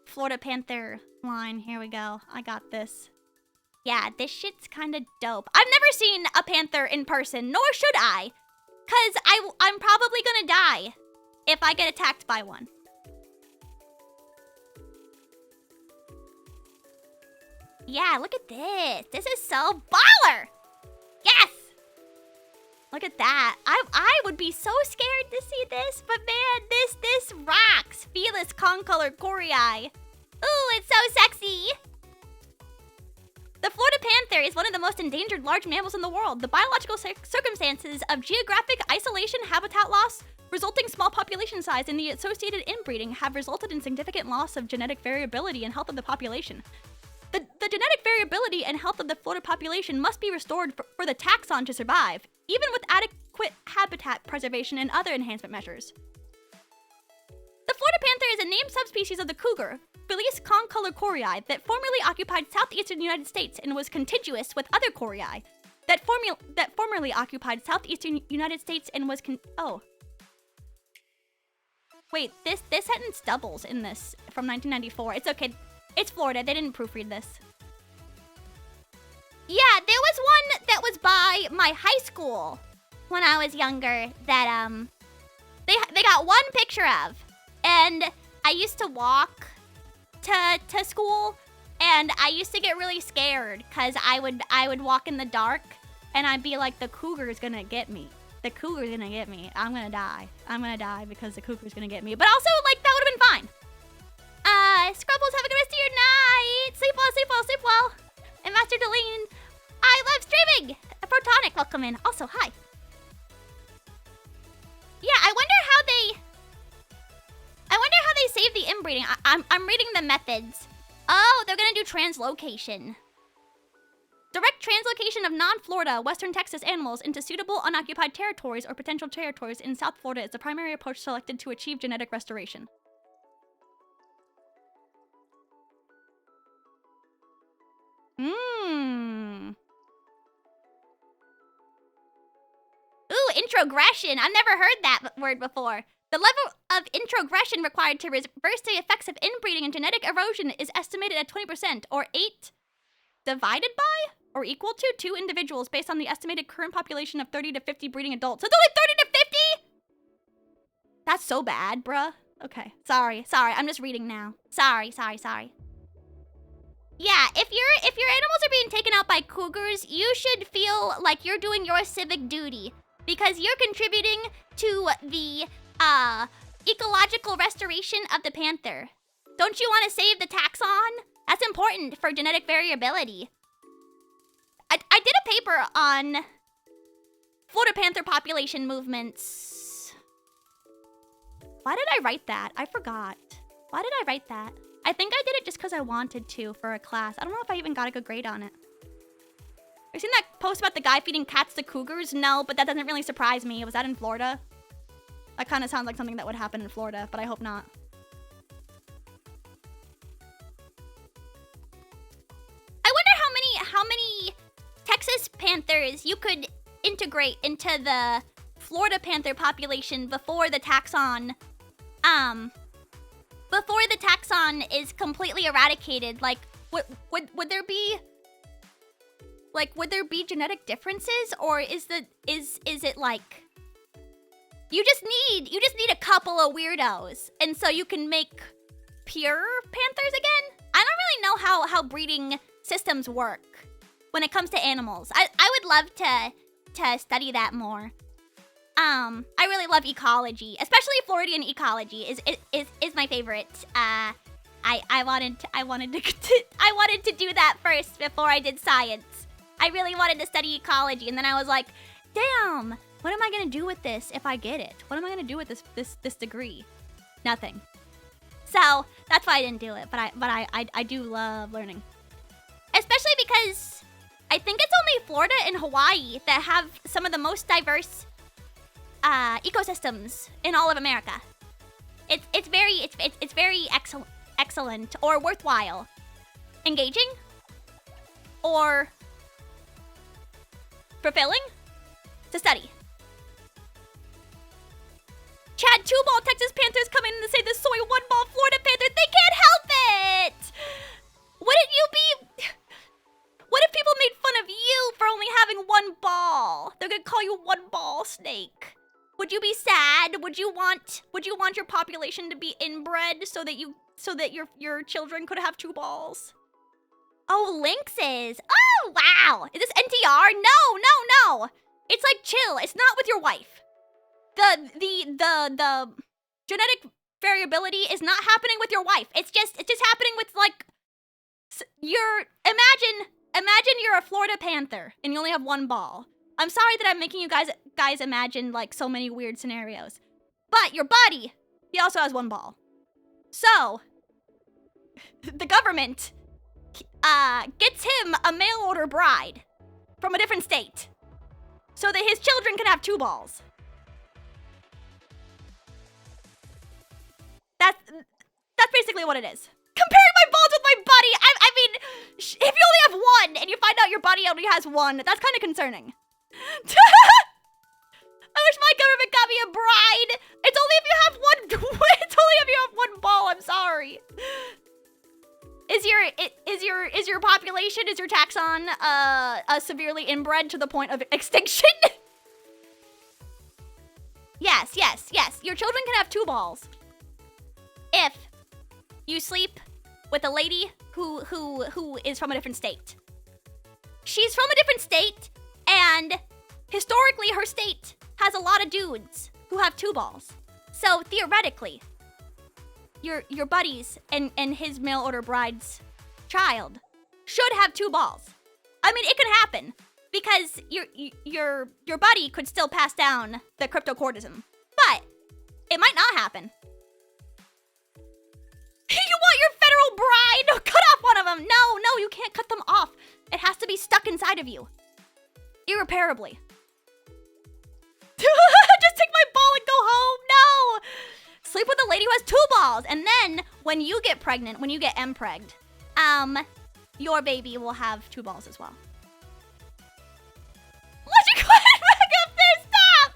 Speaker 1: Florida Panther line. Here we go. I got this. Yeah, this shit's kind of dope. I've never seen a panther in person, nor should I. Because I'm probably gonna die if I get attacked by one. Yeah, look at this. This is so baller. Yes! Look at that. I would be so scared to see this, but man, this rocks. Felis con-colored coriae. Ooh, it's so sexy. The Florida panther is one of the most endangered large mammals in the world. The biological circumstances of geographic isolation, habitat loss, resulting small population size, and the associated inbreeding have resulted in significant loss of genetic variability and health of the population. The genetic variability and health of the Florida population must be restored for the taxon to survive, even with adequate habitat preservation and other enhancement measures. The Florida panther is a named subspecies of the cougar, Felis con-colored coriae, that formerly occupied southeastern United States and was contiguous with other coriae that formerly occupied southeastern United States and was oh. Wait, this sentence doubles in this from 1994. It's okay. It's Florida. They didn't proofread this. Yeah, there was one that was by my high school when I was younger that they got one picture of, and I used to walk to school, and I used to get really scared because I would walk in the dark, and I'd be like, the cougar's gonna get me. The cougar's gonna get me. I'm gonna die. I'm gonna die because the cougar's gonna get me. But also, like, that would have been fine. Scrubbles, have a good rest of your night. Sleep well, sleep well, sleep well. And Master Delene, I love streaming. Protonic, welcome in. Also, hi. Yeah, I wonder how they save the inbreeding. I'm reading the methods. Oh, they're gonna do translocation. Direct translocation of non-Florida, Western Texas animals into suitable unoccupied territories or potential territories in South Florida is the primary approach selected to achieve genetic restoration. Ooh, introgression. I've never heard that word before. The level of introgression required to reverse the effects of inbreeding and genetic erosion is estimated at 20%, or 8 divided by or equal to 2 individuals based on the estimated current population of 30 to 50 breeding adults. So it's only 30 to 50? That's so bad, bruh. Okay, sorry. I'm just reading now. Sorry. Yeah, if your animals are being taken out by cougars, you should feel like you're doing your civic duty because you're contributing to the ecological restoration of the panther. Don't you want to save the taxon? That's important for genetic variability. I did a paper on Florida panther population movements. Why did I write that? I forgot. Why did I write that? I think I did it just because I wanted to for a class. I don't know if I even got a good grade on it. Have you seen that post about the guy feeding cats to cougars? No, but that doesn't really surprise me. Was that in Florida? That kind of sounds like something that would happen in Florida, but I hope not. I wonder how many Texas panthers you could integrate into the Florida panther population before the taxon is completely eradicated. Like, would there be genetic differences, or is it like you just need a couple of weirdos, and so you can make pure panthers again? I don't really know how breeding systems work when it comes to animals. I would love to study that more. I really love ecology, especially Floridian ecology is my favorite. I wanted to do that first before I did science. I really wanted to study ecology, and then I was like, damn, What am I gonna do with this if I get it? What am I gonna do with this degree? Nothing. So that's why I didn't do it. But I do love learning, especially because I think it's only Florida and Hawaii that have some of the most diverse ecosystems in all of America. It's very excellent or worthwhile, engaging, or fulfilling to study. Chad, 2-ball Texas Panthers come in and say the soy 1-ball Florida Panthers. They can't help it. Wouldn't you be? What if people made fun of you for only having 1 ball? They're gonna call you 1-ball snake. Would you be sad? Would you want your population to be inbred so that your children could have 2 balls? Oh, lynxes. Oh, wow. Is this NTR? No. It's like chill. It's not with your wife. The genetic variability is not happening with your wife. It's just happening with like imagine you're a Florida Panther and you only have 1 ball. I'm sorry that I'm making you guys imagine like so many weird scenarios. But your buddy, he also has 1 ball. So the government gets him a mail order bride from a different state so that his children can have 2 balls. That's basically what it is. Comparing my balls with my buddy, I mean, if you only have 1 and you find out your buddy only has 1, that's kind of concerning. I wish my government got me a bride. It's only if you have 1. It's only if you have 1 ball. I'm sorry. Is your population, is your taxon severely inbred to the point of extinction? Yes. Your children can have 2 balls if you sleep with a lady who is from a different state. She's from a different state, and historically her state has a lot of dudes who have 2 balls. So theoretically, your buddies and his mail order bride's child should have 2 balls. I mean, it can happen because your buddy could still pass down the cryptocortism, but it might not happen. You want your federal bride? No, cut off one of them. No, you can't cut them off. It has to be stuck inside of you. Irreparably. Just take my ball and go home. No. Sleep with a lady who has 2 balls. And then when you get pregnant, when you get empregged, your baby will have 2 balls as well. Let's you go ahead and back up there. Stop.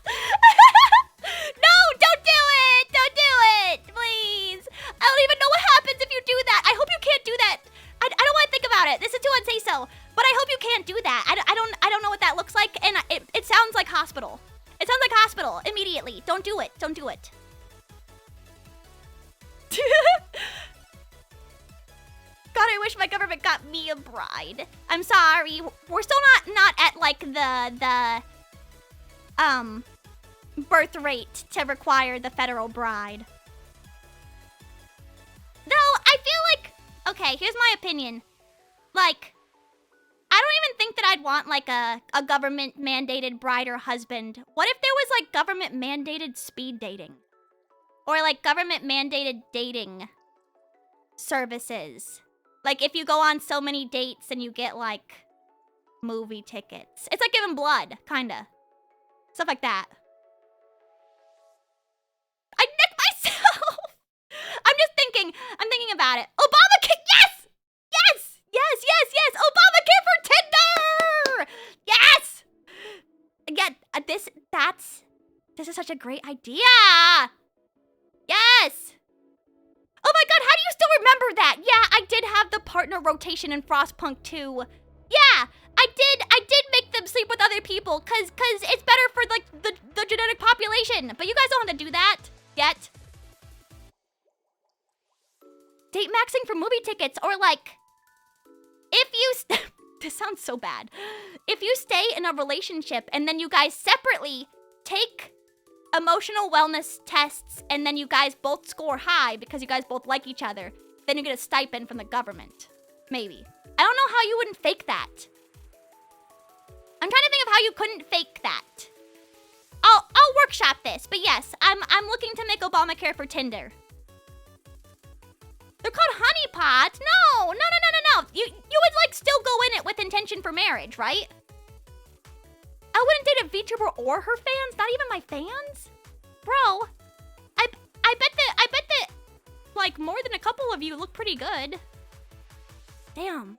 Speaker 1: No, don't do it. Don't do it. Please. I don't even know what happens if you do that. I hope you can't do that. I don't want to think about it. This is too unsay so. But I hope you can't do that. I don't know what that looks like, and it sounds like hospital. It sounds like hospital immediately. Don't do it. Don't do it. God, I wish my government got me a bride. I'm sorry. We're still not at like the birth rate to require the federal bride. Though I feel like, okay, here's my opinion. Like, I don't even think that I'd want like a government mandated bride or husband. What if there was like government mandated speed dating? Or like government mandated dating services? Like if you go on so many dates and you get like movie tickets. It's like giving blood, kinda. Stuff like that. I nicked myself! I'm thinking about it. Obamacare, yes! Yes! Obamacare for Tinder! Yes! Again, this is such a great idea! Yes! Oh my god, how do you still remember that? Yeah, I did have the partner rotation in Frostpunk 2. Yeah, I did make them sleep with other people, cause it's better for like the genetic population. But you guys don't have to do that yet. Date maxing for movie tickets, or like, if you this sounds so bad. If you stay in a relationship and then you guys separately take emotional wellness tests and then you guys both score high because you guys both like each other, then you get a stipend from the government. Maybe. I don't know how you wouldn't fake that. I'm trying to think of how you couldn't fake that. I'll workshop this, but yes, I'm looking to make Obamacare for Tinder. They're called honeypots. No. You would like still go in it with intention for marriage, right? I wouldn't date a VTuber or her fans, not even my fans. Bro, I bet that like more than a couple of you look pretty good. Damn.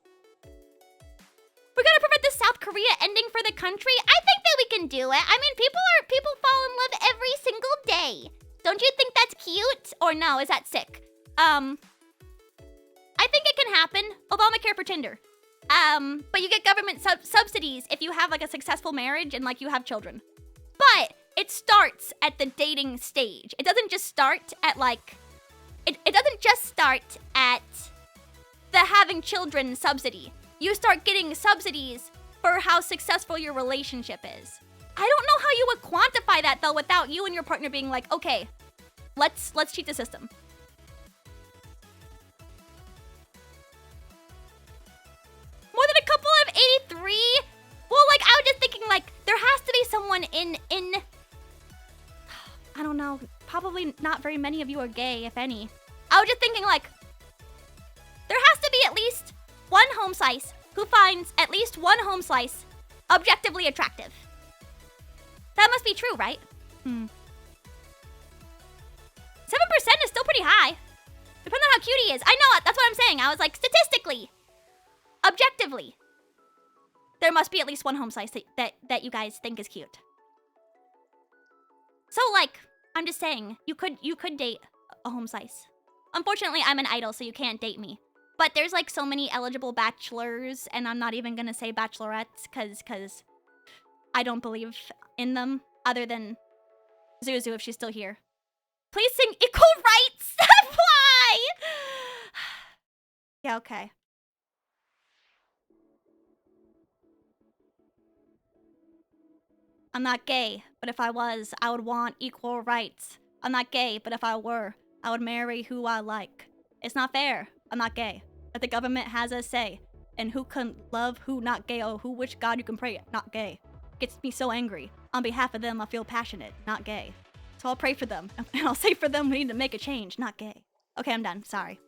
Speaker 1: We gotta prevent the South Korea ending for the country. I think that we can do it. I mean, people fall in love every single day. Don't you think that's cute? Or no, is that sick? I think it can happen. Obamacare for Tinder. But you get government subsidies if you have like a successful marriage and like you have children. But it starts at the dating stage. It doesn't just start at like, it doesn't just start at the having children subsidy. You start getting subsidies for how successful your relationship is. I don't know how you would quantify that though without you and your partner being like, okay, let's cheat the system. More than a couple of 83? Well, like, I was just thinking, like, there has to be someone in... I don't know. Probably not very many of you are gay, if any. I was just thinking, like, there has to be at least one home slice who finds at least one home slice objectively attractive. That must be true, right? 7% is still pretty high. Depending on how cute he is. I know, that's what I'm saying. I was like, statistically, objectively, there must be at least one home slice that you guys think is cute. So, like, I'm just saying, you could date a home slice. Unfortunately, I'm an idol, so you can't date me. But there's, like, so many eligible bachelors, and I'm not even gonna say bachelorettes, because I don't believe in them, other than Zuzu, if she's still here. Please sing Equal Rights! Why? Yeah, okay. I'm not gay, but if I was, I would want equal rights. I'm not gay, but if I were, I would marry who I like. It's not fair. I'm not gay. But the government has a say. And who can love, who not gay, or which god you can pray, not gay. Gets me so angry. On behalf of them, I feel passionate, not gay. So I'll pray for them. And I'll say for them we need to make a change, not gay. Okay, I'm done. Sorry.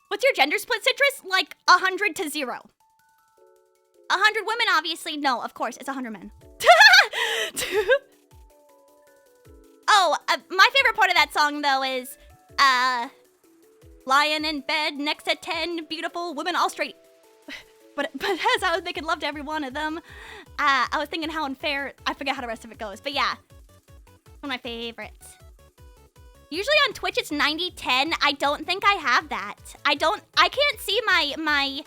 Speaker 1: What's your gender split, Citrus? Like 100 to 0. 100 women, obviously. No, of course, it's 100 men. Oh, my favorite part of that song, though, is, lying in bed next to 10 beautiful women, all straight. But as I was making love to every one of them, I was thinking how unfair, I forget how the rest of it goes. But yeah, one of my favorites. Usually on Twitch, it's 90-10. I don't think I have that. I can't see my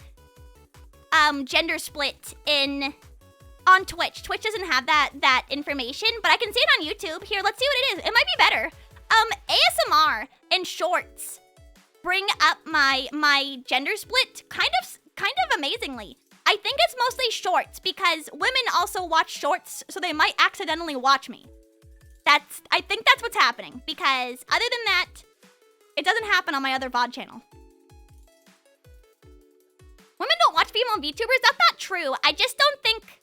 Speaker 1: gender split on Twitch. Twitch doesn't have that information, but I can see it on YouTube. Here, let's see what it is. It might be better. ASMR and shorts bring up my gender split kind of amazingly. I think it's mostly shorts because women also watch shorts, so they might accidentally watch me. I think that's what's happening, because other than that, it doesn't happen on my other VOD channel. Women don't watch female VTubers? That's not true. I just don't think...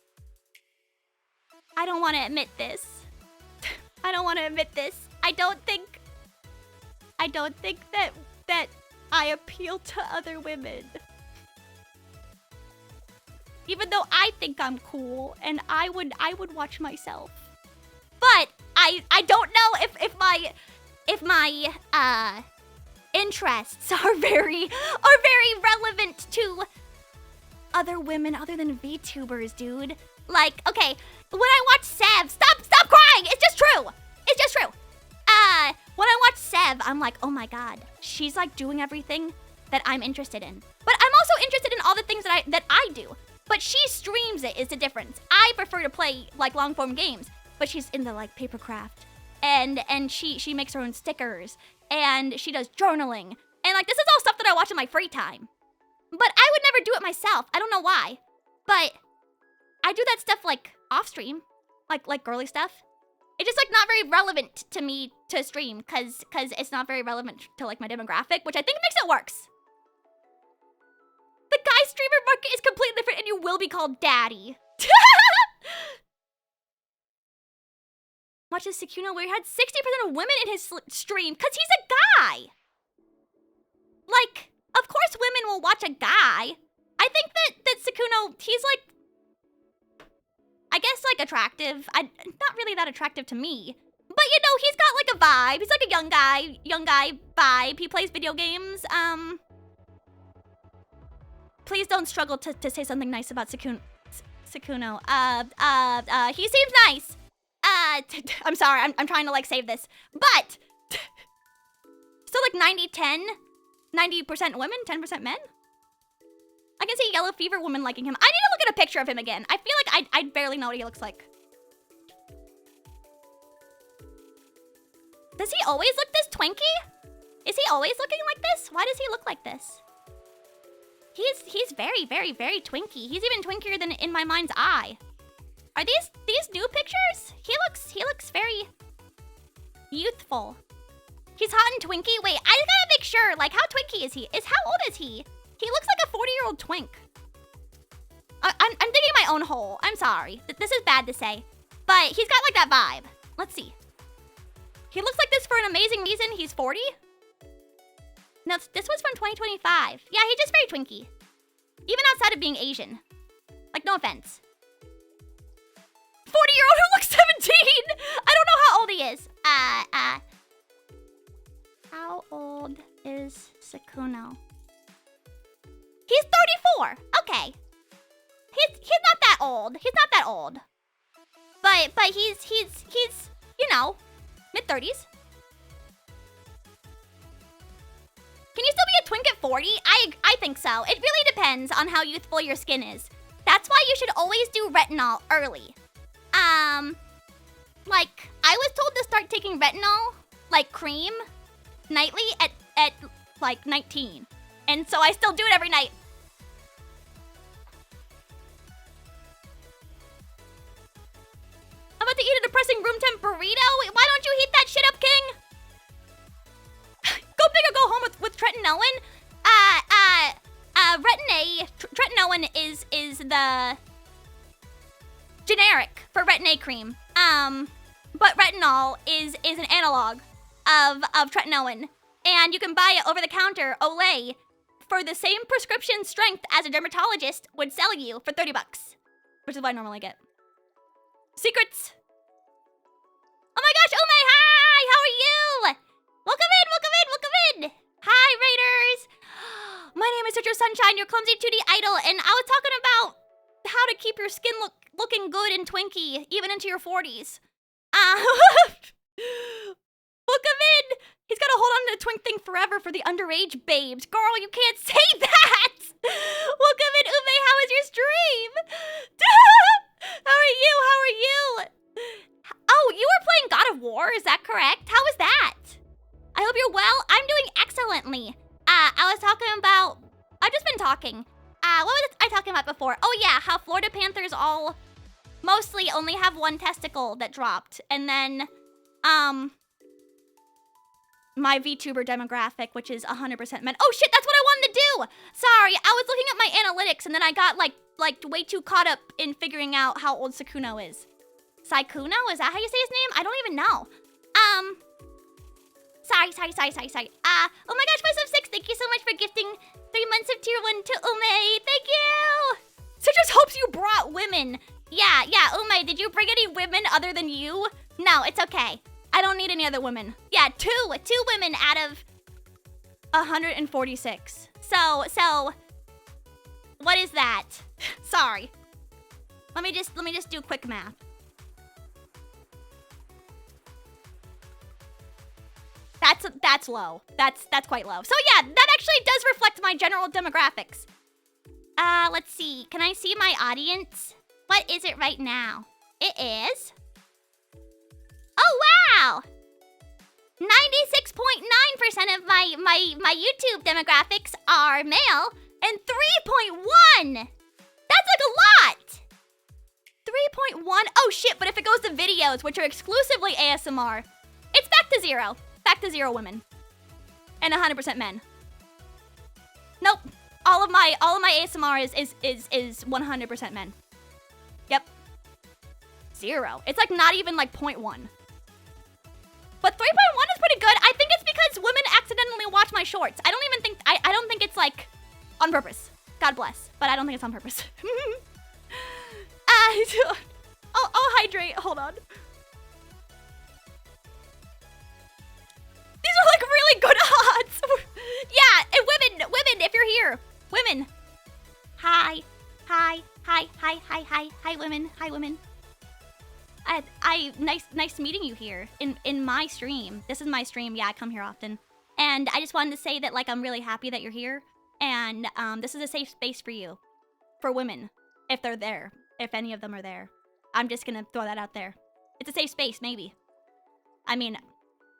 Speaker 1: I don't want to admit this. I don't want to admit this. I don't think that I appeal to other women. Even though I think I'm cool, and I would watch myself. But I don't know if my interests are very relevant to other women other than VTubers, dude. Like, okay, when I watch Sev, stop crying. It's just true. It's just true. When I watch Sev, I'm like, oh my god, she's like doing everything that I'm interested in. But I'm also interested in all the things that I do. But she streams it is the difference. I prefer to play like long form games. But she's into like papercraft, and she makes her own stickers, and she does journaling, and like this is all stuff that I watch in my free time. But I would never do it myself. I don't know why, but I do that stuff like off stream, like girly stuff. It's just like not very relevant to me to stream, cause it's not very relevant to like my demographic, which I think makes it worse. The guy streamer market is completely different and you will be called daddy. Watches Sukuna where he had 60% of women in his stream because he's a guy. Like, of course women will watch a guy. I think that Sukuna, he's like, I guess like attractive. Not really that attractive to me. But you know, he's got like a vibe. He's like a young guy vibe. He plays video games. Please don't struggle to say something nice about Sukuna. He seems nice. I'm sorry, I'm trying to like save this. But still like 90-10. 90% women, 10% men? I can see yellow fever woman liking him. I need to look at a picture of him again. I feel like I barely know what he looks like. Does he always look this twinky? Is he always looking like this? Why does he look like this? He's very, very, very twinky. He's even twinkier than in my mind's eye. Are these new pictures? He looks very youthful. He's hot and twinky. Wait, I gotta make sure. Like, how twinky is he? How old is he? He looks like a 40-year-old twink. I'm digging my own hole. I'm sorry. This is bad to say. But he's got like that vibe. Let's see. He looks like this for an amazing reason. He's 40. No, this was from 2025. Yeah, he's just very twinky. Even outside of being Asian. Like, no offense. 40-year-old who looks 17! I don't know how old he is. How old is Sukuna? He's 34. Okay. He's not that old. He's not that old. But he's you know, mid-30s. Can you still be a twink at 40? I think so. It really depends on how youthful your skin is. That's why you should always do retinol early. Like, I was told to start taking retinol, like cream, nightly at like 19. And so I still do it every night. I'm about to eat a depressing room temp burrito. Why don't you heat that shit up, King? Go big or go home with tretinoin. Tretinoin is the generic for Retin-A cream. But retinol is an analog of tretinoin. And you can buy it over the counter, Olay, for the same prescription strength as a dermatologist would sell you for 30 bucks. Which is what I normally get. Secrets. Oh my gosh, Ume, hi! How are you? Welcome in, welcome in, welcome in! Hi, Raiders! My name is Citrus Sunshine, your clumsy 2D idol, and I was talking about how to keep your skin looking good and twinky, even into your 40s. Welcome in! He's gotta hold on to the twink thing forever for the underage babes. Girl, you can't say that! Welcome in, Ume, how is your stream? How are you? How are you? Oh, you were playing God of War, is that correct? How was that? I hope you're well. I'm doing excellently. I was talking about... I've just been talking. What was I talking about before? Oh yeah, how Florida Panthers all mostly only have one testicle that dropped. And then, my VTuber demographic, which is 100% men. Oh shit, that's what I wanted to do! Sorry, I was looking at my analytics and then I got like way too caught up in figuring out how old Sukuna is. Saikuno? Is that how you say his name? I don't even know. Sorry. Oh my gosh, 576, thank you so much for gifting 3 months of tier 1 to Ume. Thank you! Citrus hopes you brought women. Yeah, Ume, did you bring any women other than you? No, it's okay. I don't need any other women. Yeah, two women out of 146. So, what is that? Sorry. Let me just do quick math. That's low. That's quite low. So yeah, that actually does reflect my general demographics. Let's see. Can I see my audience? What is it right now? It is... Oh, wow! 96.9% of my YouTube demographics are male, and 3.1! That's like a lot! 3.1? Oh shit, but if it goes to videos, which are exclusively ASMR, it's back to zero. Back to 0 women. And 100% men. Nope. all of my ASMR is 100% men. Yep. 0. It's like not even like 0.1. But 3.1 is pretty good. I think it's because women accidentally watch my shorts. I don't think it's like on purpose. God bless. But I don't think it's on purpose. I'll hydrate. Hold on. These are like really good odds. Yeah, and women, if you're here. Women. Hi, women. Nice meeting you here in my stream. This is my stream. Yeah, I come here often. And I just wanted to say that like I'm really happy that you're here. And this is a safe space for you. For women. If they're there. If any of them are there. I'm just gonna throw that out there. It's a safe space, maybe. I mean,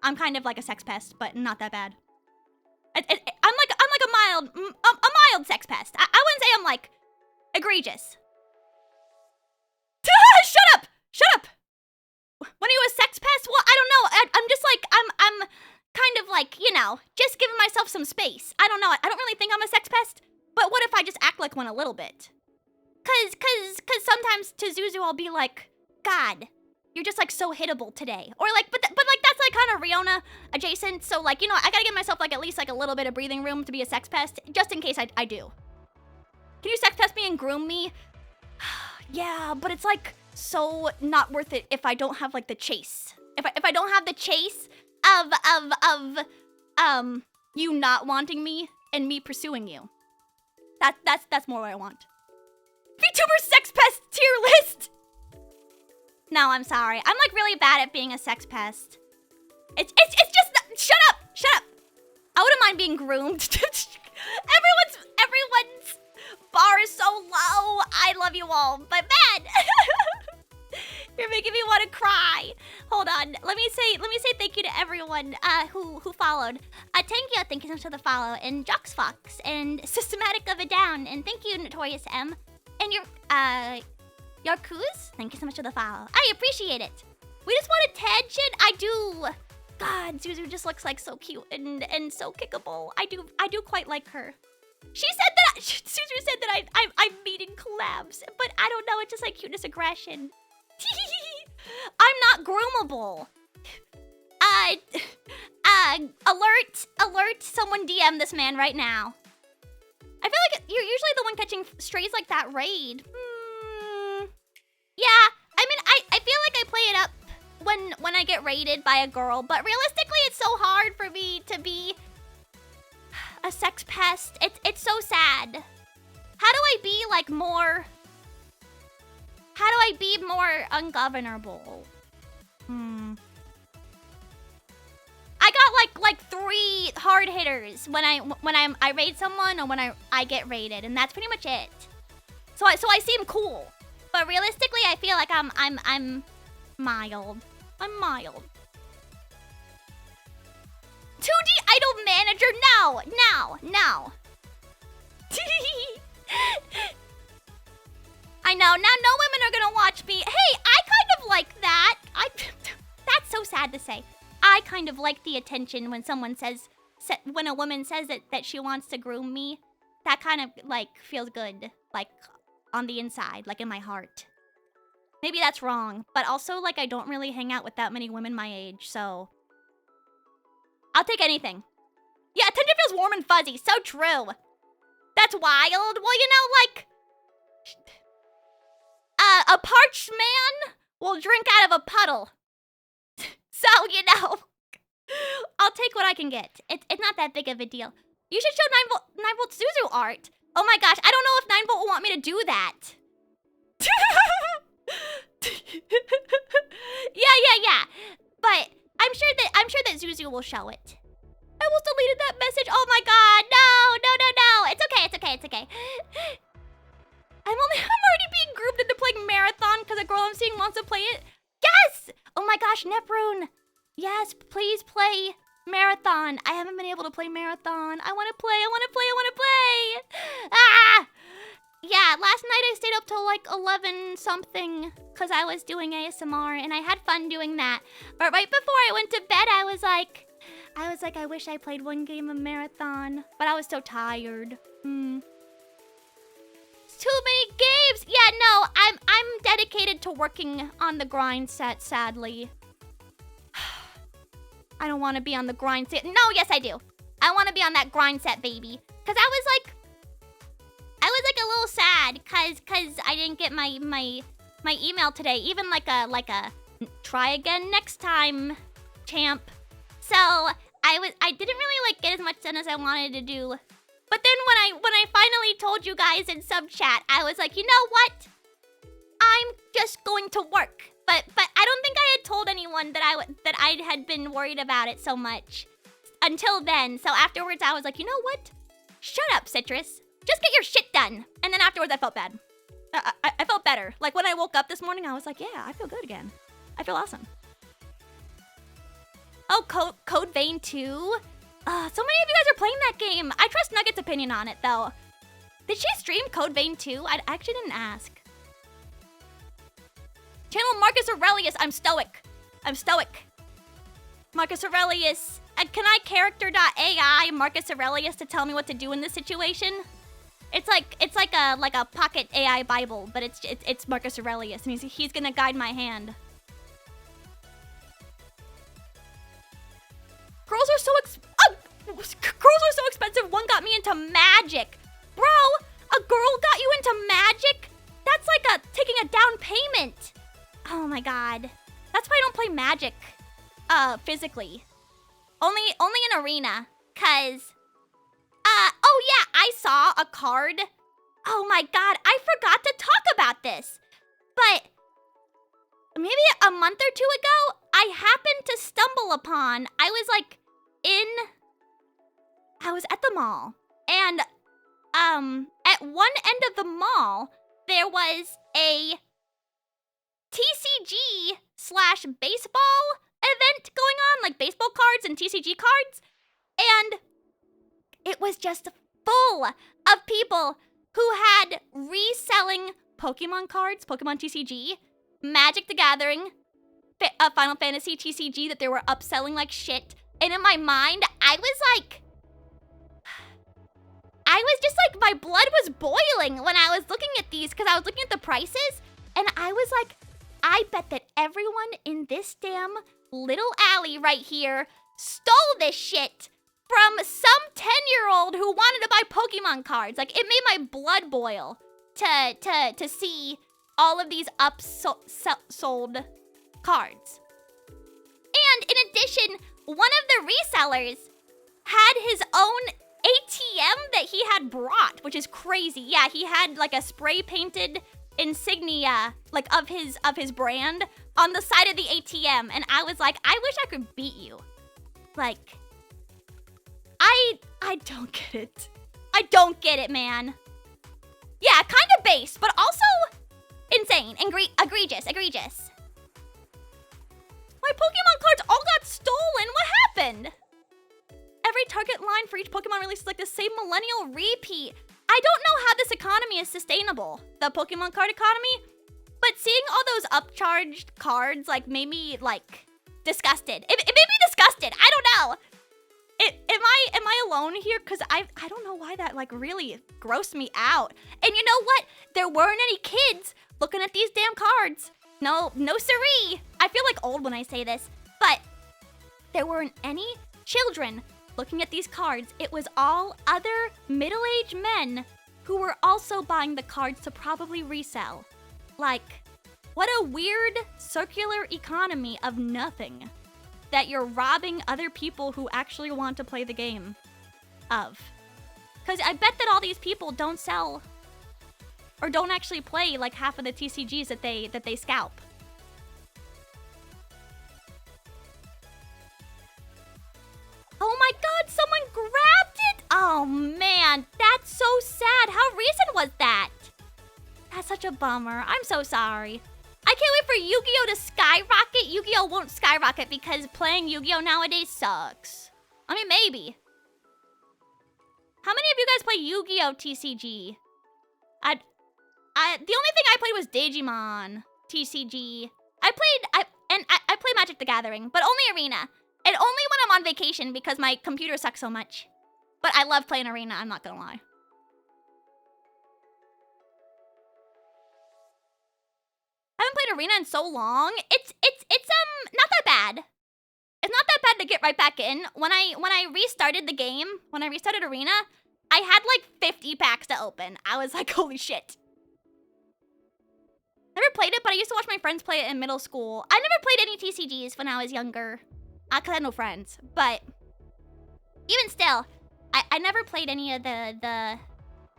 Speaker 1: I'm kind of like a sex pest, but not that bad. I'm like a mild sex pest. I wouldn't say I'm like egregious. Shut up! When are you a sex pest? Well, I don't know. I'm just like, I'm kind of like, you know, just giving myself some space. I don't know. I don't really think I'm a sex pest, but what if I just act like one a little bit? Cause sometimes to Zuzu I'll be like, God, you're just like so hittable today. Or like, but like that's like kind of Riona adjacent. So like, you know, I gotta give myself like at least like a little bit of breathing room to be a sex pest, just in case I do. Can you sex pest me and groom me? Yeah, but it's like so not worth it if I don't have like the chase. If I don't have the chase of you not wanting me and me pursuing you. That's more what I want. VTuber sex pest tier list. No, I'm sorry. I'm like really bad at being a sex pest. It's just shut up. I wouldn't mind being groomed. everyone's bar is so low. I love you all, but man, you're making me want to cry. Hold on. Let me say thank you to everyone who followed. Thank you so much for the follow, and Joxfox, and Systematic of a Down, and thank you Notorious M, and your Kuz, thank you so much for the follow. I appreciate it. We just want attention. I do. God, Zuzu just looks like so cute and so kickable. I do quite like her. She said that Suzu said that I'm meeting collabs, but I don't know. It's just like cuteness aggression. I'm not groomable. Alert! Someone DM this man right now. I feel like you're usually the one catching strays like that raid. Yeah, I mean, I feel like I play it up when I get raided by a girl, but realistically, it's so hard for me to be a sex pest. It's so sad. How do I be like more? How do I be more ungovernable? I got like 3 hard hitters when I raid someone or when I get raided, and that's pretty much it. So I seem cool, but realistically, I feel like I'm mild. I'm mild. 2D idol manager now. I know, now no women are gonna watch me. Hey, I kind of like that. That's so sad to say. I kind of like the attention when someone says, when a woman says that she wants to groom me. That kind of like feels good, like on the inside, like in my heart. Maybe that's wrong, but also like I don't really hang out with that many women my age, so I'll take anything. Yeah, attention feels warm and fuzzy. So true. That's wild. Well, you know, like a parched man will drink out of a puddle. So, you know, I'll take what I can get. It's not that big of a deal. You should show 9-volt Suzu art. Oh my gosh, I don't know if 9-volt will want me to do that. Yeah. But I'm sure that Zuzu will show it. I almost deleted that message. Oh my god, no. It's okay. I'm already being grouped into playing Marathon because a girl I'm seeing wants to play it. Yes! Oh my gosh, Neproon. Yes, please play Marathon. I haven't been able to play Marathon. I want to play. Ah! Yeah, last night I stayed up till like 11 something because I was doing ASMR and I had fun doing that. But right before I went to bed, I was like, I wish I played one game of Marathon, but I was so tired. too many games. Yeah, no, I'm dedicated to working on the grind set, sadly. I don't want to be on the grind set. No, yes, I do. I want to be on that grind set, baby. Cause I was like a little sad cause I didn't get my email today. Even like a try again next time, champ. So I didn't really like get as much done as I wanted to do. But then when I finally told you guys in sub chat, I was like, you know what? I'm just going to work. But I don't think I had told anyone that I had been worried about it so much until then. So afterwards, I was like, you know what? Shut up, Citrus. Just get your shit done. And then afterwards, I felt bad. I felt better. Like when I woke up this morning, I was like, yeah, I feel good again. I feel awesome. Oh, Code Vein 2? So many of you guys are playing that game. I trust Nugget's opinion on it, though. Did she stream Code Vein 2? I actually didn't ask. Channel Marcus Aurelius. I'm stoic. Marcus Aurelius. Can I character.ai Marcus Aurelius to tell me what to do in this situation? It's like a pocket AI Bible, but it's Marcus Aurelius, and he's gonna guide my hand. Girls are so expensive. One got me into magic. Bro, a girl got you into magic? That's like taking a down payment. Oh my god. That's why I don't play magic physically. Only in arena. Cause oh yeah, I saw a card. Oh my god, I forgot to talk about this. But maybe a month or two ago, I happened to stumble upon, I was at the mall, and at one end of the mall, there was a TCG/baseball event going on, like baseball cards and TCG cards, and it was just full of people who had reselling Pokemon cards, Pokemon TCG, Magic the Gathering, Final Fantasy TCG that they were upselling like shit. And in my mind, I was just like, my blood was boiling when I was looking at these because I was looking at the prices. And I was like, I bet that everyone in this damn little alley right here stole this shit from some 10-year-old who wanted to buy Pokemon cards. Like, it made my blood boil to see all of these sold cards. And in addition, one of the resellers had his own ATM that he had brought, which is crazy. Yeah, he had like a spray painted insignia like of his brand on the side of the ATM, and I was like, I wish I could beat you. Like, I don't get it. I don't get it, man. Yeah, kind of base, but also insane, egregious. My Pokemon cards all got stolen. What happened? Every target line for each Pokemon release is like the same millennial repeat. I don't know how this economy is sustainable, the Pokemon card economy, but seeing all those upcharged cards like made me like disgusted. It made me disgusted. I don't know. Am I alone here? Cause I don't know why that like really grossed me out. And you know what? There weren't any kids looking at these damn cards. No siree. I feel like old when I say this, but there weren't any children looking at these cards. It was all other middle-aged men who were also buying the cards to probably resell. Like, what a weird circular economy of nothing that you're robbing other people who actually want to play the game of. Because I bet that all these people don't sell or don't actually play like half of the TCGs that they scalp. Oh my god, someone grabbed it! Oh man, that's so sad. How recent was that? That's such a bummer. I'm so sorry. I can't wait for Yu-Gi-Oh to skyrocket. Yu-Gi-Oh won't skyrocket because playing Yu-Gi-Oh nowadays sucks. I mean, maybe. How many of you guys play Yu-Gi-Oh TCG? The only thing I played was Digimon TCG. I play Magic the Gathering, but only Arena. And only when I'm on vacation because my computer sucks so much. But I love playing Arena, I'm not gonna lie. haven't played Arena in so long. It's not that bad. It's not that bad to get right back in. When I restarted the game, when I restarted Arena, I had like 50 packs to open. I was like, holy shit. Never played it, but I used to watch my friends play it in middle school. I never played any TCGs when I was younger. Cause I had no friends. But even still, I never played any of the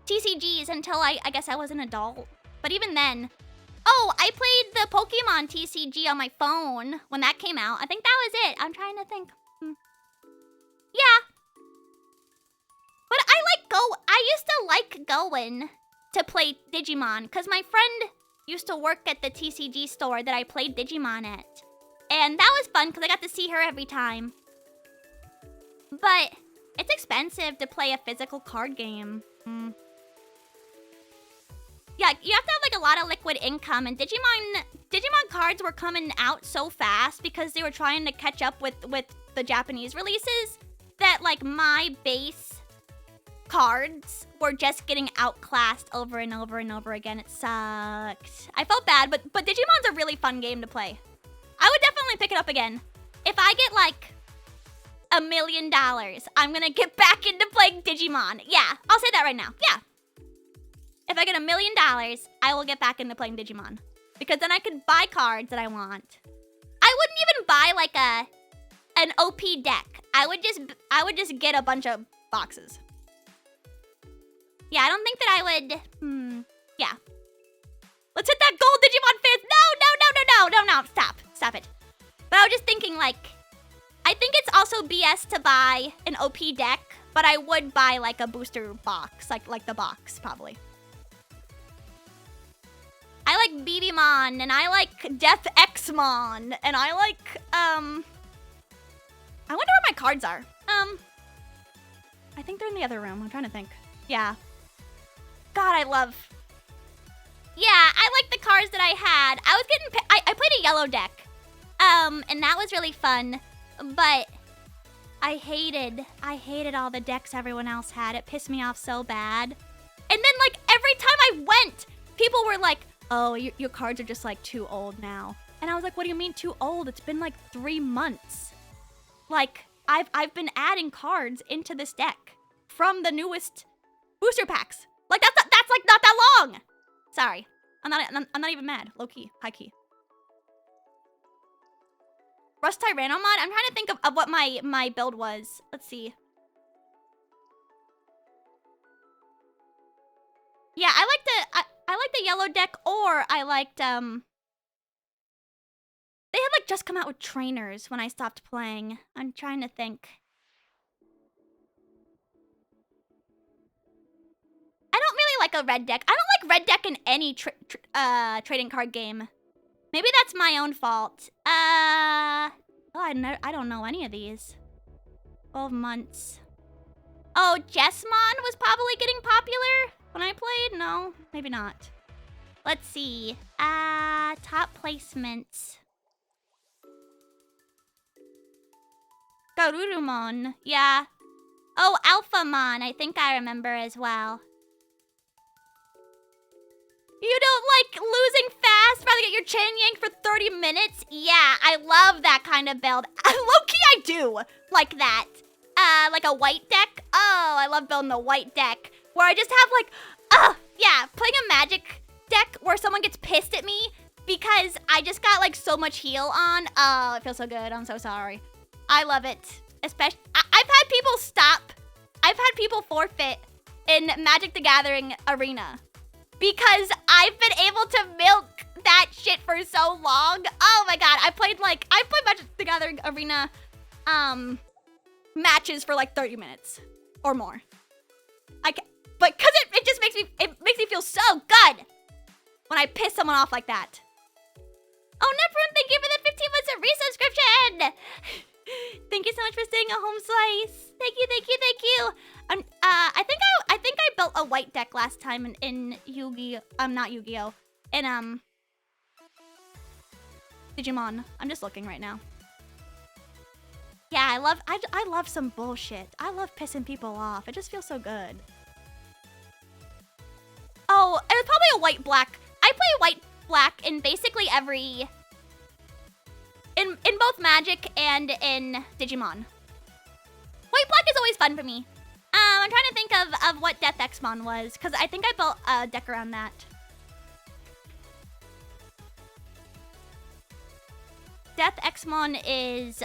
Speaker 1: TCGs until I guess I was an adult. But even then, oh, I played the Pokemon TCG on my phone when that came out. I think that was it. I'm trying to think. Yeah. But I used to like going to play Digimon because my friend used to work at the TCG store that I played Digimon at. And that was fun because I got to see her every time. But it's expensive to play a physical card game. Yeah, you have to have like a lot of liquid income, and Digimon cards were coming out so fast because they were trying to catch up with the Japanese releases that like my base cards were just getting outclassed over and over and over again. It sucked. I felt bad, but Digimon's a really fun game to play. I would definitely pick it up again. If I get like $1 million, I'm gonna get back into playing Digimon. Yeah, I'll say that right now. Yeah. If I get $1 million, I will get back into playing Digimon. Because then I could buy cards that I want. I wouldn't even buy like an OP deck. I would just get a bunch of boxes. Yeah, I don't think that I would. Yeah. Let's hit that gold Digimon fist. No. Stop it. But I was just thinking like, I think it's also BS to buy an OP deck, but I would buy like a booster box, like the box probably. I like BBmon, and I like Death Xmon, and I like, I wonder where my cards are. I think they're in the other room. I'm trying to think. Yeah. God, I like the cards that I had. I played a yellow deck, and that was really fun, but I hated all the decks everyone else had. It pissed me off so bad. And then, like, every time I went, people were like, oh, your cards are just, like, too old now. And I was like, what do you mean too old? It's been, like, 3 months. Like, I've been adding cards into this deck from the newest booster packs. Like, that's like, not that long. Sorry. I'm not even mad. Low-key. High-key. Rust Tyrannomod? I'm trying to think of what my build was. Let's see. Yeah, I like the yellow deck, or I liked, they had, like, just come out with trainers when I stopped playing. I'm trying to think. I don't really like a red deck. I don't like red deck in any trading card game. Maybe that's my own fault. Oh, I don't know any of these. 12 months. Oh, Jessmon was probably getting popular when I played? No, maybe not. Let's see. Top placements. Garurumon. Yeah. Oh, Alphamon. I think I remember as well. You don't like losing fast, rather get your chain yanked for 30 minutes? Yeah, I love that kind of build. Low-key, I do like that. Like a white deck? Oh, I love building the white deck. Where I just have like, yeah, playing a magic deck where someone gets pissed at me because I just got like so much heal on. Oh, it feels so good. I'm so sorry. I love it. Especially, I've had people stop. I've had people forfeit in Magic the Gathering Arena because I've been able to milk that shit for so long. Oh my god, I played Magic the Gathering Arena matches for like 30 minutes or more. But cause it just makes me feel so good when I piss someone off like that. Oh, Nephrun, thank you for the 15 months of resubscription. Thank you so much for staying at Home Slice. Thank you. I think I built a white deck last time in Yu-Gi-Oh. Not Yu-Gi-Oh. In Digimon. I'm just looking right now. Yeah, I love some bullshit. I love pissing people off. It just feels so good. Oh, it was probably a white-black. I play black in basically every... In both Magic and in Digimon. White black is always fun for me. I'm trying to think of what Death Xmon was, because I think I built a deck around that. Death Xmon is,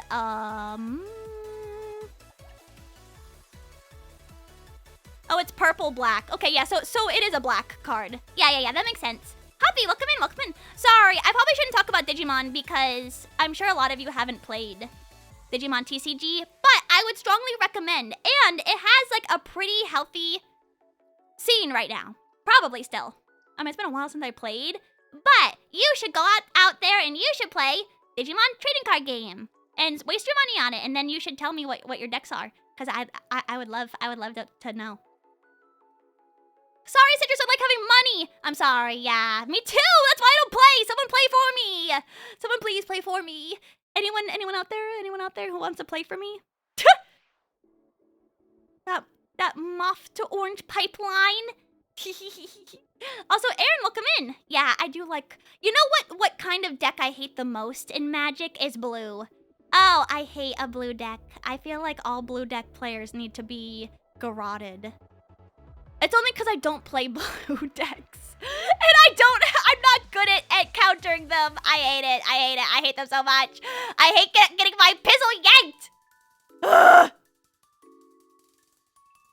Speaker 1: Oh, it's purple black. Okay, yeah, so it is a black card. Yeah, that makes sense. Hoppy, welcome in. Sorry, I probably shouldn't talk about Digimon because I'm sure a lot of you haven't played Digimon TCG, but I would strongly recommend. And it has like a pretty healthy scene right now. Probably still. I mean, it's been a while since I played, but you should go out there and you should play Digimon trading card game and waste your money on it, and then you should tell me what your decks are, because I would love to know. Sorry, Citrus, I like having money. I'm sorry, yeah. Me too, that's why I don't play. Someone play for me. Someone please play for me. Anyone out there? Anyone out there who wants to play for me? that moth to orange pipeline. Also, Aaron, welcome in. Yeah, I do like... You know what kind of deck I hate the most in Magic is blue. Oh, I hate a blue deck. I feel like all blue deck players need to be garroted. It's only because I don't play blue decks. And I'm not good at countering them. I hate it. I hate them so much. I hate getting my pizzle yanked. Ugh.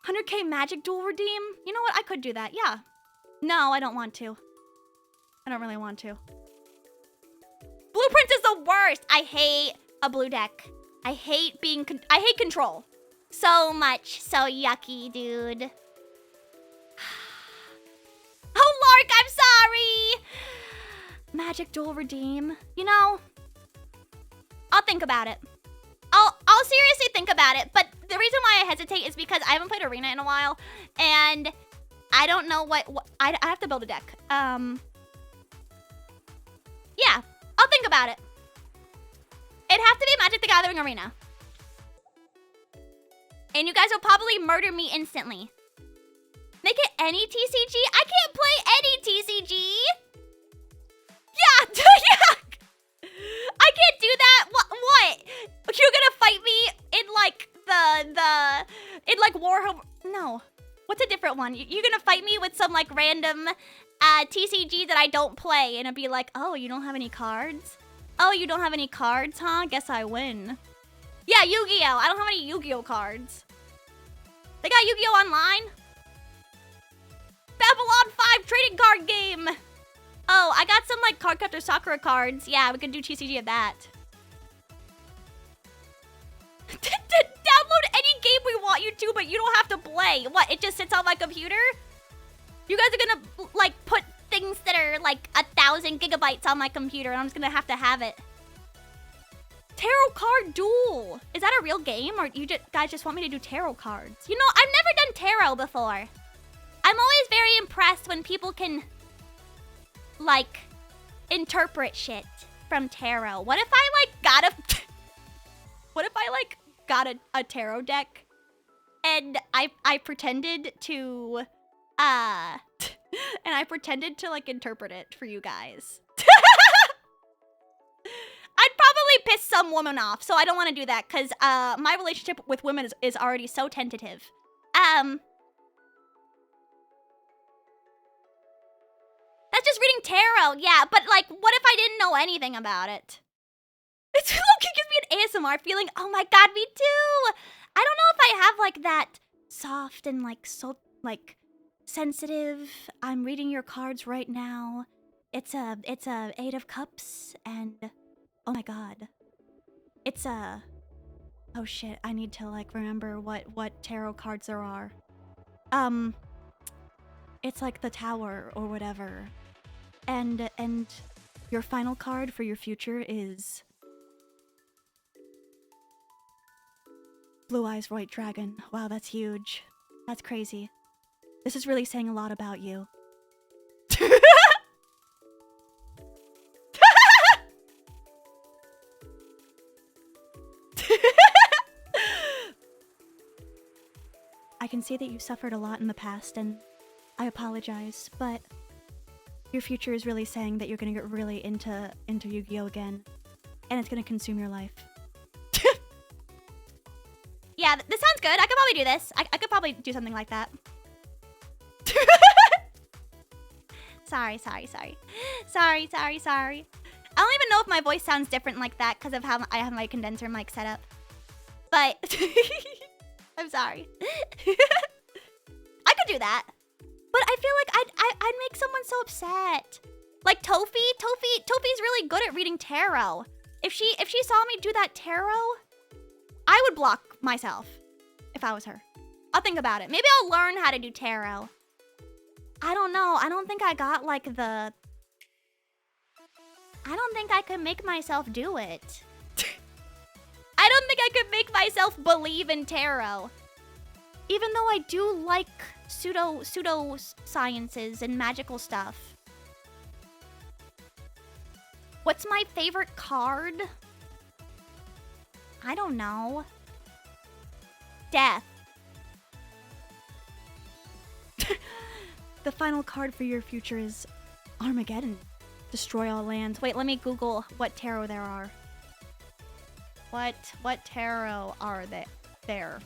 Speaker 1: 100k Magic dual redeem? You know what? I could do that. Yeah. No, I don't want to. I don't really want to. Blueprints is the worst. I hate a blue deck. I hate control. So much. So yucky, dude. Oh, Lark, I'm sorry. Magic dual redeem. You know, I'll think about it. I'll seriously think about it, but the reason why I hesitate is because I haven't played Arena in a while, and I don't know what I have to build a deck. Yeah, I'll think about it. It'd have to be Magic the Gathering Arena. And you guys will probably murder me instantly. Make it any TCG? I can't play any TCG. Yeah, yeah. I can't do that. What? You're gonna fight me in like in like Warhammer? No. What's a different one? You're gonna fight me with some like random TCG that I don't play, and it'd be like, oh, you don't have any cards? Oh, you don't have any cards, huh? Guess I win. Yeah, Yu-Gi-Oh! I don't have any Yu-Gi-Oh! Cards. They got Yu-Gi-Oh! Online? Babylon 5 trading card game! Oh, I got some like Cardcaptor Sakura cards. Yeah, we could do TCG of that. Download any game we want you to, but you don't have to play. What, it just sits on my computer? You guys are gonna like put things that are like 1,000 gigabytes on my computer, and I'm just gonna have to have it. Tarot card duel. Is that a real game, or you guys just want me to do tarot cards? You know, I've never done tarot before. I'm always very impressed when people can like interpret shit from tarot. What if I got a tarot deck and I pretended to like interpret it for you guys? I'd probably piss some woman off, so I don't want to do that because my relationship with women is already so tentative. That's just reading tarot, yeah, but like, what if I didn't know anything about it? It gives me an ASMR feeling. Oh my god, me too! I don't know if I have like that soft and like so like sensitive. I'm reading your cards right now. It's a 8 of Cups, and oh my god, it's a... Oh shit, I need to like remember what tarot cards there are. It's like the Tower or whatever. And your final card for your future is Blue Eyes White Dragon. Wow, that's huge. That's crazy. This is really saying a lot about you. I can see that you suffered a lot in the past, and I apologize, but Your future is really saying that you're gonna get really into Yu-Gi-Oh again, and it's gonna consume your life. Yeah, this sounds good. I could probably do this. I could probably do something like that. Sorry. I don't even know if my voice sounds different like that because of how I have my condenser mic set up. But I'm sorry. I could do that. But I feel like I'd make someone so upset. Like Tofi's really good at reading tarot. If she saw me do that tarot, I would block myself if I was her. I'll think about it. Maybe I'll learn how to do tarot. I don't know. I don't think I got like the... I don't think I could make myself do it. I don't think I could make myself believe in tarot. Even though I do like pseudo sciences and magical stuff. What's my favorite card? I don't know. Death. The final card for your future is Armageddon. Destroy all lands. Wait, let me Google what tarot there are. What tarot are there?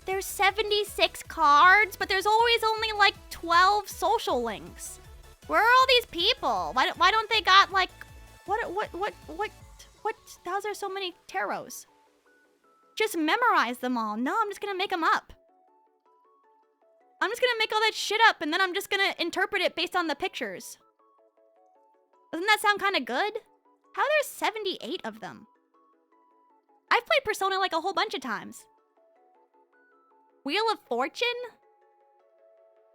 Speaker 1: There's 76 cards, but there's always only like 12 social links. Where are all these people? Why don't they got like what how's there so many tarots? Just memorize them all. No, I'm just gonna make them up. I'm just gonna make all that shit up and then I'm just gonna interpret it based on the pictures. Doesn't that sound kind of good? How are there 78 of them? I've played Persona like a whole bunch of times. Wheel of Fortune?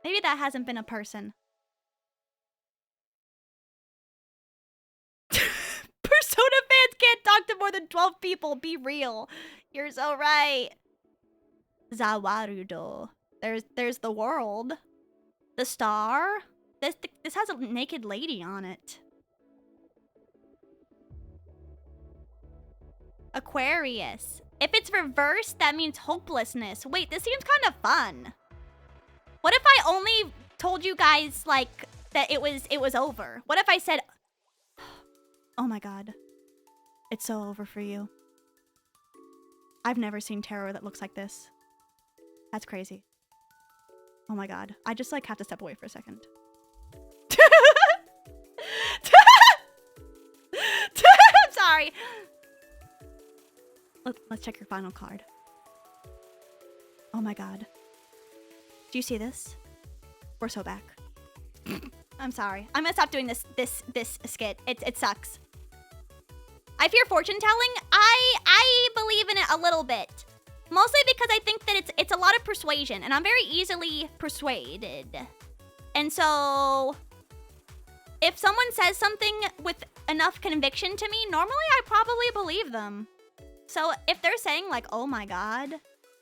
Speaker 1: Maybe that hasn't been a person. Persona fans can't talk to more than 12 people. Be real. You're so right. Zawarudo. There's the world. The star. This has a naked lady on it. Aquarius. If it's reversed, that means hopelessness. Wait, this seems kind of fun. What if I only told you guys, like, that it was over? What if I said, oh my god, it's so over for you. I've never seen tarot that looks like this. That's crazy. Oh my god. I just, like, have to step away for a second. I'm sorry. Let's check your final card. Oh my god. Do you see this? We're so back. I'm sorry. I'm gonna stop doing this skit. It sucks. I fear fortune telling. I believe in it a little bit. Mostly because I think that it's a lot of persuasion, and I'm very easily persuaded. And so, if someone says something with enough conviction to me, normally I probably believe them. So if they're saying like, oh my god,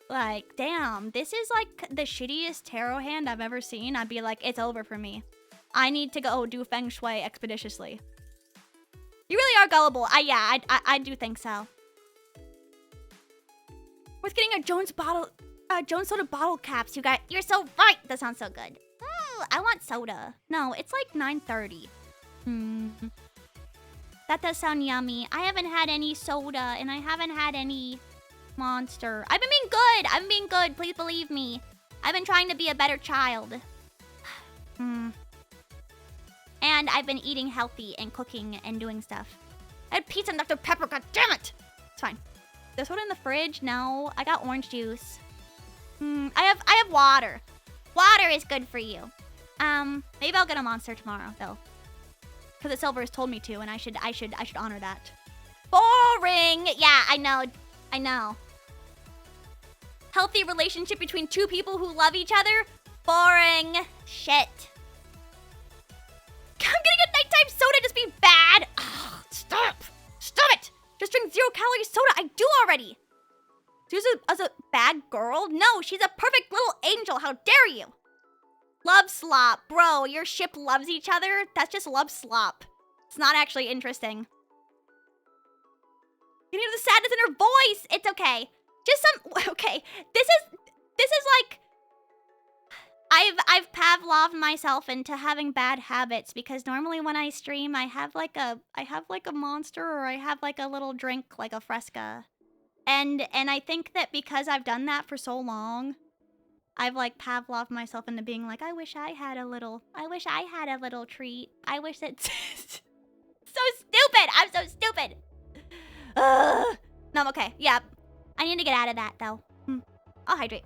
Speaker 1: like, damn, this is like the shittiest tarot hand I've ever seen, I'd be like, it's over for me. I need to go do feng shui expeditiously. You really are gullible. I do think so. With getting a Jones soda bottle caps, you guys. You're so right. That sounds so good. Ooh, I want soda. No, it's like 9:30. That does sound yummy. I haven't had any soda, and I haven't had any Monster. I've been being good. I'm being good. Please believe me. I've been trying to be a better child. And I've been eating healthy and cooking and doing stuff. I had pizza and Dr. Pepper. God damn it! It's fine. There's soda in the fridge? No. I got orange juice. I have water. Water is good for you. Maybe I'll get a Monster tomorrow, though. Because the Silver has told me to, and I should honor that. Boring! Yeah, I know. Healthy relationship between two people who love each other? Boring. Shit. I'm getting a nighttime soda just be bad. Ugh, stop it. Just drink 0-calorie soda. I do already. She's a bad girl? No, she's a perfect little angel. How dare you? Love slop. Bro, your ship loves each other? That's just love slop. It's not actually interesting. You hear the sadness in her voice. It's okay. Okay. This is like... I've Pavloved myself into having bad habits because normally when I stream I have like a monster or I have like a little drink like a Fresca. And I think that because I've done that for so long, I've like Pavloved myself into being like, I wish I had a little treat. I wish it's so stupid. I'm so stupid. Ugh. No, I'm okay. Yeah. I need to get out of that though. I'll hydrate.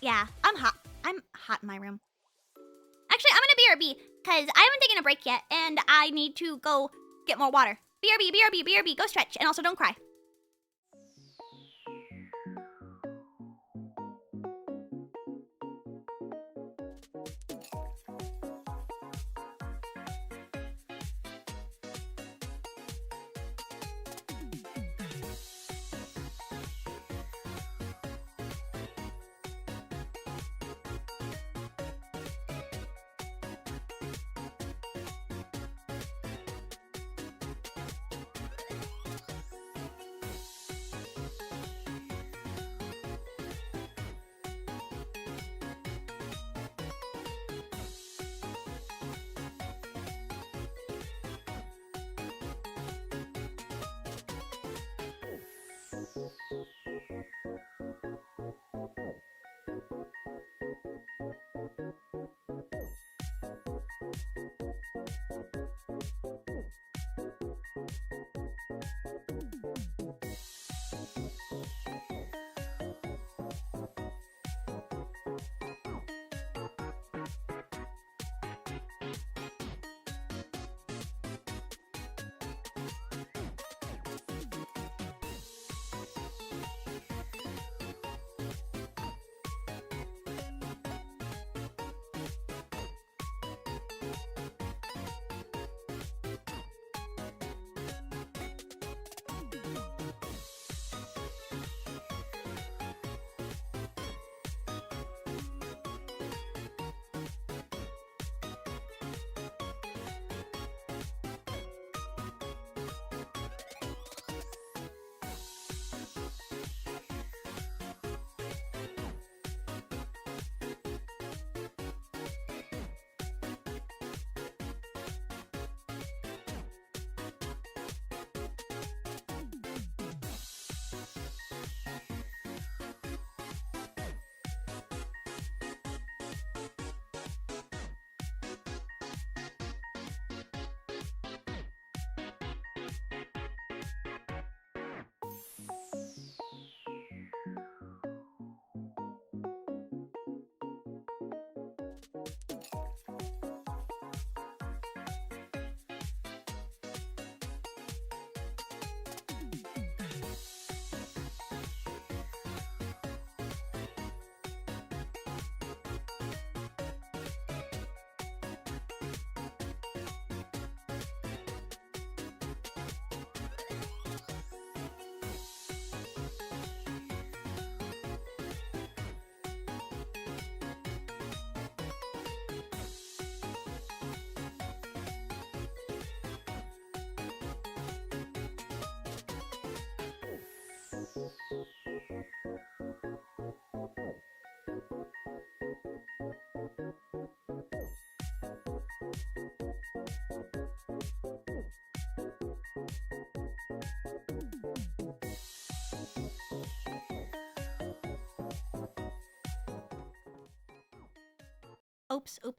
Speaker 1: Yeah, I'm hot. I'm hot in my room. Actually, I'm gonna BRB because I haven't taken a break yet and I need to go get more water. BRB, go stretch. And also don't cry.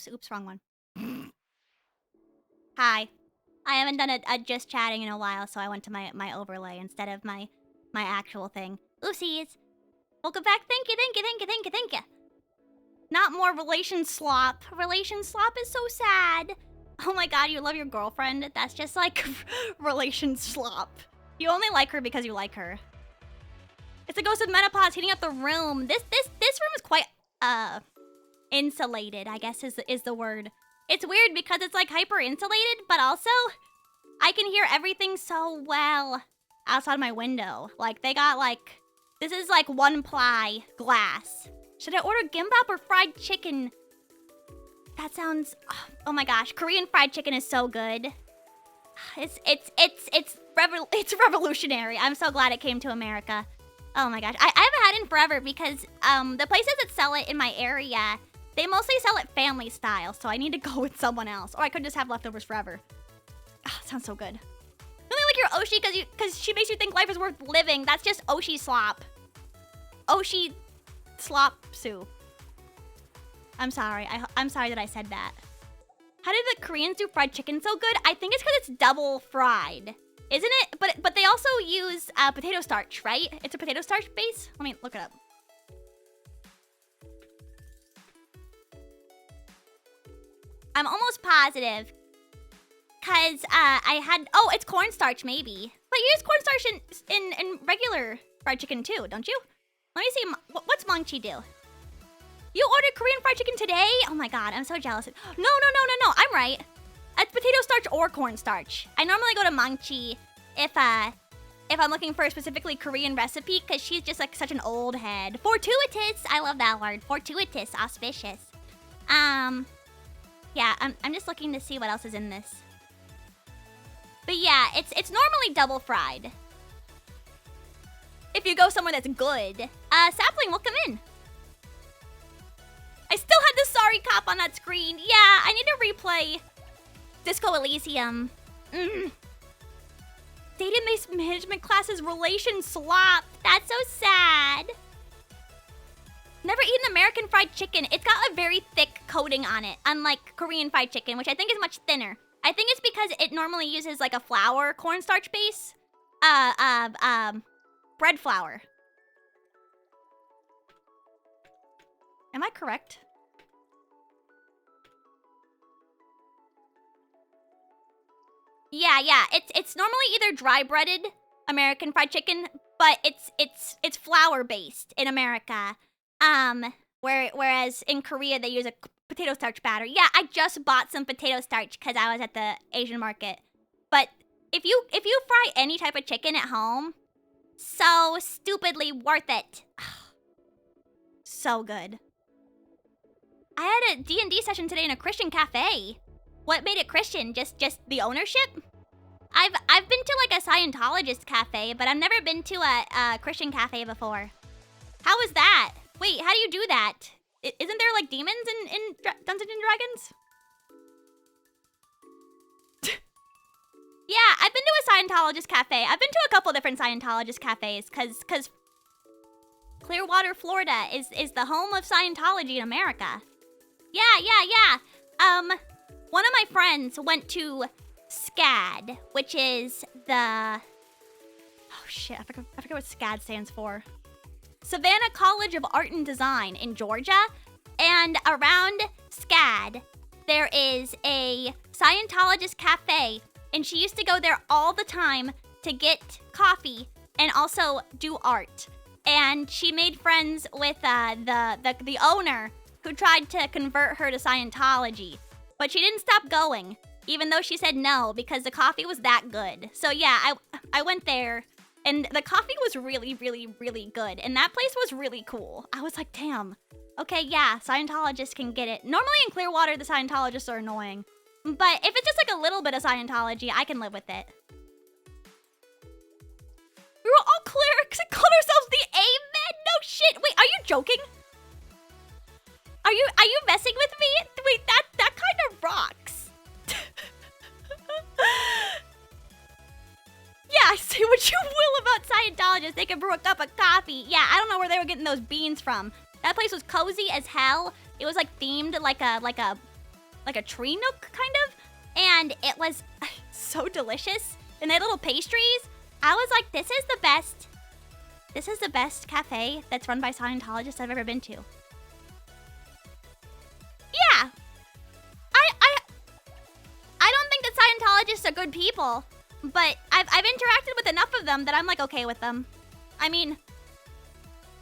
Speaker 1: Oops, wrong one. Hi. I haven't done a just chatting in a while, so I went to my overlay instead of my actual thing. Oopsies. Welcome back. Thank you. Not more relation slop. Relation slop is so sad. Oh my god, you love your girlfriend? That's just like relation slop. You only like her because you like her. It's the ghost of menopause heating up the room. This room is quite insulated, I guess is the word. It's weird because it's like hyper insulated, but also I can hear everything so well outside my window. Like they got like, this is like 1-ply glass. Should I order gimbap or fried chicken? That sounds, oh my gosh, Korean fried chicken is so good. It's revolutionary. I'm so glad it came to America. Oh my gosh. I haven't had it in forever because the places that sell it in my area, they mostly sell it family style, so I need to go with someone else. Or I could just have leftovers forever. Oh, sounds so good. Really like your Oshi because she makes you think life is worth living. That's just Oshi slop. Oshi slop soup. I'm sorry. I'm sorry that I said that. How did the Koreans do fried chicken so good? I think it's because it's double fried. Isn't it? But they also use potato starch, right? It's a potato starch base? Let me look it up. I'm almost positive. Because I had... Oh, it's cornstarch, maybe. But you use cornstarch in regular fried chicken, too, don't you? Let me see. What's Mongchi do? You ordered Korean fried chicken today? Oh my god, I'm so jealous. No. I'm right. It's potato starch or cornstarch. I normally go to Mongchi if I'm looking for a specifically Korean recipe, because she's just like such an old head. Fortuitous. I love that word. Fortuitous. Auspicious. Yeah, I'm just looking to see what else is in this. But yeah, it's normally double fried. If you go somewhere that's good. Sapling, welcome in. I still had the sorry cop on that screen. Yeah, I need to replay Disco Elysium. Database management classes relation slop. That's so sad. Never eaten American fried chicken. It's got a very thick coating on it, unlike Korean fried chicken, which I think is much thinner. I think it's because it normally uses like a flour cornstarch base. Bread flour. Am I correct? Yeah. It's normally either dry breaded American fried chicken, but it's flour based in America. Whereas in Korea they use a potato starch batter. Yeah, I just bought some potato starch because I was at the Asian market. But if you fry any type of chicken at home, so stupidly worth it. So good. I had a D&D session today in a Christian cafe. What made it Christian? Just the ownership? I've been to like a Scientologist cafe, but I've never been to a Christian cafe before. How was that? Wait, how do you do that? Isn't there like demons in Dungeons and Dragons? Yeah, I've been to a Scientologist cafe. I've been to a couple different Scientologist cafes cause Clearwater, Florida is the home of Scientology in America. Yeah. One of my friends went to SCAD, which is the... Oh shit, I forget what SCAD stands for. Savannah College of Art and Design in Georgia. And around SCAD, there is a Scientologist cafe. And she used to go there all the time to get coffee and also do art. And she made friends with the owner who tried to convert her to Scientology. But she didn't stop going, even though she said no, because the coffee was that good. So yeah, I went there, and the coffee was really, really, really good. And that place was really cool. I was like, damn. Okay, yeah, Scientologists can get it. Normally in Clearwater, the Scientologists are annoying. But if it's just like a little bit of Scientology, I can live with it. We were all clerics and called ourselves the Amen? No shit. Wait, are you joking? Are you messing with me? Wait, that kind of rocks. Yeah, say what you will about Scientologists. They can brew a cup of coffee. Yeah, I don't know where they were getting those beans from. That place was cozy as hell. It was like themed like a tree nook kind of, and it was so delicious. And they had little pastries. I was like, this is the best cafe that's run by Scientologists I've ever been to. Yeah. I don't think that Scientologists are good people, but I've interacted with enough of them that I'm like okay with them. I mean,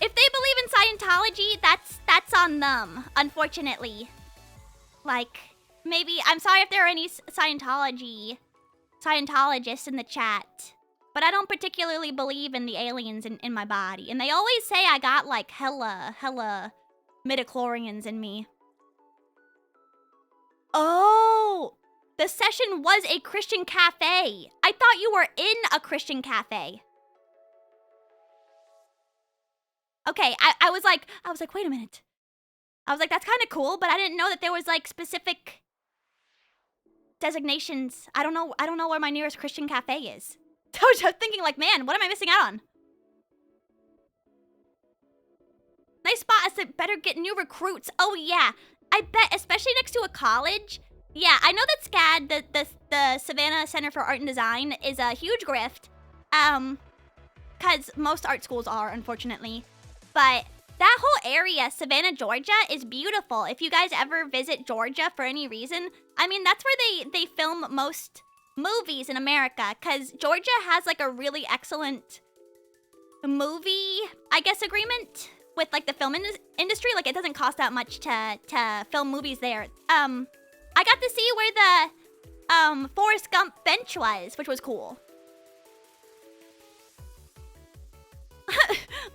Speaker 1: if they believe in Scientology, that's on them, unfortunately. Like, maybe, I'm sorry if there are any Scientologists in the chat, but I don't particularly believe in the aliens in my body. And they always say I got like hella midichlorians in me. Oh, the session was a Christian cafe. I thought you were in a Christian cafe. Okay, I was like, wait a minute. I was like, that's kind of cool, but I didn't know that there was like specific designations. I don't know where my nearest Christian cafe is. I was just thinking like, man, what am I missing out on? Nice spot. I said, better get new recruits. Oh yeah, I bet, especially next to a college. Yeah, I know that SCAD, the Savannah Center for Art and Design, is a huge grift. Because most art schools are, unfortunately. But that whole area, Savannah, Georgia, is beautiful. If you guys ever visit Georgia for any reason, I mean, that's where they film most movies in America. Because Georgia has like a really excellent movie, I guess, agreement with like the film industry. Like it doesn't cost that much to film movies there. I got to see where the Forrest Gump bench was, which was cool.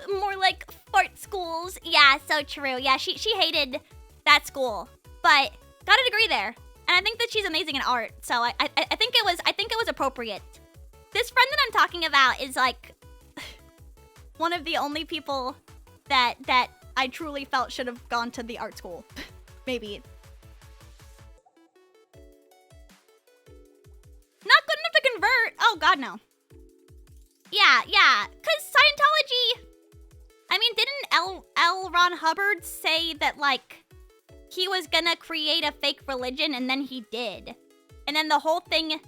Speaker 1: More like fart schools. Yeah, so true. Yeah, she hated that school, but got a degree there, and I think that she's amazing in art. So I think it was appropriate. This friend that I'm talking about is like one of the only people that I truly felt should have gone to the art school. Maybe. Not good enough to convert. Oh God, no. Yeah. Cause Scientology. I mean, didn't L. Ron Hubbard say that like he was gonna create a fake religion, and then he did, and then the whole thing,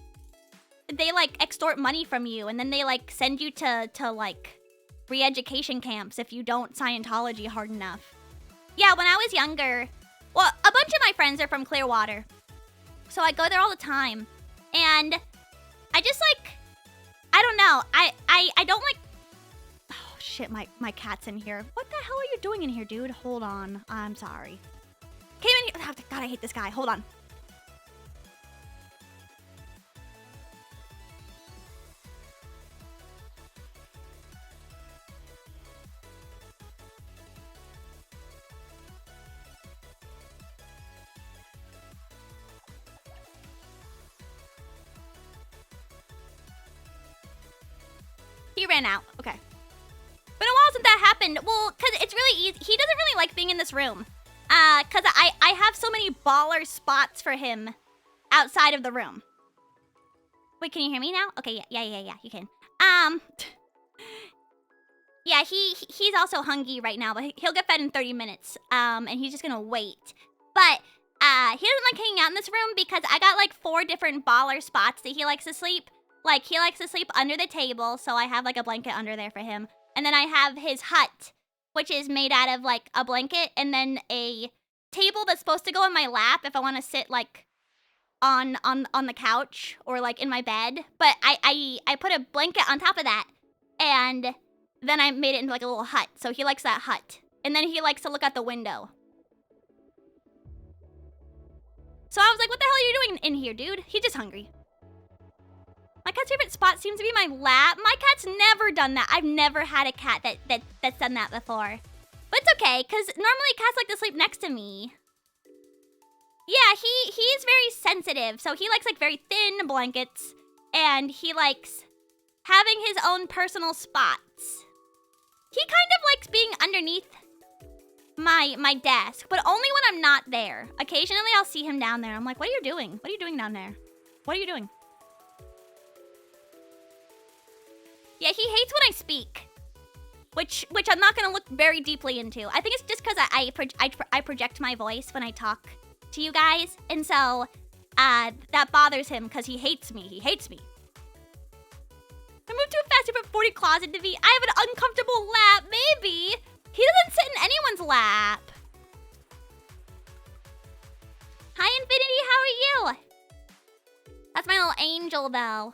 Speaker 1: they like extort money from you, and then they like send you to like re-education camps if you don't Scientology hard enough. Yeah, when I was younger, well, a bunch of my friends are from Clearwater, so I go there all the time, and I just like, I don't know, I don't like, oh shit, my cat's in here. What the hell are you doing in here, dude? Hold on, I'm sorry. Came in here, oh, God, I hate this guy, hold on. He ran out. Okay. Been a while since that happened. Well, because it's really easy. He doesn't really like being in this room. Because I have so many baller spots for him outside of the room. Wait, can you hear me now? Okay, yeah, you can. Yeah, he's also hungry right now, but he'll get fed in 30 minutes. And he's just gonna wait. But, he doesn't like hanging out in this room because I got like 4 different baller spots that he likes to sleep. Like, he likes to sleep under the table, so I have, like, a blanket under there for him. And then I have his hut, which is made out of, like, a blanket, and then a table that's supposed to go in my lap if I want to sit, like, on the couch or, like, in my bed. But I put a blanket on top of that, and then I made it into, like, a little hut. So he likes that hut. And then he likes to look out the window. So I was like, what the hell are you doing in here, dude? He's just hungry. My cat's favorite spot seems to be my lap. My cat's never done that. I've never had a cat that's done that before. But it's okay, because normally cats like to sleep next to me. Yeah, he's very sensitive. So he likes like very thin blankets. And he likes having his own personal spots. He kind of likes being underneath my desk, but only when I'm not there. Occasionally I'll see him down there. I'm like, what are you doing? What are you doing down there? What are you doing? Yeah, he hates when I speak, which I'm not gonna look very deeply into. I think it's just because I project my voice when I talk to you guys, and so that bothers him because he hates me. He hates me. I moved too fast to put 40 closet to be. I have an uncomfortable lap. Maybe he doesn't sit in anyone's lap. Hi, Infinity. How are you? That's my little angel, though.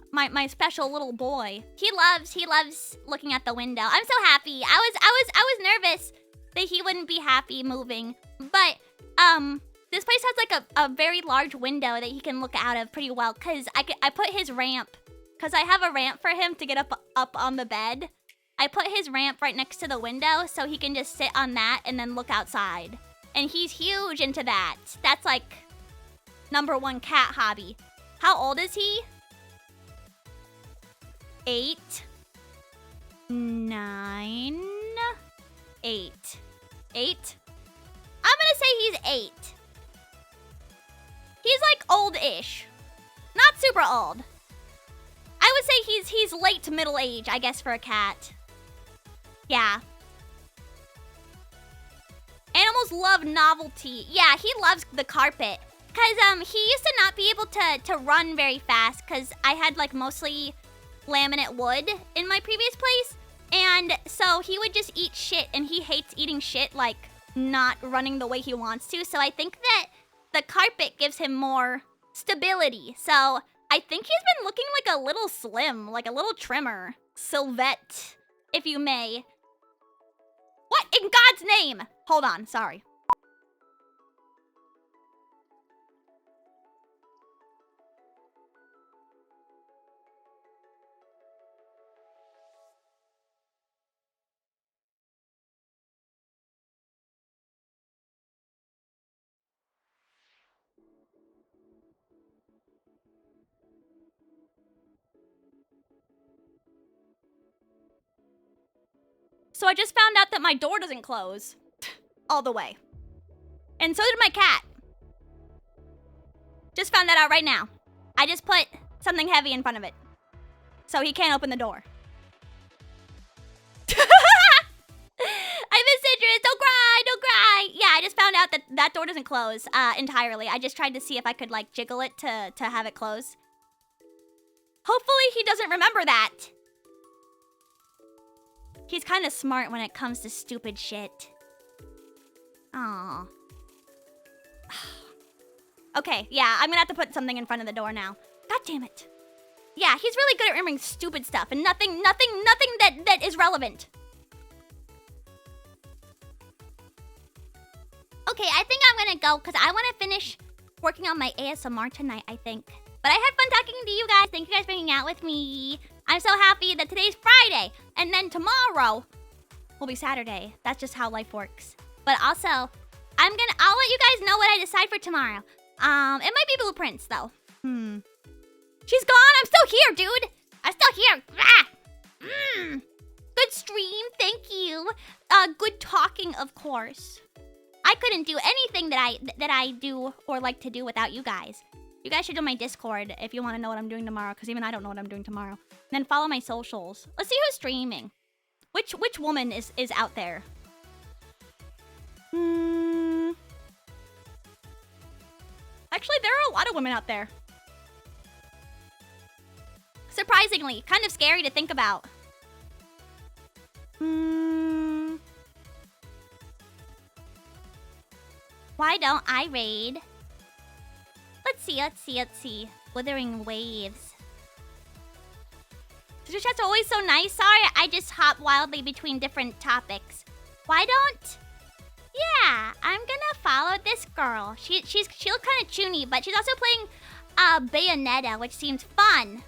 Speaker 1: My special little boy. He loves looking at the window. I'm so happy. I was nervous that he wouldn't be happy moving. But this place has like a very large window that he can look out of pretty well, cuz I put his ramp, cuz I have a ramp for him to get up on the bed. I put his ramp right next to the window so he can just sit on that and then look outside. And he's huge into that. That's like #1 cat hobby. How old is he? 8. 9, 8. 8? I'm gonna say he's 8. He's like old-ish. Not super old. I would say he's late to middle age, I guess, for a cat. Yeah. Animals love novelty. Yeah, he loves the carpet. Cause he used to not be able to run very fast because I had like mostly laminate wood in my previous place. And so he would just eat shit, and he hates eating shit, like not running the way he wants to. So I think that the carpet gives him more stability. So I think he's been looking like a little slim, like a little trimmer. Sylvette, if you may. What in God's name? Hold on, sorry. So I just found out that my door doesn't close all the way. And so did my cat. Just found that out right now. I just put something heavy in front of it. So he can't open the door. I miss Citrus. Don't cry. Don't cry. Yeah, I just found out that that door doesn't close entirely. I just tried to see if I could like jiggle it to have it close. Hopefully he doesn't remember that. He's kind of smart when it comes to stupid shit. Aww. Okay, yeah, I'm gonna have to put something in front of the door now. God damn it. Yeah, he's really good at remembering stupid stuff and nothing that is relevant. Okay, I think I'm gonna go because I want to finish working on my ASMR tonight, I think. But I had fun talking to you guys. Thank you guys for hanging out with me. I'm so happy that today's Friday. And then tomorrow will be Saturday. That's just how life works. But also, I'll let you guys know what I decide for tomorrow. It might be blueprints, though. She's gone. I'm still here, dude. I'm still here. Good stream. Thank you. Good talking, of course. I couldn't do anything that I do or like to do without you guys. You guys should do my Discord if you want to know what I'm doing tomorrow, because even I don't know what I'm doing tomorrow. And then follow my socials. Let's see who's streaming. Which woman is out there? Actually, there are a lot of women out there. Surprisingly, kind of scary to think about. Why don't I raid? Let's see. Withering Waves. Sister Chat's always so nice. Sorry, I just hop wildly between different topics. Why don't... Yeah, I'm gonna follow this girl. She looks kind of chuny, but she's also playing Bayonetta, which seems fun.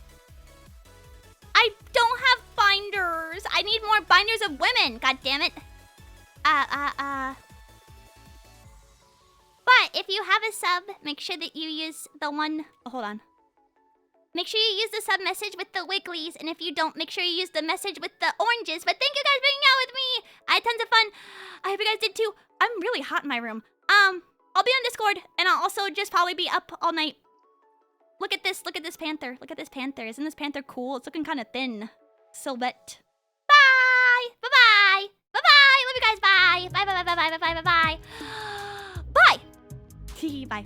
Speaker 1: I don't have binders. I need more binders of women. God damn it. But if you have a sub, make sure that you use the one... Oh, hold on. Make sure you use the sub message with the wigglies, and if you don't, make sure you use the message with the oranges. But thank you guys for hanging out with me. I had tons of fun. I hope you guys did too. I'm really hot in my room. I'll be on Discord, and I'll also just probably be up all night. Look at this panther. Look at this panther. Isn't this panther cool? It's looking kind of thin. Sylvette. Bye. Bye-bye. Bye-bye. Love you guys. Bye. Bye. Bye. Bye. Bye. Bye. Bye. Bye. Bye. Bye. Bye.